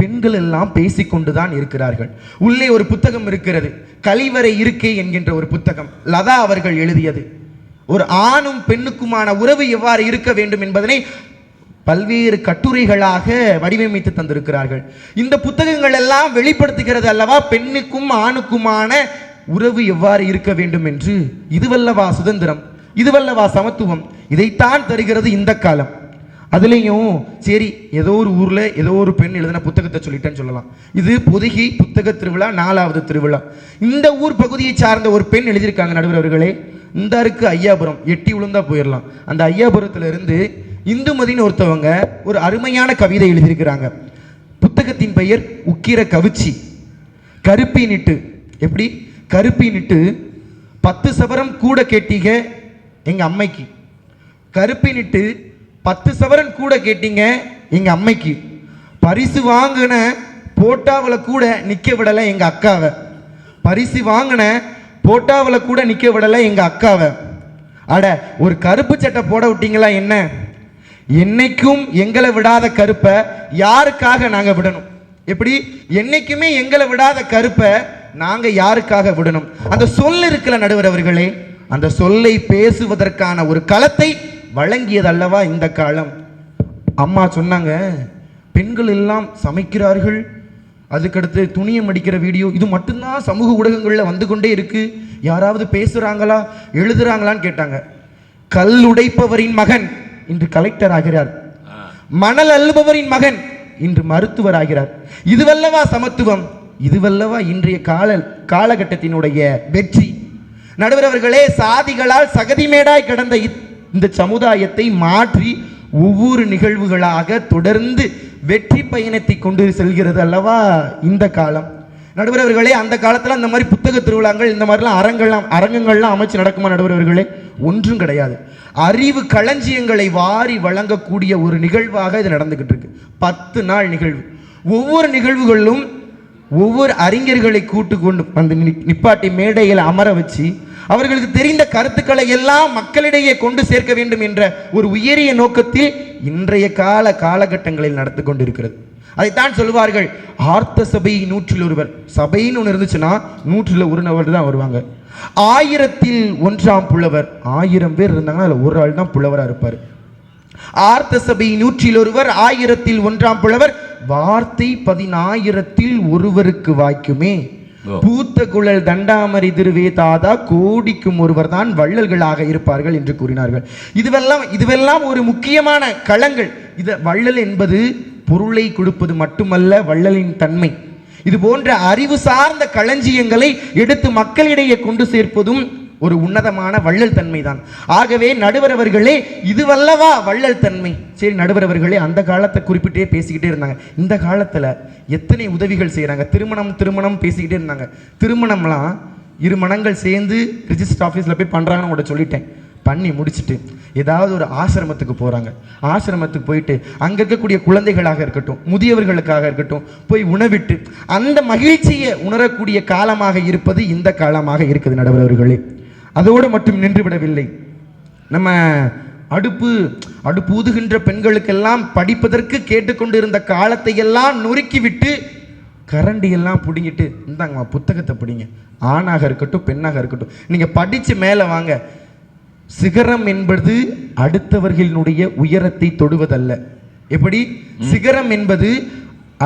பெண்கள் எல்லாம் பேசிக்கொண்டுதான் இருக்கிறார்கள். உள்ளே ஒரு புத்தகம் இருக்கிறது, கழிவறை இருக்கே என்கின்ற ஒரு புத்தகம், லதா அவர்கள் எழுதியது. ஒரு ஆணும் பெண்ணுக்குமான உறவு எவ்வாறு இருக்க வேண்டும் என்பதனை பல்வேறு கட்டுரைகளாக வடிவமைத்து தந்திருக்கிறார்கள். இந்த புத்தகங்கள் எல்லாம் வெளிப்படுத்துகிறது அல்லவா பெண்ணுக்கும் ஆணுக்குமான உறவு எவ்வாறு இருக்க வேண்டும் என்று. இதுவல்லவா சுதந்திரம், இதுவல்லவா சமத்துவம், இதைத்தான் தருகிறது இந்த காலம். அதுலேயும் சரி, ஏதோ ஒரு ஊர்ல ஏதோ ஒரு பெண் எழுதின புத்தகத்தை சொல்லிட்டேன்னு சொல்லலாம். இது பொதிகை புத்தக திருவிழா 4வது திருவிழா. இந்த ஊர் பகுதியை சார்ந்த ஒரு பெண் எழுதியிருக்காங்க நடுவர் அவர்களே. இந்த இருக்கு ஐயாபுரம், எட்டி உளுந்தா போயிடலாம். அந்த ஐயாபுரத்துல இருந்து இந்துமதின்னு ஒருத்தவங்க ஒரு அருமையான கவிதை எழுதியிருக்கிறாங்க. புத்தகத்தின் பெயர் உக்கிர கவிச்சி. கருப்பினிட்டு, எப்படி கருப்பினிட்டு 10 சவரம் கூட கேட்டீங்க எங்க அம்மைக்கு, கருப்பினிட்டு 10 சவரன் கூட கேட்டீங்க எங்க அம்மைக்கு, பரிசு வாங்கின போட்டாவில் கூட நிக்க விடலை எங்க அக்காவை, பரிசு வாங்கின போட்டாவில் கூட நிக்க விடலை எங்க அக்காவை. அட ஒரு கருப்பு சட்டை போட விட்டீங்களா என்ன? என்னைக்கும் எங்களை விடாத கருப்பை யாருக்காக நாங்க விடணும்? எப்படி என்னைக்குமே எங்களை விடாத கருப்பை நாங்க யாருக்காக விடணும்? அந்த சொல் இருக்கல நடுவர் அவர்களே, அந்த சொல்லை பேசுவதற்கான ஒரு களத்தை வழங்கியது அல்லவா இந்த காலம். அம்மா சொன்னாங்க, பெண்கள் எல்லாம் சமைக்கிறார்கள், அதுக்கடுத்து துணியை மடிக்கிற வீடியோ, இது மட்டும்தான் சமூக ஊடகங்களில் வந்து கொண்டே இருக்கு. யாராவது பேசுறாங்களா எழுதுறாங்களான்னு கேட்டாங்க. கல் உடைப்பவரின் மகன் இன்று கலெக்டர் ஆகிறார், மணல் அள்ளுபவரின் மகன் இன்று மருத்துவர் ஆகிறார். இதுவல்லவா சமத்துவம், இதுவல்லவா இன்றைய காலகட்டத்தினுடைய வெற்றி. நடுவர் அவர்களே, சாதிகளால் சகதிமேடாய் கிடந்த இந்த சமுதாயத்தை மாற்றி ஒவ்வொரு நிகழ்வுகளாக தொடர்ந்து வெற்றி பயணத்தை கொண்டு செல்கிறது அல்லவா இந்த காலம். நடுவர் அவர்களே, அந்த காலத்துல அந்த மாதிரி புத்தக திருவிழாங்கள் இந்த மாதிரிலாம் அரங்கங்கள்லாம் அமைச்சு நடக்குமா நடுவர் அவர்களே? ஒன்றும் கிடையாது. அறிவு களஞ்சியங்களை வாரி வழங்கக்கூடிய ஒரு நிகழ்வாக இது நடந்துகிட்டு இருக்கு. 10 நாள் நிகழ்வு. ஒவ்வொரு நிகழ்வுகளிலும் ஒவ்வொரு அறிஞர்களை கூட்டு கொண்டு அந்த நிப்பாட்டி மேடையில் அமர வச்சு அவர்களுக்கு தெரிந்த கருத்துக்களை எல்லாம் மக்களிடையே கொண்டு சேர்க்க வேண்டும் என்ற ஒரு உயரிய நோக்கத்தில் இன்றைய காலகட்டங்களில் நடந்து கொண்டிருக்கிறது. அதைத்தான் சொல்வார்கள், ஆர்த்த சபை 100 ஒருவர். சபைன்னு ஒன்று இருந்துச்சுன்னா 100 ஒரு நபர் தான் வருவாங்க. 1000 1ஆம் புலவர். 1000 பேர் இருந்தாங்கன்னா அதில் ஒரு ஆள் தான் புலவராக இருப்பார். ஆர்த்த சபை 100 ஒருவர், 1000 1ஆம் புலவர். வார்த்தை 10,000 ஒருவருக்கு வாய்க்குமே. பூத்த குழல் தண்டாமரி திருவே தாதா கோடிக்கும் ஒருவர் தான் வள்ளல்களாக இருப்பார்கள் என்று கூறினார்கள். இதுவெல்லாம் ஒரு முக்கியமான களங்கள். வள்ளல் என்பது பொருளை கொடுப்பது மட்டுமல்ல, வள்ளலின் தன்மை. இது போன்ற அறிவு சார்ந்த களஞ்சியங்களை எடுத்து மக்களிடையே கொண்டு சேர்ப்பதும் ஒரு உன்னதமான வள்ளல் தன்மை தான். ஆகவே நடுவர் அவர்களே, இதுவல்லவா வள்ளல் தன்மை. சரி நடுவர் அவர்களே, அந்த காலத்தை குறிப்பிட்டே பேசிக்கிட்டே இருந்தாங்க. இந்த காலத்துல எத்தனை உதவிகள் செய்யறாங்க. திருமணம் பேசிக்கிட்டே இருந்தாங்க. திருமணம்லாம் 2 மனங்கள் சேர்ந்து ரிஜிஸ்டர் ஆஃபீஸில் போய் பண்ணுறாங்கன்னு உங்கள்கிட்ட சொல்லிட்டேன். பண்ணி முடிச்சுட்டு ஏதாவது ஒரு ஆசிரமத்துக்கு போகிறாங்க. ஆசிரமத்துக்கு போயிட்டு அங்கே இருக்கக்கூடிய குழந்தைகளாக இருக்கட்டும், முதியவர்களுக்காக இருக்கட்டும், போய் உணவிட்டு அந்த மகிழ்ச்சியை உணரக்கூடிய காலமாக இருப்பது இந்த காலமாக இருக்குது நடுவர் அவர்களே. அதோடு மட்டும் நின்று விடவில்லை. நம்ம அடுப்பு ஊதுகின்ற பெண்களுக்கெல்லாம் படிப்பதற்கு கேட்டுக்கொண்டு இருந்த காலத்தை எல்லாம் நொறுக்கி விட்டு கரண்டி எல்லாம் பிடிங்கிட்டு, இந்தாங்கம்மா புத்தகத்தை பிடிங்க, ஆணாக இருக்கட்டும் பெண்ணாக இருக்கட்டும், நீங்க படிச்சு மேலே வாங்க. சிகரம் என்பது அடுத்தவர்களுடைய உயரத்தை தொடுவதல்ல. எப்படி சிகரம் என்பது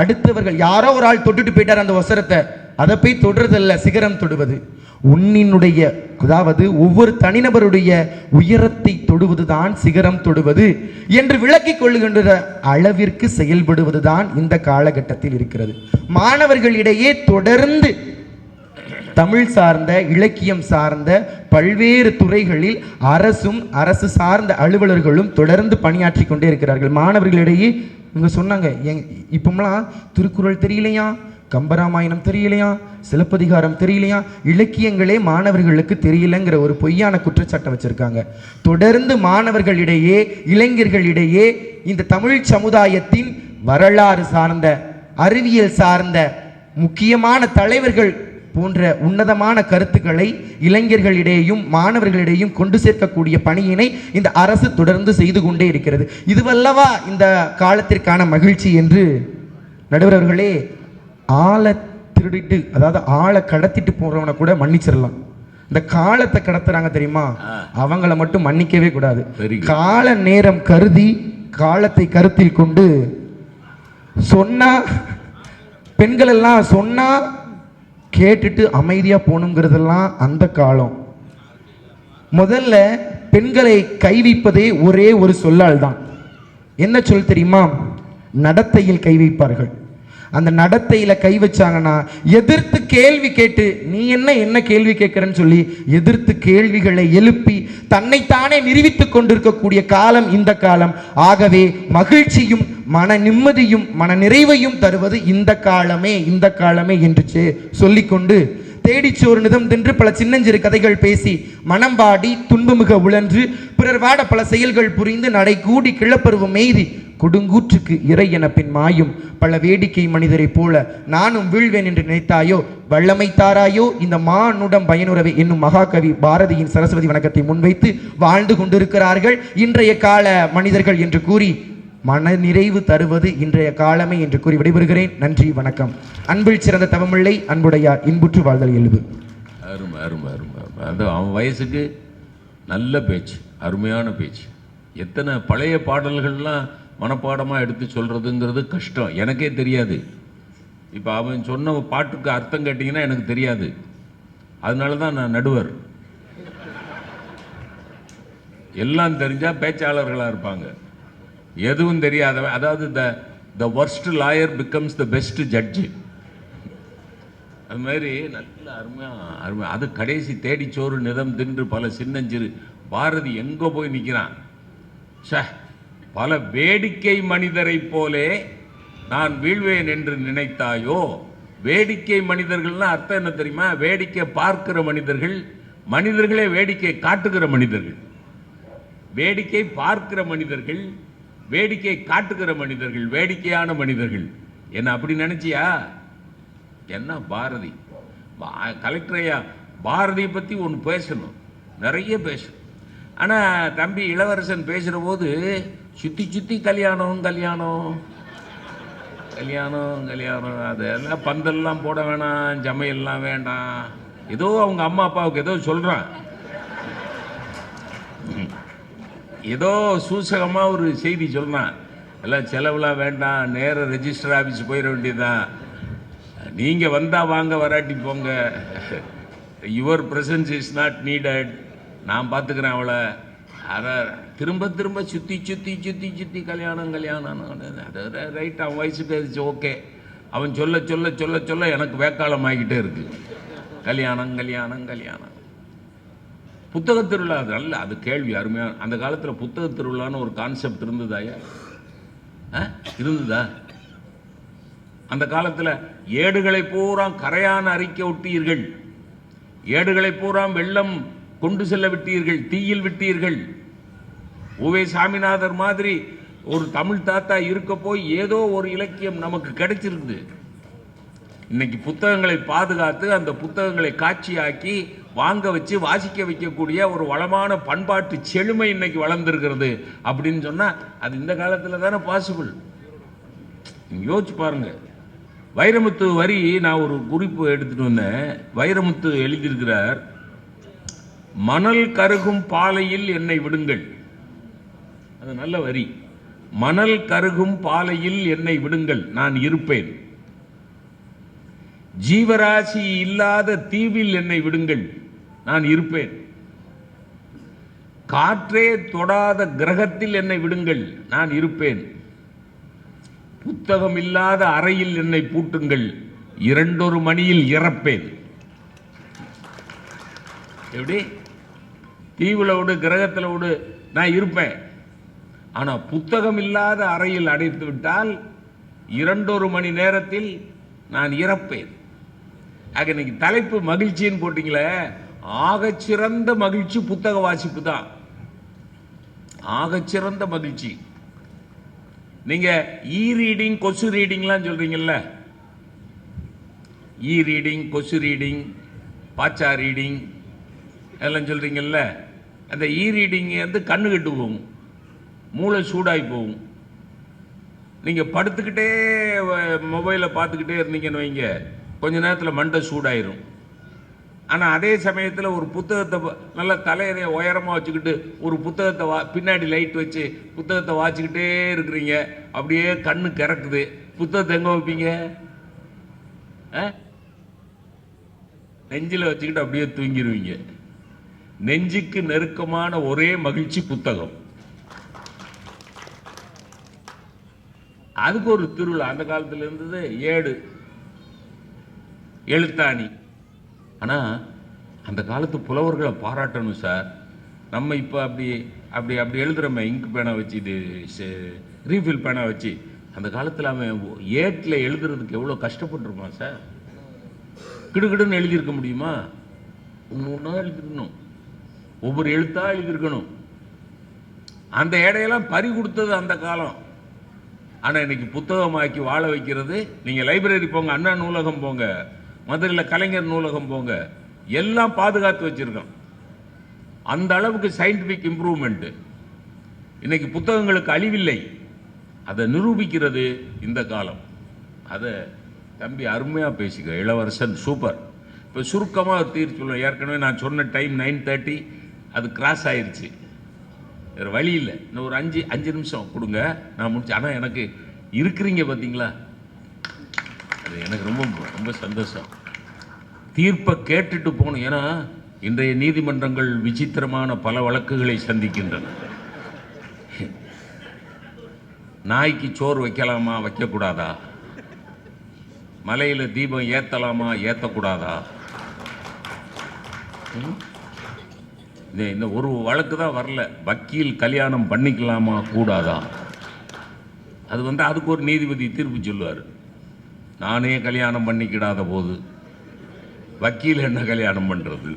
அடுத்தவர்கள் யாரோ ஒரு ஆள் தொட்டுட்டு போயிட்டார் அந்த வசரத்தை, அதை போய் தொடுறதல்ல சிகரம் தொடுவது. உன்னினுடைய அதாவது ஒவ்வொரு தனிநபருடைய உயரத்தை தொடுவதுதான் சிகரம் தொடுவது என்று விளக்கிக் கொள்ளுகின்ற அளவிற்கு செயல்படுவதுதான் இந்த காலகட்டத்தில் இருக்கிறது. மாணவர்களிடையே தொடர்ந்து தமிழ் சார்ந்த இலக்கியம் சார்ந்த பல்வேறு துறைகளில் அரசும் அரசு சார்ந்த அலுவலர்களும் தொடர்ந்து பணியாற்றி கொண்டே இருக்கிறார்கள். மாணவர்களிடையே இவங்க சொன்னாங்க, இப்போலாம் திருக்குறள் தெரியலையா, கம்பராமாயணம் தெரியலையா, சிலப்பதிகாரம் தெரியலையா, இலக்கியங்களே மாணவர்களுக்கு தெரியலங்கிற ஒரு பொய்யான குற்றச்சாட்டை வச்சிருக்காங்க. தொடர்ந்து மாணவர்களிடையே இளைஞர்களிடையே இந்த தமிழ் சமுதாயத்தின் வரலாறு சார்ந்த அறிவியல் சார்ந்த முக்கியமான தலைவர்கள் போன்ற உன்னதமான கருத்துக்களை இளைஞர்களிடையும் மாணவர்களிடையும் கொண்டு சேர்க்கக்கூடிய பணியினை இந்த அரசு தொடர்ந்து செய்து கொண்டே இருக்கிறது. இதுவல்லவா இந்த காலத்திற்கான மகிழ்ச்சி என்று நடுவர் அவர்களே, ஆளை திருடிட்டு அதாவது ஆளை கடத்திட்டு போறவனை கூட மன்னிச்சிடலாம், இந்த காலத்தை கடத்துறாங்க தெரியுமா, அவங்கள மட்டும் மன்னிக்கவே கூடாது. கால நேரம் கருதி காலத்தை கருத்தில் கொண்டு சொன்னா பெண்கள் எல்லாம் சொன்னா கேட்டுட்டு அமைதியா போகணுங்கிறதெல்லாம் அந்த காலம். முதல்ல பெண்களை கை வைப்பதே ஒரே ஒரு சொல்லால் தான். என்ன சொல் தெரியுமா? நடத்தையில் கை வைப்பார்கள். அந்த நடத்தையில கை வச்சாங்கன்னா எதிர்த்து கேள்வி கேட்டு நீ என்ன கேள்வி கேட்கிறன்னு சொல்லி எதிர்த்து கேள்விகளை எழுப்பி தன்னைத்தானே நிரூபித்துக் கொண்டிருக்கக்கூடிய காலம் இந்த காலம். ஆகவே மகிழ்ச்சியும் மன நிம்மதியும் மன நிறைவையும் தருவது இந்த காலமே என்று சொல்லிக்கொண்டு தேடிச்சோறு நிதம் தின்று பல சின்னஞ்சிறு கதைகள் பேசி மனம் வாடி துன்பமுக உழன்று பிறர் வாட பல செயல்கள் புரிந்து நடை கூடி கிளப்பருவம் எய்தி கொடுங்கூற்றுக்கு இறை என பின் மாயும் பல வேடிக்கை மனிதரை போல நானும் வீழ்வேன் என்று நினைத்தாயோ வல்லமை தாராயோ இந்த மானுடம் பயனுறவை என்னும் மகாகவி பாரதியின் சரஸ்வதி வணக்கத்தை முன்வைத்து வாழ்ந்து கொண்டிருக்கிறார்கள் இன்றைய கால மனிதர்கள் என்று கூறி மன நிறைவு தருவது இன்றைய காலமே என்று கூறி விடைபெறுகிறேன். நன்றி, வணக்கம். அன்பில் சிறந்த தவமில்லை அன்புடையார் இன்புற்று வாழ்தல் இயல்பு. அருமை அருமை அருமை. அது அவன் வயசுக்கு நல்ல பேச்சு, அருமையான பேச்சு. எத்தனை பழைய பாடல்கள்லாம் மனப்பாடமாக எடுத்து சொல்கிறதுங்கிறது கஷ்டம், எனக்கே தெரியாது. இப்போ அவன் சொன்ன பாட்டுக்கு அர்த்தம் கேட்டிங்கன்னா எனக்கு தெரியாது. அதனால தான் நான் நடுவர். எல்லாம் தெரிஞ்சால் பேச்சாளர்களாக இருப்பாங்க, எதுவும் தெரியாதவன். அதாவது த worst lawyer becomes the best judge. அது மாதிரி நல்ல அருமை. அது கடைசி தேடிச்சோறு நிதம் தின்று பல சின்னஞ்சிறு. பாரதி எங்கே போய் நிற்கிறான்? பல வேடிக்கை மனிதரை போலே நான் வீழ்வேன் என்று நினைத்தாயோ. வேடிக்கை மனிதர்கள்னா அர்த்தம் என்ன தெரியுமா? வேடிக்கை பார்க்கிற மனிதர்கள், மனிதர்களே வேடிக்கை காட்டுகிற மனிதர்கள். வேடிக்கை பார்க்கிற மனிதர்கள், வேடிக்கை காட்டுகிற மனிதர்கள், வேடிக்கையான மனிதர்கள். என்ன அப்படி நினைச்சியா? என்ன பாரதி கலெக்டரையா பாரதியை பற்றி ஒன்று பேசணும், நிறைய பேசணும். ஆனால் தம்பி இளவரசன் பேசுகிற போது சுற்றி கல்யாணம் அதெல்லாம் பந்தல்லாம் போட வேணாம், ஜமையெல்லாம் வேண்டாம், ஏதோ அவங்க அம்மா அப்பாவுக்கு ஏதோ சொல்கிறான், ஏதோ சூசகமாக ஒரு செய்தி சொல்கிறான். எல்லாம் செலவுலாம் வேண்டாம், நேர ரெஜிஸ்டர் ஆஃபீஸ் போயிட வேண்டியதுதான், நீங்கள் வந்தால் வாங்க வராட்டி போங்க, your presence is not needed, நான் பார்த்துக்கிறேன் அவளை. அதான் திரும்ப சுற்றி கல்யாணம் அது ரைட். அவன் வயசுக்கு அது ஓகே. அவன் சொல்ல எனக்கு வேக்காலம் ஆகிக்கிட்டே இருக்கு. கல்யாணம் புத்தக திருவிழா அது அல்ல, அது கேள்வி அருமையான. அந்த காலத்தில் புத்தக திருவிழான்னு ஒரு கான்செப்ட் இருந்ததாயா? இருந்ததா? அந்த காலத்தில் ஏடுகளை பூரா கரையான அறிக்கை விட்டீர்கள், ஏடுகளை பூரா வெள்ளம் கொண்டு செல்ல விட்டீர்கள், தீயில் விட்டீர்கள். உவே சாமிநாதர் மாதிரி ஒரு தமிழ் தாத்தா இருக்க போய் ஏதோ ஒரு இலக்கியம் நமக்கு கிடைச்சிருக்குது. இன்னைக்கு புத்தகங்களை பாதுகாத்து அந்த புத்தகங்களை காட்சியாக்கி வாங்க வச்சு வாசிக்க வைக்கக்கூடிய ஒரு வளமான பண்பாட்டு செழுமை இன்னைக்கு வளர்ந்துருக்கிறது. அப்படின்னு சொன்னால் அது இந்த காலத்தில் தானே பாசிபிள். யோசிச்சு பாருங்க. வைரமுத்து வரி நான் ஒரு குறிப்பு எடுத்துட்டு வந்தேன். வைரமுத்து எழுதியிருக்கிறார், மணல் கருகும் பாலையில் என்னை விடுங்கள். அது நல்ல வரி. மணல் கருகும் பாலையில் என்னை விடுங்கள், நான் இருப்பேன். ஜீவராசி இல்லாத தீவில் என்னை விடுங்கள், நான் இருப்பேன். காற்றே தொடாத கிரகத்தில் என்னை விடுங்கள், நான் இருப்பேன். புத்தகம் இல்லாத அறையில் என்னை பூட்டுங்கள், 2 மணியில் இறப்பேன். எப்படி? தீவுல விடு, கிரகத்தில் விடு, நான் இருப்பேன். ஆனா புத்தகம் இல்லாத அறையில் அடைத்து விட்டால் 2 மணி நேரத்தில் நான் இறப்பேன். ஆக இன்னைக்கு தலைப்பு மகிழ்ச்சின்னு போட்டீங்களே, ஆகச்சிறந்த மகிழ்ச்சி புத்தக வாசிப்பு தான். ஆகச்சிறந்த மகிழ்ச்சி. நீங்க இ ரீடிங், கொசு ரீடிங்லாம் சொல்றீங்கல்ல, இ ரீடிங், கொசு ரீடிங், பாச்சா ரீடிங் எல்லாம் சொல்றீங்கல்ல, அந்த இ ரீடிங் வந்து கண்ணு கெட்டு போகும், மூளை சூடாகி போகும். நீங்க படுத்துக்கிட்டே மொபைலை பார்த்துக்கிட்டே இருந்தீங்கன்னு வைங்க, கொஞ்ச நேரத்தில் மண்டை சூடாயிரும். ஆனால் அதே சமயத்தில் ஒரு புத்தகத்தை நல்லா தலையை உயரமாக வச்சுக்கிட்டு ஒரு புத்தகத்தை பின்னாடி லைட் வச்சு புத்தகத்தை வாசிக்கிட்டே இருக்கிறீங்க, அப்படியே கண்ணு கிறக்குது. புத்தகத்தை எங்கே வைப்பீங்க? நெஞ்சில் வச்சுக்கிட்டு அப்படியே தூங்கிடுவீங்க. நெஞ்சுக்கு நெருக்கமான ஒரே மகிழ்ச்சி புத்தகம். அதுக்கு ஒரு திருவிழா அந்த காலத்தில் இருந்தது, ஏடு, எழுத்தாணி. ஆனால் அந்த காலத்து புலவர்களை பாராட்டணும் சார். நம்ம இப்போ அப்படி அப்படி அப்படி எழுதுகிறோமே, இங்கு பேனா வச்சு, இது ரீஃபில் பேனா வச்சு. அந்த காலத்தில் அவன் ஏட்டில் எழுதுறதுக்கு எவ்வளோ கஷ்டப்பட்டுருப்பான் சார். கிடுகிடுன்னு எழுதியிருக்க முடியுமா? ஒன்று எழுதிருக்கணும், ஒவ்வொரு எழுத்தாக எழுதியிருக்கணும். அந்த ஏடையெல்லாம் பறி கொடுத்தது அந்த காலம். ஆனால் இன்னைக்கு புத்தகமாக்கி வாழ வைக்கிறது. நீங்கள் லைப்ரரி போங்க, அண்ணா நூலகம் போங்க, மதுரையில் கலைஞர் நூலகம் போங்க, எல்லாம் பாதுகாத்து வச்சிருக்கோம். அந்த அளவுக்கு சயின்டிபிக் இம்ப்ரூவ்மெண்ட். இன்னைக்கு புத்தகங்களுக்கு அழிவில்லை, அதை நிரூபிக்கிறது இந்த காலம். அதை தம்பி அருமையாக பேசிக்க, இளவரசன் சூப்பர். இப்போ சுருக்கமாக தீர்வு சொல்லுவேன். ஏற்கனவே நான் சொன்ன டைம் 9:30, அது கிராஸ் ஆயிடுச்சு. வேறு வழி இல்லை. இன்னும் ஒரு 5 நிமிஷம் கொடுங்க, நான் முடிச்சு. ஆனால் எனக்கு இருக்கிறீங்க பார்த்தீங்களா, அது எனக்கு ரொம்ப ரொம்ப சந்தோஷம். தீர்ப்பை கேட்டுட்டு போகணும். ஏன்னா இன்றைய நீதிமன்றங்கள் விசித்திரமான பல வழக்குகளை சந்திக்கின்றன. நாய்க்கு சோறு வைக்கலாமா, வைக்கக்கூடாதா? மலையில் தீபம் ஏற்றலாமா, ஏற்றக்கூடாதா? இந்த ஒரு வழக்கு தான் வரல. வக்கீல் கல்யாணம் பண்ணிக்கலாமா, கூடாதா? அது வந்து அதுக்கு ஒரு நீதிபதி தீர்ப்பு சொல்லுவார். நானே கல்யாணம் பண்ணிக்கிடாத போது வக்கீல் என்ன கல்யாணம் பண்ணுறது?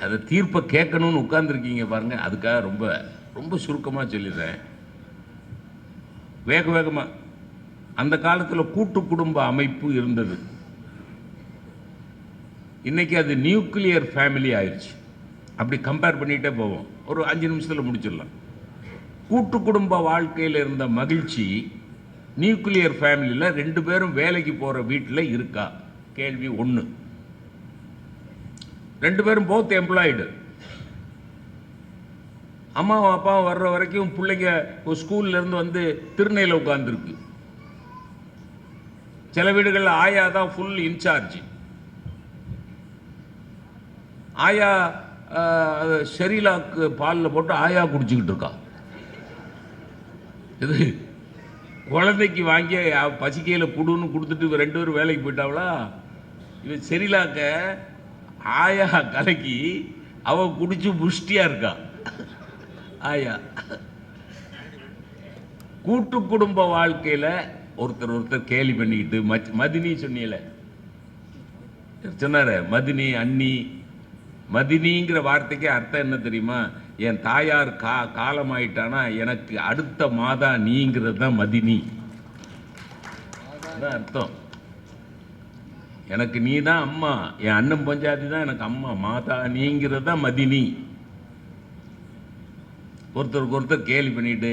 அதை தீர்ப்பை கேட்கணும்னு உட்கார்ந்துருக்கீங்க பாருங்க. அதுக்காக ரொம்ப ரொம்ப சுருக்கமாக சொல்லிடுறேன், வேக வேகமாக. அந்த காலத்தில் கூட்டு குடும்ப அமைப்பு இருந்தது. இன்னைக்கு அது நியூக்ளியர் ஃபேமிலி ஆயிடுச்சு. அப்படி கம்பேர் பண்ணிகிட்டே போவோம், ஒரு 5 நிமிஷத்தில் முடிச்சிடலாம். கூட்டு குடும்ப வாழ்க்கையில் இருந்த மகிழ்ச்சி நியூக்ளியர் ஃபேமிலியில் 2 பேரும் வேலைக்கு போகிற வீட்டில் இருக்கா? கேள்வி 1. 2 பேரும் போத் எம்ப்ளாய்டு. அம்மாவும் அப்பாவும் வர்ற வரைக்கும் பிள்ளைங்க ஸ்கூல்லேருந்து வந்து திருநெல்வேலியில் உட்காந்துருக்கு. சில வீடுகளில் ஆயா தான் ஃபுல் இன்சார்ஜ். ஆயா ஷெரிலாக்கு பாலில் போட்டு ஆயா குடிச்சுக்கிட்டு இருக்கா. இது குழந்தைக்கு வாங்கி பசிக்கையில் குடுன்னு கொடுத்துட்டு 2 பேரும் வேலைக்கு போயிட்டாவளா. இவன் ஷெரிலாக்க ஆயா கலக்கி அவ குடிச்சு புஷ்டியா இருக்கா ஆயா. கூட்டு குடும்ப வாழ்க்கையில ஒருத்தர் கேலி பண்ணிக்கிட்டு, மதினி சொன்னீல, சொன்னார மதினி அண்ணி. மதினிங்கிற வார்த்தைக்கு அர்த்தம் என்ன தெரியுமா? என் தாயார் காலமாயிட்டானா எனக்கு அடுத்த மாதா நீங்கிறது தான் மதினி. அதான் அர்த்தம். எனக்கு நீ தான் அம்மா, என் அண்ணன் பஞ்சாதி தான் எனக்கு அம்மா, மாதா நீங்கிறது தான் மதினி. ஒருத்தருக்கு ஒருத்தர் கேலி பண்ணிட்டு,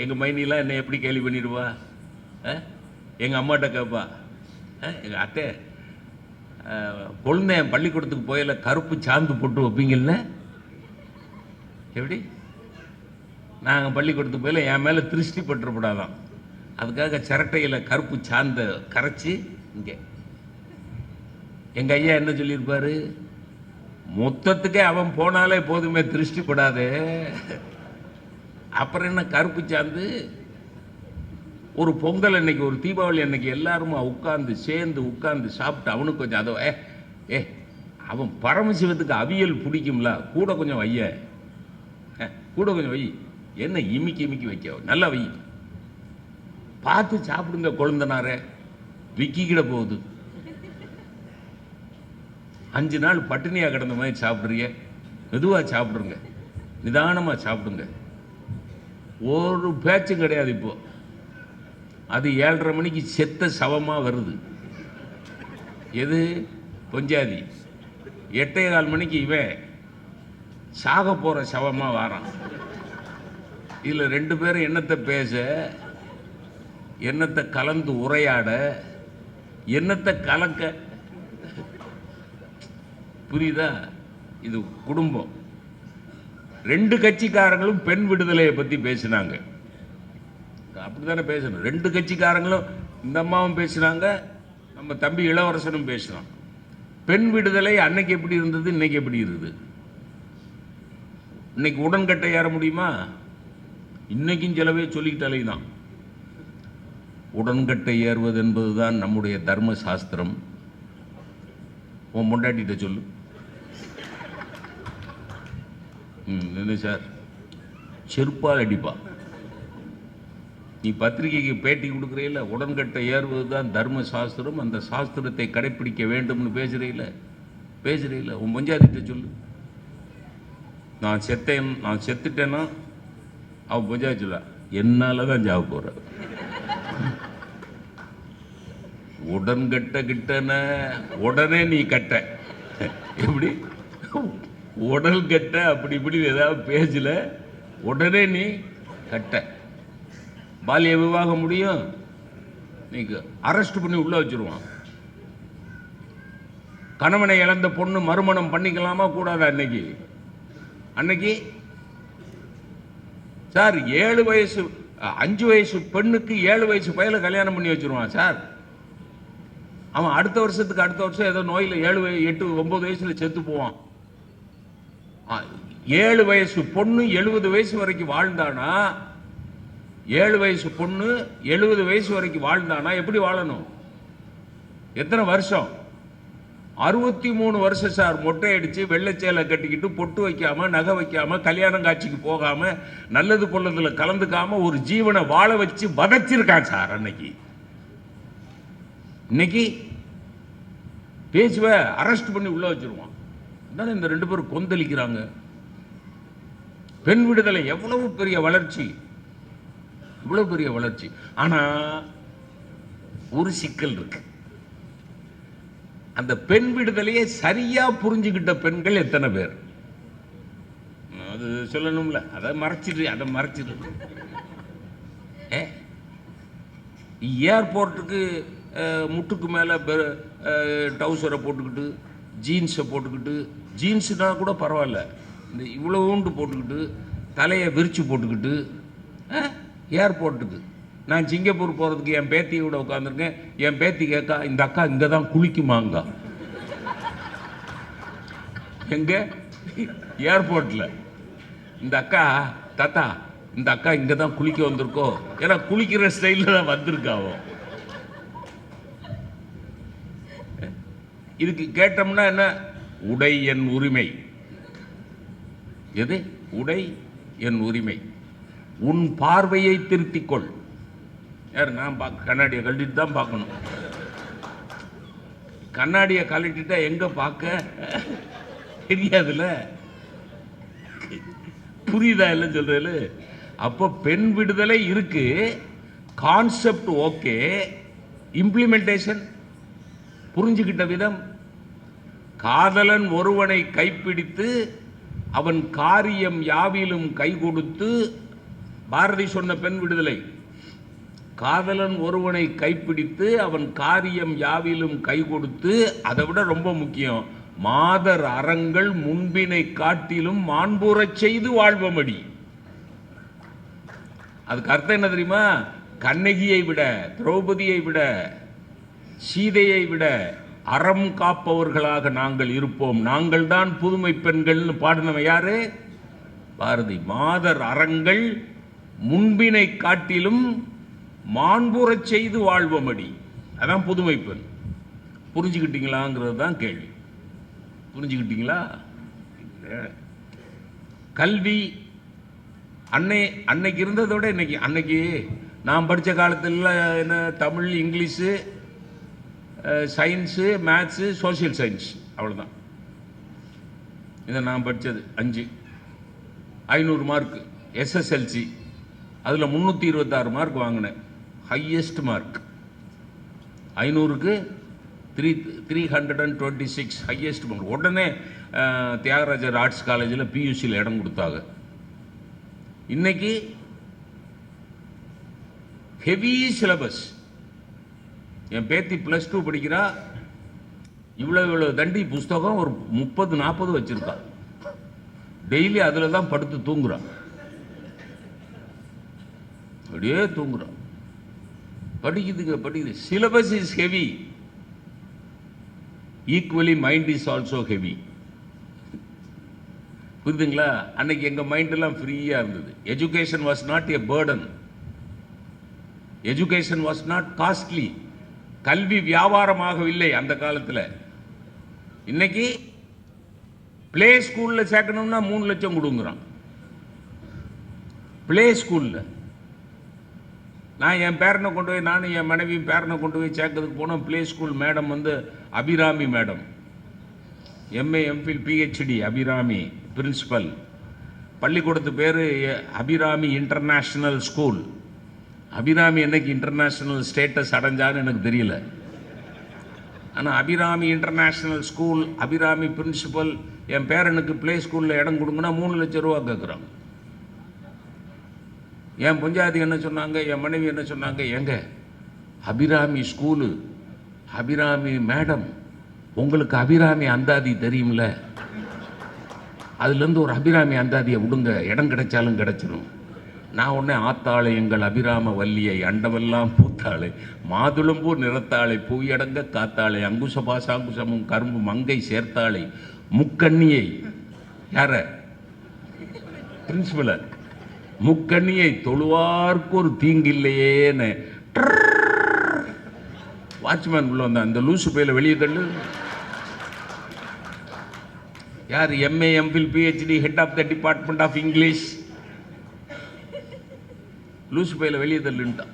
எங்க மைனிலாம் என்ன எப்படி கேலி பண்ணிடுவா? எங்க அம்மாட்ட கேட்பா, எங்க அத்தை குழந்தை பள்ளிக்கூடத்துக்கு போயில கருப்பு சாந்து போட்டு வைப்பீங்கல்ல, எப்படி? நாங்கள் பள்ளிக்கூடத்துக்கு போயில என் மேலே திருஷ்டி பட்டுறப்படாதான், அதுக்காக சிரட்டையில் கருப்பு சாந்த கரைச்சி இங்கே எங்க ஐயா என்ன சொல்லியிருப்பாரு, மொத்தத்துக்கே அவன் போனாலே போதுமே திருஷ்டிப்படாது, அப்புறம் என்ன கருப்பு சாந்து. ஒரு பொங்கல் அன்னைக்கு, ஒரு தீபாவளி அன்னைக்கு எல்லாருமா சேர்ந்து உட்கார்ந்து சாப்பிட்டு அவனுக்கு கொஞ்சம் அதை அவன் பரமசிவத்துக்கு அவியல் பிடிக்கும்ல, கூட கொஞ்சம் வைய, கூட கொஞ்சம் வை, என்ன இமிக்கி வைக்க, நல்லா வை, பார்த்து சாப்பிடுங்க கொழுந்தனாரே, விக்கிக்கிட போகுது. 5 நாள் பட்டினியா கிடந்த மாதிரி சாப்பிட்றீங்க, மெதுவா சாப்பிடுங்க, நிதானமா சாப்பிடுங்க. ஒரு பேச்சும் கிடையாது. இப்போ அது 7:30 மணிக்கு செத்த சவமா வருது. எது பொஞ்சாதி 8:15 மணிக்கு இவன் சாக போற சவமா வாரான். இதுல 2 பேரும் என்னத்தை பேச, என்னத்தை கலந்து உரையாட, என்னத்தை கலக்க, புரியுதா? இது குடும்பம். 2 கட்சிக்காரங்களும் பெண் விடுதலையை பத்தி பேசினாங்க. அப்படித்தானே பேசணும். 2 கட்சிக்காரங்களும், இந்த அம்மாவும் பேசினாங்க, நம்ம தம்பி இளவரசனும் பேசினான். பெண் விடுதலை அன்னைக்கு எப்படி இருந்தது, இன்னைக்கு எப்படி இருக்குது? இன்னைக்கு உடன்கட்டை ஏற முடியுமா? இன்னைக்கும் சிலவே சொல்லிக்கிட்டாலே தான். உடன்கட்டை ஏறுவது என்பதுதான் நம்முடைய தர்ம சாஸ்திரம். உன் முண்டாட்டிட்ட சொல்லு. என்ன சார், செருப்பால் அடிப்பா. நீ பத்திரிகைக்கு பேட்டி கொடுக்குறீல, உடன்கட்டை ஏறுவது தான் தர்ம சாஸ்திரம், அந்த சாஸ்திரத்தை கடைப்பிடிக்க வேண்டும்னு பேசுறீல, உன் பஞ்சாயத்திட்ட சொல்லு. நான் செத்துட்டேன்னா அவன் பஞ்சாயத்து சொல்ல, என்னால தான் சாவ போற. உடன்கட்ட கிட்டன உடனே நீ கட்ட, எப்படி உடல் கட்ட, அப்படி இப்படி ஏதாவது பேசல, உடனே நீ கட்ட. பாலிய விவாகம் முடியும், நீங்க அரெஸ்ட் பண்ணி உள்ள வச்சிருவான். கணவனை இழந்த பொண்ணு மறுமணம் பண்ணிக்கலாமா கூடாதா? அன்னைக்கு சார் 7 வயசு 5 வயசு பெண்ணுக்கு 7 வயசு பையல கல்யாணம் பண்ணி வச்சிருவான் சார். அவன் அடுத்த வருஷம் ஏதோ நோயில 7, 8, 9 வயசுல செத்து போவான். 7 வயசு பொண்ணு 70 வயசு வரைக்கும் வாழ்ந்தானா, 7 வயசு பொண்ணு 70 வயசு வரைக்கும் வாழ்ந்தானா எப்படி வாழணும்? எத்தனை வருஷம்? 63 வருஷம் சார். மொட்டை அடிச்சு வெள்ளைச்சேலை கட்டிக்கிட்டு பொட்டு வைக்காம நகை வைக்காம கல்யாணம் காட்சிக்கு போகாம நல்லது பொல்லதுல கலந்துக்காம ஒரு ஜீவனை வாழ வச்சு வதச்சிருக்கான் சார். இன்னைக்கு பேசுவ அரெஸ்ட் பண்ணி உள்ள வச்சிருவான். இந்த 2 பேரும் கொந்தளிக்கிறாங்க. பெண் விடுதலை எவ்வளவு பெரிய வளர்ச்சி, இவ்வளவு பெரிய வளர்ச்சி. ஆனா ஒரு சிக்கல் இருக்கு. அந்த பெண் விடுதலையை சரியா புரிஞ்சுக்கிட்ட பெண்கள் எத்தனை பேர்? அது சொல்லணும்ல. அதை மறைச்சிட்டு ஏர்போர்ட்டுக்கு முட்டுக்கு மேல டவுசரை போட்டுக்கிட்டு ஜீன்ஸை போட்டுக்கிட்டு, ஜீன்ஸுனா கூட பரவாயில்ல, இந்த இவ்வளவுண்டு போட்டுக்கிட்டு தலையை விரிச்சு போட்டுக்கிட்டு ஏர்போர்ட்டுக்கு. நான் சிங்கப்பூர் போகிறதுக்கு என் பேத்தியோட உட்காந்துருக்கேன். என் பேத்தி கேட்கா, இந்த அக்கா இங்கே தான் குளிக்குமாங்க. எங்க ஏர்போர்ட்டில் இந்த அக்கா, தாத்தா இந்த அக்கா இங்கே தான் குளிக்க வந்திருக்கோ, ஏன்னா குளிக்கிற ஸ்டைலில் தான் வந்திருக்காவோ. இதுக்கு கேட்டோம்னா என்ன? உடை என் உரிமை. எது உடை என் உரிமை? உன் பார்வையை திருத்திக்கொள். யார்? நான் கண்ணாடியை கழட்டிட்டு தான் பார்க்கணும். கண்ணாடியை கழட்டிட்டா எங்க பார்க்க தெரியாதுல்ல. புரியுதா இல்லை சொல்றது? அப்போ பெண் விடுதலை இருக்கு, கான்செப்ட் ஓகே, இம்ப்ளிமெண்டேஷன் புரிஞ்சுக்கிட்ட விதம். காதலன் ஒருவனை கைப்பிடித்து அவன் காரியம் யாவிலும் கை கொடுத்து, பாரதி சொன்ன பெண் விடுதலை. காதலன் ஒருவனை கைப்பிடித்து அவன் காரியம் யாவிலும் கை கொடுத்து, அதை விட ரொம்ப முக்கியம், மாதர் அறங்கள் முன்பினை காட்டிலும் மாண்புறச் செய்து வாழ்வமடி. அதுக்கு அர்த்தம் என்ன தெரியுமா? கண்ணகியை விட, திரௌபதியை விட, சீதையை விட, அறம் காப்பவர்களாக நாங்கள் இருப்போம், நாங்கள் தான் புதுமை பெண்கள்னு பாடினவன் யாரு? பாரதி. மாதர் அறங்கள் முன்பினை காட்டிலும் மாண்புறச் செய்து வாழ்வமடி, அதான் புதுமை பெண். புரிஞ்சுக்கிட்டீங்களாங்கிறது தான் கேள்வி. புரிஞ்சுக்கிட்டீங்களா? கல்வி அன்னைக்கு இருந்ததை விட இன்னைக்கு, அன்னைக்கு நான் படித்த காலத்தில் என்ன Tamil, English, science, maths, social science, அவ்வளோதான். இதை நான் படித்தது 500 மார்க்கு எஸ்எஸ்எல்சி, அதில் 326 மார்க் வாங்கினேன், ஹையஸ்ட் மார்க். 500க்கு 326 highest mark. உடனே தியாகராஜர் ஆர்ட்ஸ் காலேஜில் பியூசியில் இடம் கொடுத்தாங்க. இன்னைக்கு ஹெவி சிலபஸ். என் பேத்தி +2 படிக்கிறா, இவ்வளோ தண்டி புஸ்தகம் ஒரு 30-40 வச்சிருக்கா. டெய்லி அதில் தான் படுத்து தூங்குறான், அப்படியே தூங்குறான். படிக்குது. Syllabus is heavy, equally mind is also heavy. புரியுதுங்களா? அன்னைக்கு எங்க மைண்ட் எல்லாம் ஃப்ரீயா இருந்தது. Education was not a burden, education was not costly. கல்வி வியாபாரமாகவில்லை அந்த காலத்தில். இன்னைக்கு பிளே ஸ்கூல்ல சேர்க்கணும்னா 3 லட்சம் கொடுங்குறான். பிளே ஸ்கூல்ல நான் என் பேரனை கொண்டு போய், நானும் என் மனைவி பேரனை கொண்டு போய் சேர்க்கறதுக்கு போனோம். பிளே ஸ்கூல் மேடம் வந்து Abirami madam, MA MPhil PhD Abirami principal. பள்ளிக்கூடத்து பேர் அபிராமி இன்டர்நேஷனல் ஸ்கூல். அபிராமி என்னைக்கு இன்டர்நேஷனல் ஸ்டேட்டஸ் அடைஞ்சான்னு எனக்கு தெரியல. ஆனால் Abirami international school, Abirami principal. என் பேரனுக்கு பிளே ஸ்கூலில் இடம் கொடுங்கன்னா 3 லட்சம் ரூபா கேட்குறாங்க. என் பஞ்சாயத்து என்ன சொன்னாங்க, என் மனைவி என்ன சொன்னாங்க, எங்க அபிராமி ஸ்கூலு, அபிராமி மேடம், உங்களுக்கு அபிராமி அந்தாதி தெரியும்ல, அதுலேருந்து ஒரு அபிராமி அந்தாதியை விடுங்க, இடம் கிடைச்சாலும் கிடைச்சிடும். நான் உடனே ஆத்தாளை எங்கள் அபிராம வல்லியை அண்டவெல்லாம் பூத்தாளை மாதுளம்பூ நிறத்தாளை பூயடங்க காத்தாளை அங்குசபாசாங்குசமும் கரும்பு மங்கை சேர்த்தாளை முக்கண்ணியை, யார பிரின்சிபல, முக்கண்ணியை தொழுவார்க்கு ஒரு தீங்கில்லையேன்னு வாட்ச்மேன் உள்ள வந்தான். அந்த லூசு பையில வெளியே தள்ளு. யார்? MA MPhil PhD, head of the department of English. லூசு பையில வெளியே தள்ளுன்ட்டான்.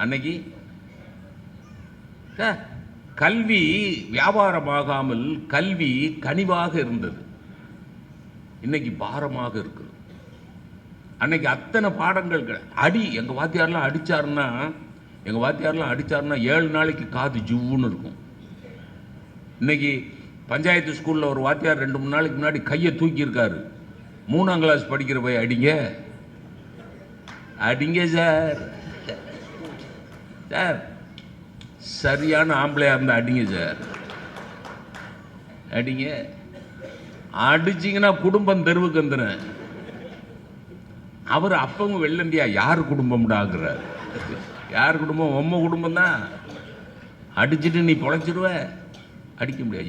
அன்னைக்கு கல்வி வியாபாரமாகாமல் கல்வி கனிவாக இருந்தது. இன்னைக்கு பாரமாக இருக்குது. அன்னைக்கு அத்தனை பாடங்கள் அடி. எங்க வாத்தியாரெல்லாம் அடிச்சாருன்னா 7 நாளைக்கு காது ஜுவ்வுன்னு இருக்கும். இன்னைக்கு பஞ்சாயத்து ஸ்கூல்ல ஒரு வாத்தியார் 2-3 நாளைக்கு முன்னாடி கையை தூக்கி இருக்காரு. 3ஆம் கிளாஸ் படிக்கிற போய் அடிங்க சார், சார் சரியான ஆம்பளையா இருந்தா அடிங்க சார், அடிங்க. அடிச்சிங்கன்னா குடும்பம் தெருவுக்கு வந்துடும். அவர் அப்பவும் வெள்ளந்தியா யார் குடும்பம்டாங்கிறார். யார் குடும்பம்? உம்ம குடும்பம் தான். அடிச்சுட்டு நீ பொழைச்சிடுவ, அடிக்க முடியாது.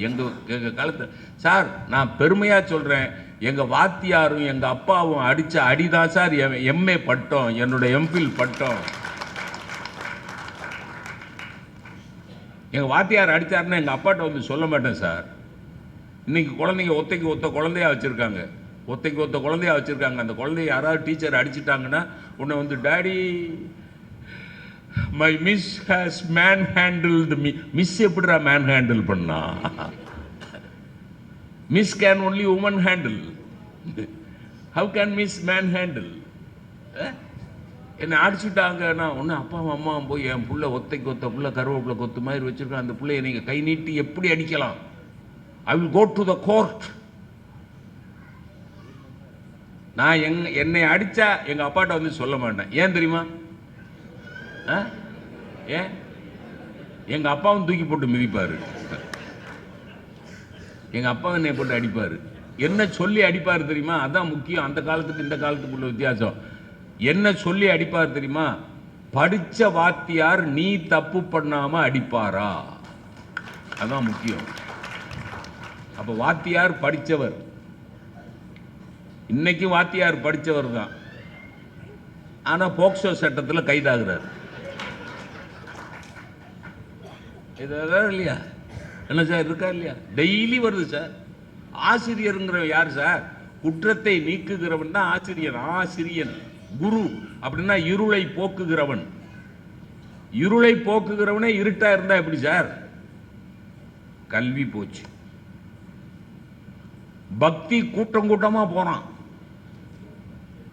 எங்க காலத்தில் சார், நான் பெருமையா சொல்றேன், எங்க வாத்தியாரும் எங்க அப்பாவும் அடிச்ச அடிதான் சார் MA பட்டம், என்னோட MPhil பட்டம். எங்க வாத்தியார் அடிச்சாருன்னா எங்க அப்பாட்ட வந்து சொல்ல மாட்டேன் சார். இன்னைக்கு குழந்தைங்க ஒத்தைக்கு ஒத்த குழந்தையா வச்சிருக்காங்க, அந்த குழந்தைய யாராவது டீச்சர் அடிச்சிட்டாங்கன்னா உன்னை வந்து daddy my miss has man handled me. Miss எப்படிடா மேன் ஹேண்டில் பண்ணா? Miss can only woman handle. How can miss man handle? என்னை அடிச்சுட்டாங்கன்னா ஒன்று அப்பாவும் அம்மாவும் போய் என் புள்ள ஒத்தைக்கு ஒத்த புள்ள கருவேப்பிலை கொத்து மாதிரி வச்சிருக்கேன், அந்த பிள்ளைய நீங்கள் கை நீட்டி எப்படி அடிக்கலாம்? I will go to the court. நான் என்னை அடிச்சா எங்க அப்பாட்ட வந்து சொல்ல மாட்டேன். ஏன் தெரியுமா? ஏன்? எங்க அப்பாவும் தூக்கி போட்டு மிதிப்பாரு, எங்க அப்பா என்னை போட்டு அடிப்பாரு. என்ன சொல்லி அடிப்பாரு தெரியுமா? அதான் முக்கியம். அந்த காலத்துக்கு இந்த காலத்துக்குள்ள வித்தியாசம். என்ன சொல்லி அடிப்பார் தெரியுமா? படிச்ச வாத்தியார் நீ தப்பு பண்ணாம அடிப்பாரா? அதான் முக்கியம். அப்ப வாத்தியார் படித்தவர், இன்னைக்கு வாத்தியார் படித்தவர் தான், ஆனா போக்சோ சட்டத்தில் கைதாகிறார். இதெல்லாம் இல்லையா? என்ன சார் இருக்கா இல்லையா? டெய்லி வருது சார். ஆசிரியருங்கிறவன் யார் சார்? குற்றத்தை நீக்குகிறவன் தான் ஆசிரியர். ஆசிரியன் குரு அப்படின்னா இருளை போக்குகிறவன். இருளை போக்குகிறவனே இருட்டா இருந்தா எப்படி சார்? கல்வி போச்சு. பக்தி கூட்டம் கூட்டமா போறான்.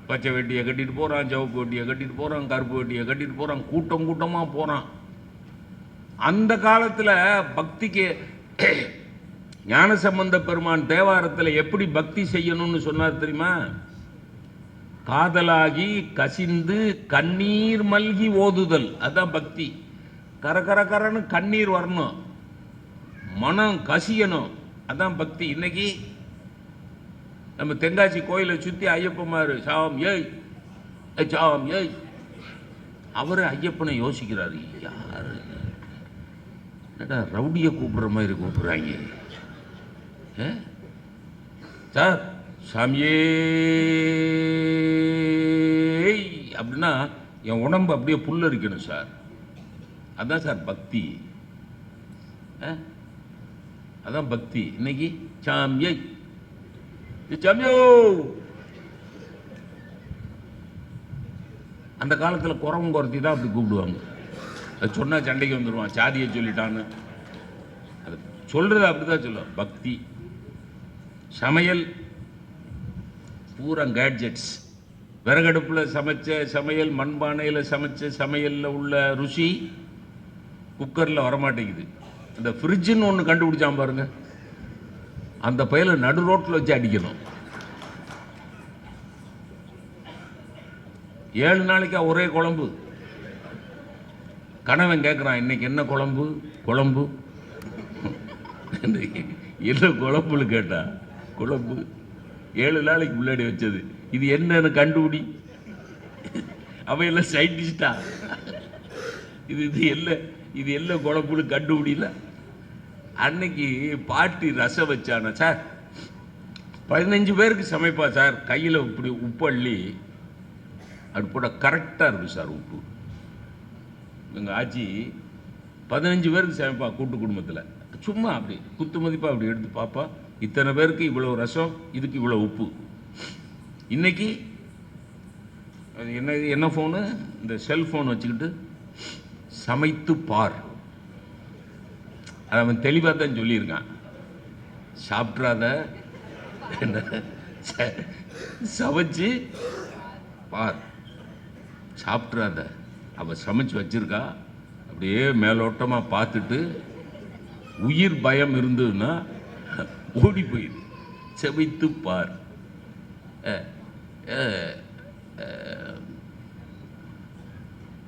பச்சை வெட்டியை கட்டிட்டு போறான், சிவப்பு வெட்டியை கட்டிட்டு போறான், கருப்பு வெட்டியை கட்டிட்டு போறான், கூட்டம் கூட்டமா போறான். அந்த காலத்துல பக்திக்கு ஞானசம்பந்த பெருமான் தேவாரத்தில் எப்படி பக்தி செய்யணும்னு சொன்னார் தெரியுமா? காதலாகி கசிந்து கண்ணீர் மல்கி ஓதுதல், அதான் பக்தி. கரன்னு கண்ணீர் வரணும், மனம் கசியணும், அதான் பக்தி. இன்னைக்கு நம்ம தென்காசி கோயிலை சுத்தி ஐயப்பமாரு சாம் ஏய் சாம் ஏய், அவரு ஐயப்பனை யோசிக்கிறாரு, யாரு ரவுடியை கூப்பிடுற மாதிரி கூப்பிடுறாங்க சார். சாமியே அப்படின்னா என் உடம்பு அப்படியே புல்லரிக்கணும் சார், அதான் சார் பக்தி. அதான் பக்தி. இன்னைக்கு சாமியை சாமியோ. அந்த காலத்தில் குறவும் குறத்தி தான் அப்படி கூப்பிடுவாங்க. அது சொன்னா சண்டைக்கு வந்துடுவான், சாதியை சொல்லிட்டான்னு. அது சொல்றது அப்படிதான் சொல்லுவான். பக்தி சமையல் பூரா கேட்ஜெட்ஸ். விறகடுப்பில் சமைச்ச சமையல், மண்பானையில் சமைச்ச சமையலில் உள்ள ருசி குக்கரில் வரமாட்டேங்குது. இந்த ஃப்ரிட்ஜுன்னு ஒன்று கண்டுபிடிச்சான் பாருங்க, அந்த பையில நடு ரோட்டில் வச்சு அடிக்கணும். 7 நாளைக்கா ஒரே குழம்பு. கணவன் கேட்குறான், இன்னைக்கு என்ன குழம்பு? குழம்பு என்ன குழம்புன்னு கேட்டா, குழம்பு 7 நாளைக்கு முன்னாடி வச்சது, இது என்னன்னு கண்டுபிடி. அவன் எல்லாம் சயின்டிஸ்டா, இது என்ன குழம்புன்னு கண்டுபிடில. அன்னைக்கு பாட்டி ரசம் வச்சானா சார், 15 பேருக்கு சமைப்பா சார். கையில் இப்படி உப்பு அள்ளி அப்படி போட கரெக்டாக இருக்கும் சார் உப்பு. எங்கள் ஆச்சி 15 பேருக்கு சமைப்பா கூட்டு குடும்பத்தில். சும்மா அப்படி குத்து மதிப்பாக அப்படி எடுத்து பார்ப்பா, இத்தனை பேருக்கு இவ்வளோ ரசம், இதுக்கு இவ்வளோ உப்பு. இன்னைக்கு அது என்ன ஃபோனு, இந்த செல்ஃபோன் வச்சுக்கிட்டு சமைத்து பார். அவன் தெளிவாக தான் சொல்லியிருக்கான், சாப்பிட்றாத, சமைச்சு பார், சாப்பிட்றாத. அவள் சமைச்சு வச்சிருக்கா, அப்படியே மேலோட்டமாக பார்த்துட்டு உயிர் பயம் இருந்ததுன்னா ஓடி போயிடு, சமைத்து பார்.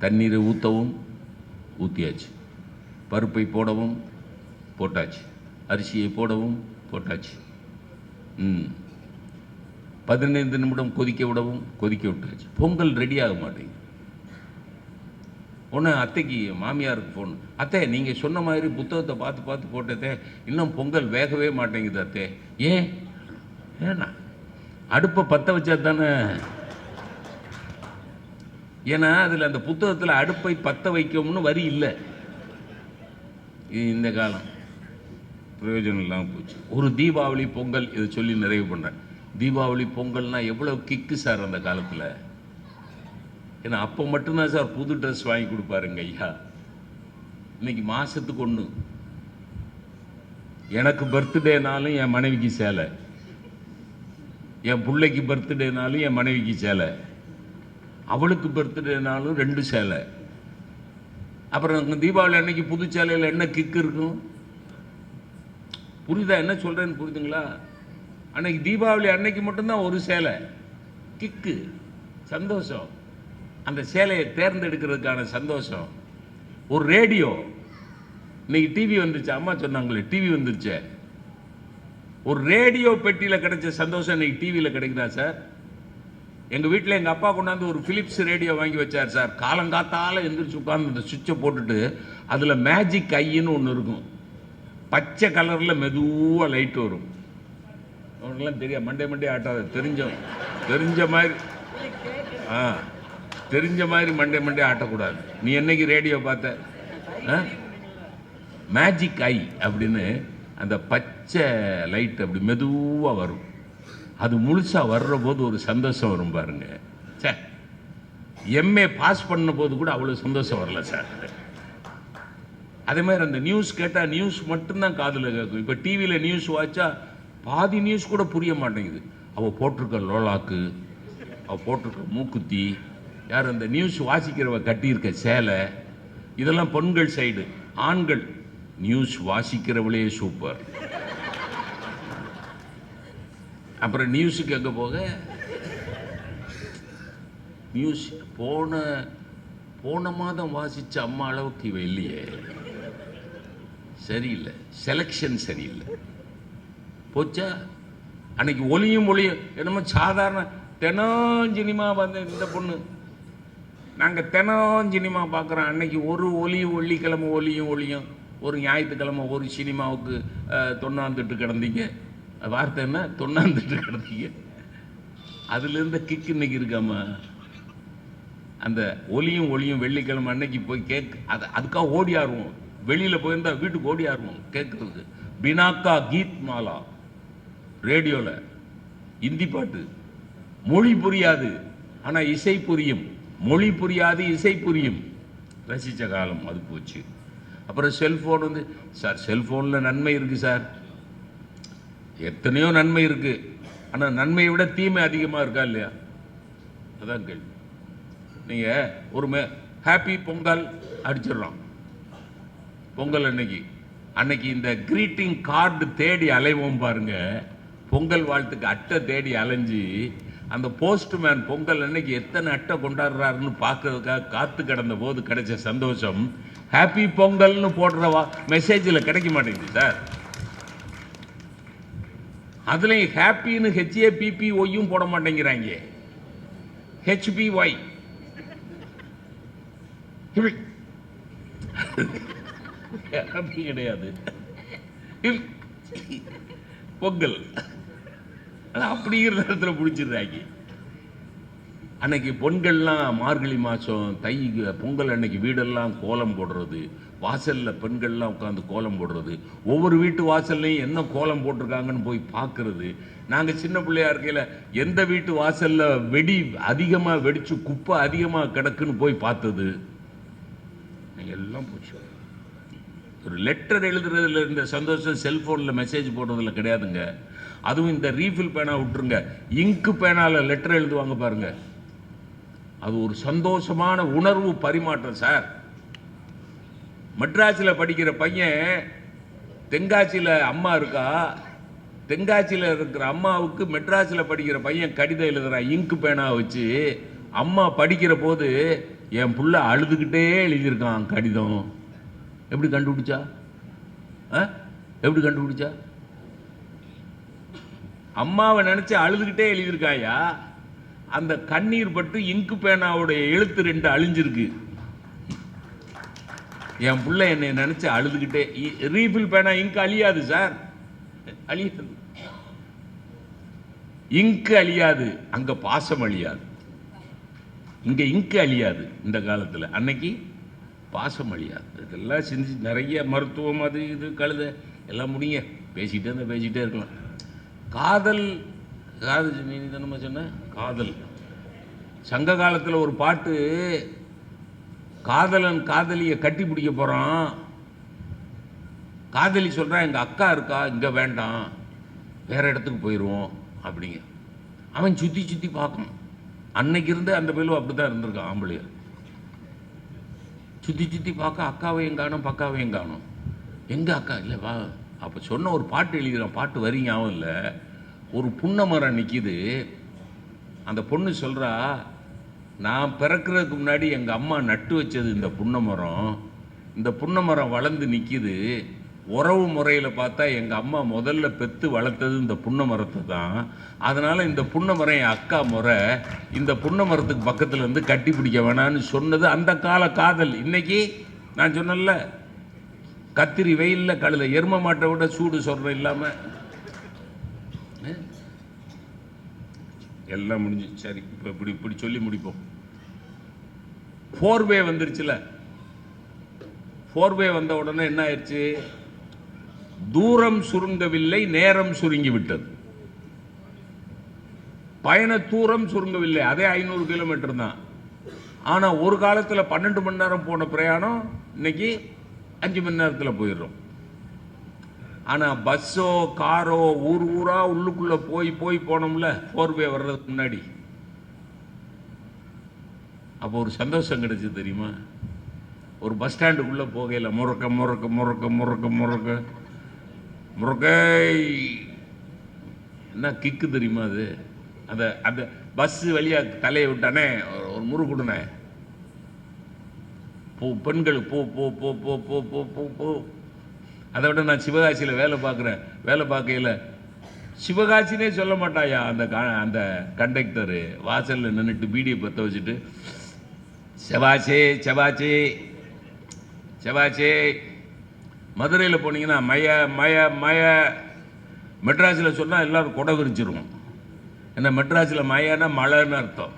தண்ணீரை ஊற்றவும் ஊற்றியாச்சு, பருப்பை போடவும் போட்டாச்சு, அரிசியை போடவும் போட்டாச்சு. 15 நிமிடம் கொதிக்க விடவும் கொதிக்க விட்டாச்சு. பொங்கல் ரெடி ஆக மாட்டேங்குது. ஒன்று அத்தைக்கு மாமியாருக்கு ஃபோன், அத்தை நீங்கள் சொன்ன மாதிரி புத்தகத்தை பார்த்து பார்த்து போட்டதே, இன்னும் பொங்கல் வேகவே மாட்டேங்குது அத்தை. ஏன்னா அடுப்பை பற்ற வச்சா தானே. ஏன்னா அதில் அந்த புத்தகத்தில் அடுப்பை பற்ற வைக்கும்னு வரி இல்லை. இந்த காலம் பிரயோஜனம் இல்லாமல் போச்சு. ஒரு தீபாவளி பொங்கல் இதை சொல்லி நிறைவு பண்ணுறேன். தீபாவளி பொங்கல்னா எவ்வளோ கிக்கு சார் அந்த காலத்தில். ஏன்னா அப்போ மட்டும்தான் சார் புது ட்ரெஸ் வாங்கி கொடுப்பாருங்க ஐயா. இன்னைக்கு மாதத்துக்கு ஒன்று. எனக்கு பர்த்டேனாலும் என் மனைவிக்கு சேலை, என் பிள்ளைக்கு பர்த்டேனாலும் என் மனைவிக்கு சேலை, அவளுக்கு பர்த்டேனாலும் 2 சேலை. அப்புறம் தீபாவளி அன்னைக்கு புது சேலையில் என்ன கிக்கு இருக்கும்? புரியுதா என்ன சொல்றேன்னு? புரியுதுங்களா? அன்னைக்கு தீபாவளி அன்னைக்கு மட்டும்தான் ஒரு சேலை, கிக்கு, சந்தோஷம். அந்த சேலையை தேர்ந்தெடுக்கிறதுக்கான சந்தோஷம். ஒரு ரேடியோ, இன்னைக்கு டிவி வந்துருச்சு, அம்மா சொன்னாங்களே டிவி வந்துருச்சு. ஒரு ரேடியோ பெட்டியில் கிடைச்ச சந்தோஷம் இன்னைக்கு டிவியில் கிடைக்குதா சார்? எங்கள் வீட்டில் எங்கள் அப்பா கொண்டாந்து ஒரு பிலிப்ஸ் ரேடியோ வாங்கி வச்சார் சார். காலங்காத்தால எந்திரிச்சு உட்காந்து இந்த சுவிட்சை போட்டுட்டு அதில் மேஜிக் ஐன்னு ஒன்று இருக்கும். பச்சை கலரில் மெதுவாக லைட் வரும். அவனுக்குலாம் தெரியாது, மண்டே ஆட்டாத, தெரிஞ்ச மாதிரி தெரிஞ்ச மாதிரி மண்டே ஆட்டக்கூடாது. நீ என்னைக்கு ரேடியோ பார்த்த? மேஜிக் ஐ அப்படின்னு அந்த பச்சை லைட் அப்படி மெதுவாக வரும். அது முழுசாக வர்ற போது ஒரு சந்தோஷம் வரும் பாருங்க. சார் எம்ஏ பாஸ் பண்ண போது கூட அவ்வளோ சந்தோஷம் வரல சார். அதே மாதிரி அந்த நியூஸ் கேட்டால் நியூஸ் மட்டும்தான் காதில் கேட்கும். இப்போ டிவியில் நியூஸ் வாட்சா பாதி நியூஸ் கூட புரிய மாட்டேங்குது. அவள் போட்டிருக்க லோலாக்கு, அவள் போட்டிருக்க மூக்குத்தி, யார் அந்த நியூஸ் வாசிக்கிறவ கட்டியிருக்க சேலை, இதெல்லாம் பெண்கள் சைடு. ஆண்கள் நியூஸ் வாசிக்கிறவளே சூப்பர். அப்புறம் நியூஸுக்கு எங்கே போக? நியூஸ் போன மாதம் வாசித்த அம்மா அளவுக்கு இவ இல்லையே, சரியில்லை, செலெக்ஷன் சரியில்லை. போச்சா? அன்னைக்கு ஒளியும் என்னமோ சாதாரண தினம் சினிமா வந்த இந்த பொண்ணு, நாங்கள் தினம் சினிமா பார்க்குறோம். அன்னைக்கு ஒரு வெள்ளிக்கிழமை ஒளியும் ஒரு ஞாயிற்றுக்கிழமை ஒரு சினிமாவுக்கு தொண்ணாந்துட்டு கிடந்தீங்க. வார்த்தை என்ன? தொண்ணாந்துட்டு கிடந்தீங்க. அதுலேருந்து கிக்கு இன்னைக்கு இருக்காமா? அந்த ஒளியும் வெள்ளிக்கிழமை அன்னைக்கு போய் அதுக்காக ஓடி ஆடுவோம். வெளியில் போயிருந்தா வீட்டுக்கு ஓடி ஆடுவோம் கேட்குறதுக்கு. பினாக்கா கீத் மாலா ரேடியோவில் இந்தி பாட்டு. மொழி புரியாது ஆனால் இசை புரியும், மொழி புரியாது இசை புரியும். ரசித்த காலம் அது போச்சு. அப்புறம் செல்ஃபோன் வந்து சார், செல்ஃபோனில் நன்மை இருக்குது சார், எத்தனையோ நன்மை இருக்குது. ஆனால் நன்மையை விட தீமை அதிகமாக இருக்கா இல்லையா? அதான் கேள்வி. நீங்கள் ஒரு ஹாப்பி பொங்கல் அடிச்சிடுறோம். பொங்கல் அன்னைக்கு இந்த கிரீட்டிங் கார்டு தேடி அலைவோம் பாருங்க. பொங்கல் வாழ்த்துக்கு அட்டை தேடி அலைஞ்சு அந்த போஸ்ட்மேன் பொங்கல் அன்னைக்கு எத்தனை அட்டை கொண்டாடுறாருன்னு பார்க்கறதுக்காக காத்து கிடந்த போது கிடைச்ச சந்தோஷம் ஹாப்பி பொங்கல்னு போடுற மெசேஜில் கிடைக்க மாட்டேங்குது சார். அதுலேயும் ஹாப்பின்னு HAPPY போட மாட்டேங்கிறாங்க, HPY. ஹாப்பி கிடையாது, பொங்கல் அப்படிங்கிற நேரத்தில் பிடிச்சிடுறாங்க. அன்னைக்கு பொண்கள்லாம் மார்கழி மாதம் பொங்கல் அன்னைக்கு வீடெல்லாம் கோலம் போடுறது, வாசலில் பெண்கள்லாம் உட்காந்து கோலம் போடுறது, ஒவ்வொரு வீட்டு வாசல்லையும் என்ன கோலம் போட்டிருக்காங்கன்னு போய் பார்க்கறது. நாங்கள் சின்ன பிள்ளையா இருக்கையில் எந்த வீட்டு வாசலில் வெடி அதிகமாக வெடிச்சு குப்பை அதிகமாக கிடக்குன்னு போய் பார்த்தது. எல்லாம் போச்சு. ஒரு லெட்டர் எழுதுறதுல இருந்த சந்தோஷம் செல்ஃபோனில் மெசேஜ் போடுறதுல கிடையாதுங்க. அதுவும் இந்த ரீஃபில் பேனா விட்டுருங்க, இங்கு பேனாவில் லெட்டர் எழுதுவாங்க பாருங்க, அது ஒரு சந்தோஷமான உணர்வு பரிமாற்றம் சார். மெட்ராஸில் படிக்கிற பையன் தென்காசியில் அம்மா இருக்கா, தென்காசியில் இருக்கிற அம்மாவுக்கு மெட்ராஸில் படிக்கிற பையன் கடிதம் எழுதுறான் இங்கு பேனா வச்சு. அம்மா படிக்கிற போது என் புள்ள அழுதுகிட்டே எழுதியிருக்கான் கடிதம். எப்படி கண்டுபிடிச்சா? எப்படி கண்டுபிடிச்சா? அம்மாவை நினைச்சு அழுதுகிட்டே எழுதியிருக்காயா. அந்த கண்ணீர் பட்டு இங்கு பேனாவுடைய எழுத்து 2 அழிஞ்சிருக்கு. என் பிள்ளை என்னை நினைச்சு அழுதுகிட்டே. ரீஃபில் பேனா இங்கு அழியாது சார், அழியாது. இங்கு அழியாது, அங்க பாசம் அழியாது. இங்க இங்கு அழியாது இந்த காலத்தில், அன்னைக்கு பாசம் அழியாது. இதெல்லாம் செஞ்சு நிறைய மருத்துவம் அது இது கழுத எல்லாம் முடிங்க. பேசிகிட்டே இருக்கலாம். காதல் நீ தானே சொன்ன காதல். சங்க காலத்தில் ஒரு பாட்டு, காதலன் காதலியை கட்டி பிடிக்க போகிறான். காதலி சொல்கிறான் எங்கள் அக்கா இருக்கா, இங்கே வேண்டாம், வேற இடத்துக்கு போயிடுவோம் அப்படிங்க. அவன் சுற்றி பார்க்கணும். அன்னைக்கு இருந்து அந்த பேரும் அப்படி தான் இருந்திருக்கான். ஆம்பளையர் சுற்றி பார்க்க அக்காவையும் காணும் பக்காவையும் காணும். எங்கே அக்கா இல்லை வா. அப்போ சொன்ன ஒரு பாட்டு எழுதுகிறான், பாட்டு வரி ஞாபகம் இல்லை. ஒரு புன்னை மரம் நிற்கிது. அந்த பொண்ணு சொல்கிறா, நான் பிறக்கிறதுக்கு முன்னாடி எங்கள் அம்மா நட்டு வச்சது இந்த புன்னை மரம். இந்த புன்னை மரம் வளர்ந்து நிற்கிது. உறவு முறையில் பார்த்தா எங்கள் அம்மா முதல்ல பெற்று வளர்த்தது இந்த புன்னை மரத்தை தான். அதனால் இந்த புன்னை மரம் என் அக்கா முறை. இந்த புன்னை மரத்துக்கு பக்கத்தில் இருந்து கட்டி பிடிக்க வேணான்னு சொன்னது அந்த கால காதல். இன்னைக்கு நான் சொன்னல கத்திரி வெயில்ல கழுத எரும மாட்டை விட சூடு சொல்ற இல்லாம எல்லாம் முடிஞ்சு. சரி, இப்ப இப்படி சொல்லி முடிப்போம். 4வே வந்துருச்சுல. 4வே வந்த உடனே என்ன ஆயிடுச்சு? தூரம் சுருங்கவில்லை, நேரம் சுருங்கி விட்டது. பயண தூரம் சுருங்கவில்லை, அதே 500 கிலோமீட்டர் தான். ஆனா ஒரு காலத்துல 12 மணி நேரம் போன பிரயாணம் இன்னைக்கு 5 மணி நேரத்தில் போயிடுறோம். ஆனா பஸ்ஸோ காரோ ஊரா உள்ளுக்குள்ள போய் போனோம்ல 4வே வர்றதுக்கு முன்னாடி. அப்போ ஒரு சந்தோஷம் கிடைச்சது தெரியுமா? ஒரு பஸ் ஸ்டாண்டுக்குள்ள போகையில முறக்க முறக்க முறக்க முறக்க முறக்க முறக்க என்ன கிக்கு தெரியுமா? அது அந்த பஸ் வழியா தலையை விட்டானே ஒரு முறுக்குடுனே, பெண்கள் போ போ போ போ போ போ போ போ. அதை விட நான் சிவகாசியில் வேலை பார்க்குறேன். வேலை பார்க்கையில் சிவகாசினே சொல்ல மாட்டாயா அந்த கண்டக்டரு. வாசலில் நின்றுட்டு பீடியை பற்ற வச்சுட்டு செவாச்சே செவாச்சே செவாச்சே. மதுரையில் போனீங்கன்னா மய மய மய. மெட்ராஸில் சொன்னால் எல்லோரும் கொடை விரிச்சிருவோம். ஏன்னா மெட்ராஸில் மயன்னா மழைன்னு அர்த்தம்.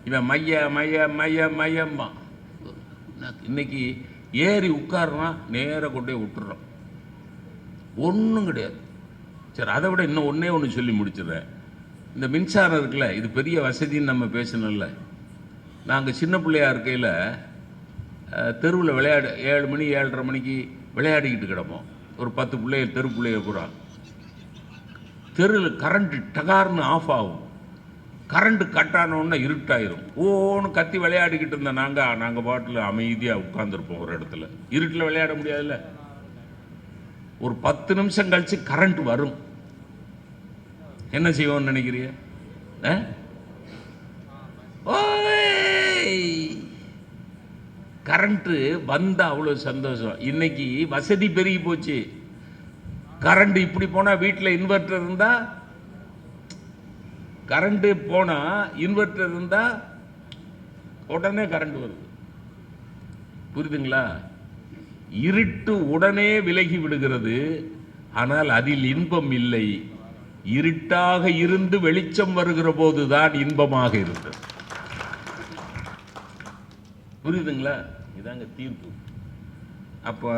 இவன் மைய மைய மைய மையம்மா. இன்னைக்கு ஏறி உட்காருனா நேராக கொண்டு போய் விட்டுறோம், ஒன்றும் கிடையாது. சரி, அதை விட இன்னும் ஒன்று சொல்லி முடிச்சிடுறேன். இந்த மின்சாரம் இருக்குல்ல, இது பெரிய வசதின்னு நம்ம பேசணும்ல. நாங்கள் சின்ன பிள்ளையா இருக்கையில் தெருவில் 7 மணி 7:30 மணிக்கு விளையாடிக்கிட்டு கிடப்போம். ஒரு 10 பிள்ளைய தெரு பிள்ளைய பூரா. தெருவில் கரண்ட்டு டகார்னு ஆஃப் ஆகும். கரண்ட்டு கட் ஆனோன்னா இருட்டாயிரும். ஓன்னு கத்தி விளையாடிக்கிட்டு இருந்தோம். நாங்கள் பாட்டில் அமைதியாக உட்காந்துருப்போம் ஒரு இடத்துல. இருட்டில் விளையாட முடியாதுல்ல. ஒரு 10 நிமிஷம் கழிச்சு கரண்ட் வரும். என்ன செய்வோம்னு நினைக்கிறீங்க? கரண்ட்டு வந்தா அவ்வளோ சந்தோஷம். இன்னைக்கு வசதி பெருகி போச்சு. கரண்ட் இப்படி போனா வீட்டில் இன்வெர்டர் இருந்தா, கரண்ட் போனா இன்வெர்டர் இருந்தா உடனே கரண்ட் வருது. புரியுதுங்களா? இருட்டு உடனே விலகி விடுகிறது, ஆனால் அதில் இன்பம் இல்லை. இருட்டாக இருந்து வெளிச்சம் வருகிற போதுதான் இன்பமாக இருந்தது. புரியுதுங்களா? இதாங்க தீர்ப்பு. அப்போ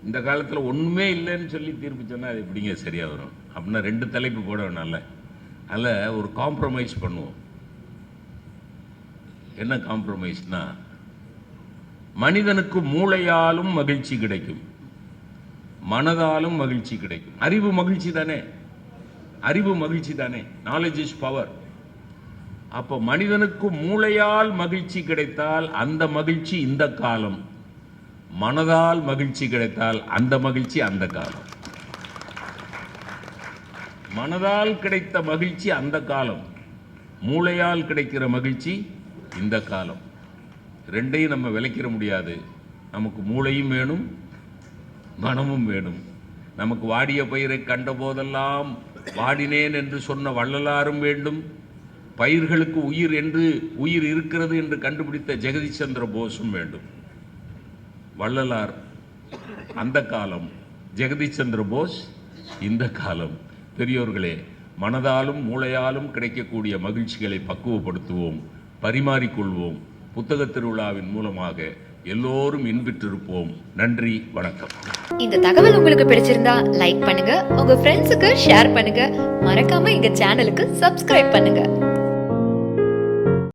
இந்த காலத்தில் ஒன்றுமே இல்லைன்னு சொல்லி தீர்ப்பு சொன்னால் அது எப்படிங்க சரியாக வரும்? அப்படின்னா 2 தலைப்பு போட வேணாம்ல. அதில் ஒரு காம்ப்ரமைஸ் பண்ணுவோம். என்ன காம்ப்ரமைஸ்னா, மனிதனுக்கு மூளையாலும் மகிழ்ச்சி கிடைக்கும், மனதாலும் மகிழ்ச்சி கிடைக்கும். அறிவு மகிழ்ச்சி தானே, அறிவு மகிழ்ச்சி தானே. Knowledge is power. அப்போ மனிதனுக்கு மூளையால் மகிழ்ச்சி கிடைத்தால் அந்த மகிழ்ச்சி இந்த காலம், மனதால் மகிழ்ச்சி கிடைத்தால் அந்த மகிழ்ச்சி அந்த காலம். மனதால் கிடைத்த மகிழ்ச்சி அந்த காலம், மூளையால் கிடைக்கிற மகிழ்ச்சி இந்த காலம். ரெண்டையும் நம்ம விளைக்கிற முடியாது. நமக்கு மூளையும் வேணும், மனமும் வேணும். நமக்கு வாடிய பயிரை கண்ட போதெல்லாம் வாடினேன் என்று சொன்ன வள்ளலாரும் வேண்டும். பயிர்களுக்கு உயிர் இருக்கிறது என்று கண்டுபிடித்த ஜெகதீஷ் சந்திர போஸும் வேண்டும். வள்ளலார் அந்த காலம், ஜெகதீஷ் சந்திர போஸ் இந்த காலம். பெரியோர்களே, மனதாலும் மூளையாலும் கிடைக்கக்கூடிய மகிழ்ச்சிகளை பக்குவப்படுத்துவோம், பரிமாறிக்கொள்வோம். புத்தக திருவிழாவின் மூலமாக எல்லோரும் இன்புற்றிருப்போம். நன்றி, வணக்கம். இந்த தகவல் உங்களுக்கு பிடிச்சிருந்தா லைக் பண்ணுங்க, உங்க ஃப்ரெண்ட்ஸுக்கு ஷேர் பண்ணுங்க, மறக்காம எங்க சேனலுக்கு சப்ஸ்கிரைப் பண்ணுங்க.